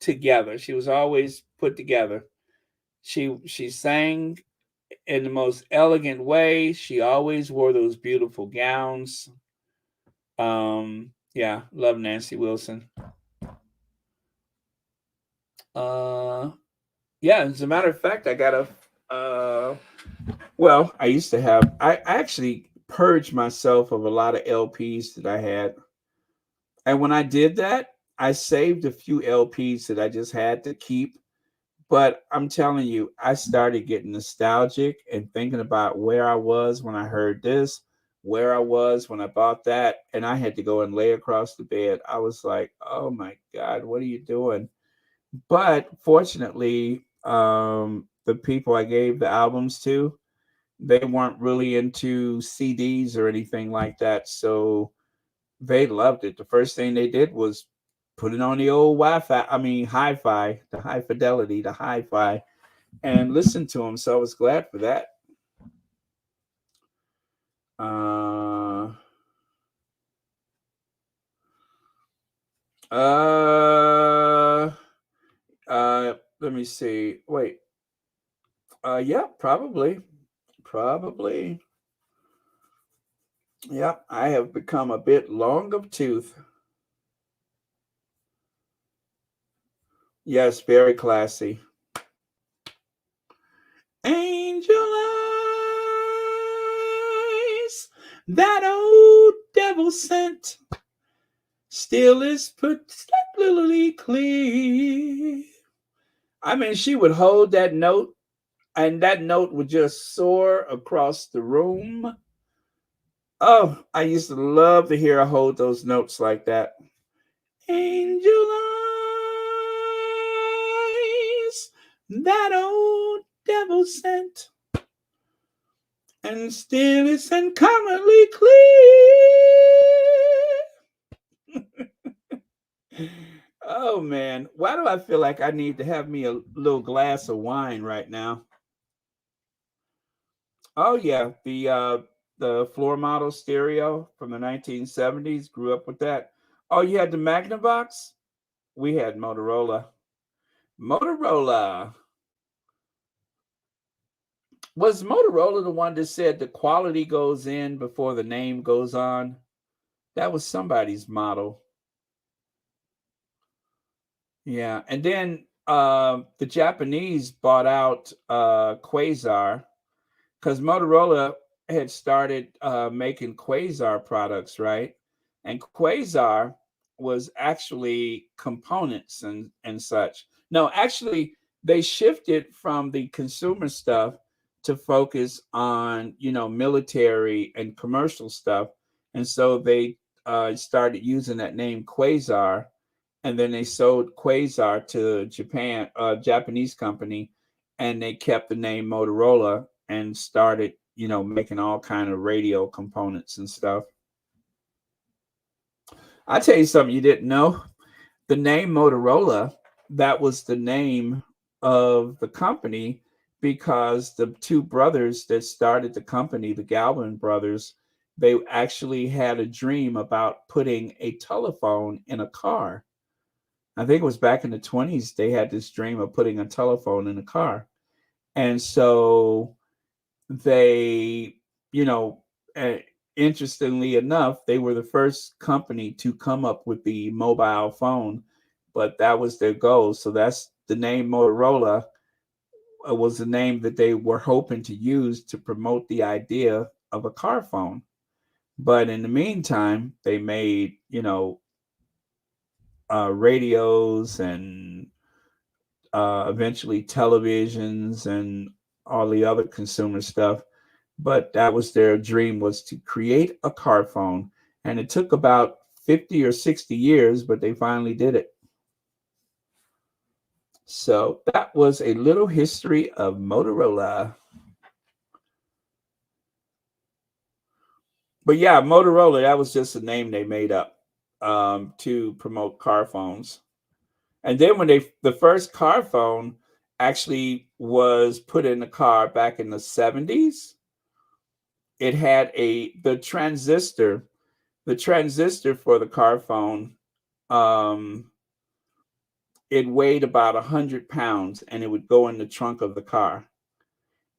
together. She was always put together. She sang in the most elegant way. She always wore those beautiful gowns. Yeah, love Nancy Wilson. Yeah, as a matter of fact, I got a well, I used to have I actually purged myself of a lot of LPs that I had. And when I did that, I saved a few LPs that I just had to keep. But I'm telling you, I started getting nostalgic and thinking about where I was when I heard this, where I was when I bought that, and I had to go and lay across the bed. I was like, "Oh my God, what are you doing?" But fortunately, the people I gave the albums to, they weren't really into CDs or anything like that, so they loved it. The first thing they did was put it on the old Wi-Fi, I mean hi-fi, the high fidelity, the hi-fi, and listen to them. So I was glad for that. Uh, uh, Let me see. Wait. Yeah, probably. Probably. Yeah, I have become a bit long of tooth. Yes, very classy. Angel eyes, that old devil scent, still is particularly clear. I mean, she would hold that note, and that note would just soar across the room. Oh, I used to love to hear her hold those notes like that. Angel eyes, that old devil scent, and still it's uncommonly clear. Oh man, why do I feel like I need to have me a little glass of wine right now? Oh yeah, the floor model stereo from the 1970s. Grew up with that. Oh, you had the Magnavox? We had Motorola. Motorola. Was Motorola the one that said the quality goes in before the name goes on? That was somebody's model. Yeah, and then the Japanese bought out Quasar because Motorola had started making Quasar products, right? And Quasar was actually components and such. No, actually, they shifted from the consumer stuff to focus on, military and commercial stuff. And so they started using that name Quasar, and then they sold Quasar to Japanese company, and they kept the name Motorola and started, making all kind of radio components and stuff. I tell you something you didn't know. The name Motorola that was the name of the company because the two brothers that started the company, the Galvin brothers, they actually had a dream about putting a telephone in a car. I think it was back in the 20s, they had this dream of putting a telephone in a car. And so they, you know, interestingly enough, they were the first company to come up with the mobile phone, but that was their goal. So that's the name Motorola was the name that they were hoping to use to promote the idea of a car phone. But in the meantime, they made, radios and eventually televisions and all the other consumer stuff. But that was their dream, was to create a car phone. And it took about 50 or 60 years, but they finally did it. So that was a little history of Motorola. But yeah, Motorola, that was just a name they made up to promote car phones. And then when the first car phone actually was put in the car back in the 70s, it had the transistor for the car phone, it weighed about 100 pounds and it would go in the trunk of the car.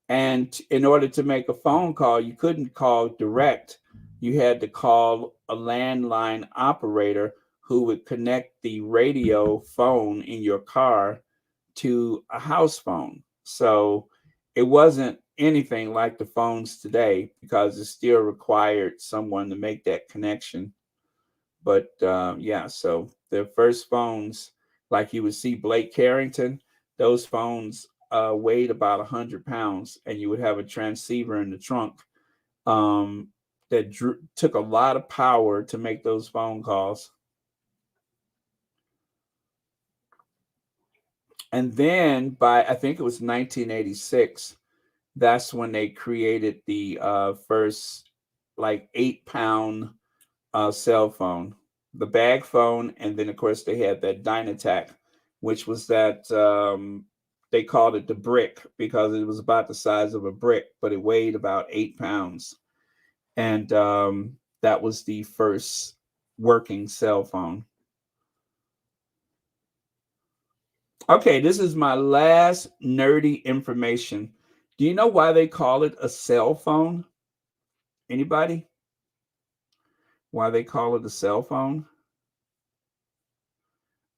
And in order to make a phone call, you couldn't call direct. You had to call a landline operator who would connect the radio phone in your car to a house phone. So it wasn't anything like the phones today because it still required someone to make that connection. But yeah, so the first phones, like you would see Blake Carrington, those phones weighed about 100 pounds, and you would have a transceiver in the trunk that took a lot of power to make those phone calls. And then by, I think it was 1986, that's when they created the first like 8-pound cell phone, the bag phone. And then of course they had that Dynatac, which was that they called it the brick because it was about the size of a brick, but it weighed about 8 pounds. And that was the first working cell phone. Okay, this is my last nerdy information. Do you know why they call it a cell phone? Anybody? Why they call it a cell phone?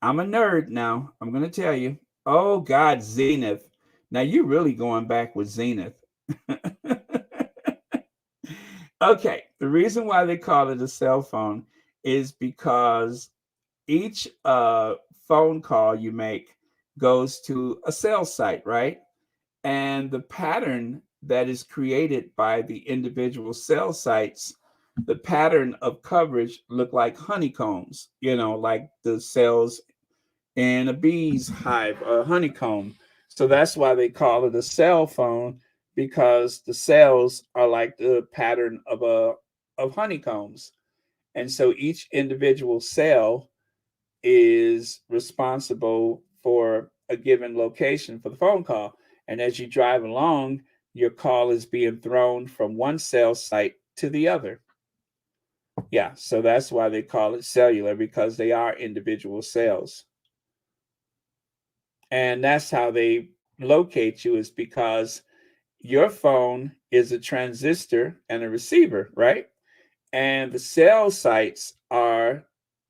I'm a nerd now. I'm going to tell you. Oh, God, Zenith. Now, you're really going back with Zenith. Okay, the reason why they call it a cell phone is because each phone call you make goes to a cell site, right? And the pattern that is created by the individual cell sites, the pattern of coverage look like honeycombs, like the cells in a bee's hive or honeycomb. So that's why they call it a cell phone, because the cells are like the pattern of honeycombs. And so each individual cell is responsible for a given location for the phone call. And as you drive along, your call is being thrown from one cell site to the other. Yeah, so that's why they call it cellular, because they are individual cells. And that's how they locate you, is because your phone is a transistor and a receiver, right? And the cell sites are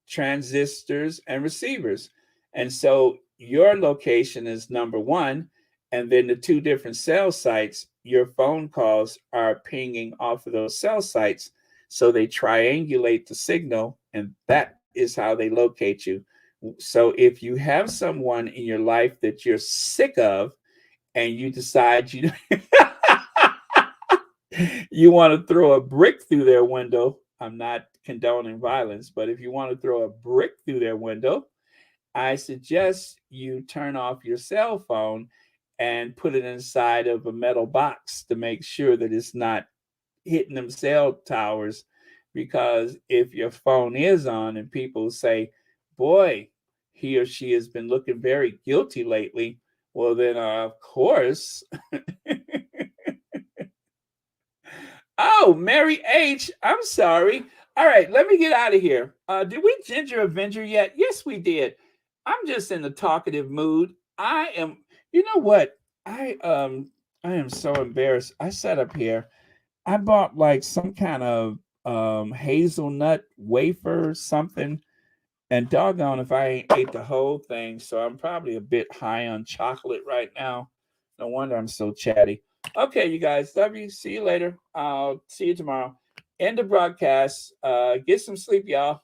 transistors and receivers. And so your location is number one. And then the two different cell sites, your phone calls are pinging off of those cell sites. So they triangulate the signal, and that is how they locate you. So if you have someone in your life that you're sick of and you decide you want to throw a brick through their window, I'm not condoning violence, but if you want to throw a brick through their window, I suggest you turn off your cell phone and put it inside of a metal box to make sure that it's not hitting them cell towers. Because if your phone is on and people say, boy, he or she has been looking very guilty lately, well, then, of course. Oh, Mary H., I'm sorry. All right, let me get out of here. Did we Ginger Avenger yet? Yes, we did. I'm just in the talkative mood. I am, you know what? I am so embarrassed. I sat up here. I bought like some kind of hazelnut wafer or something. And doggone if I ain't ate the whole thing. So I'm probably a bit high on chocolate right now. No wonder I'm so chatty. Okay, you guys. Love you. See you later. I'll see you tomorrow. End the broadcast. Get some sleep, y'all.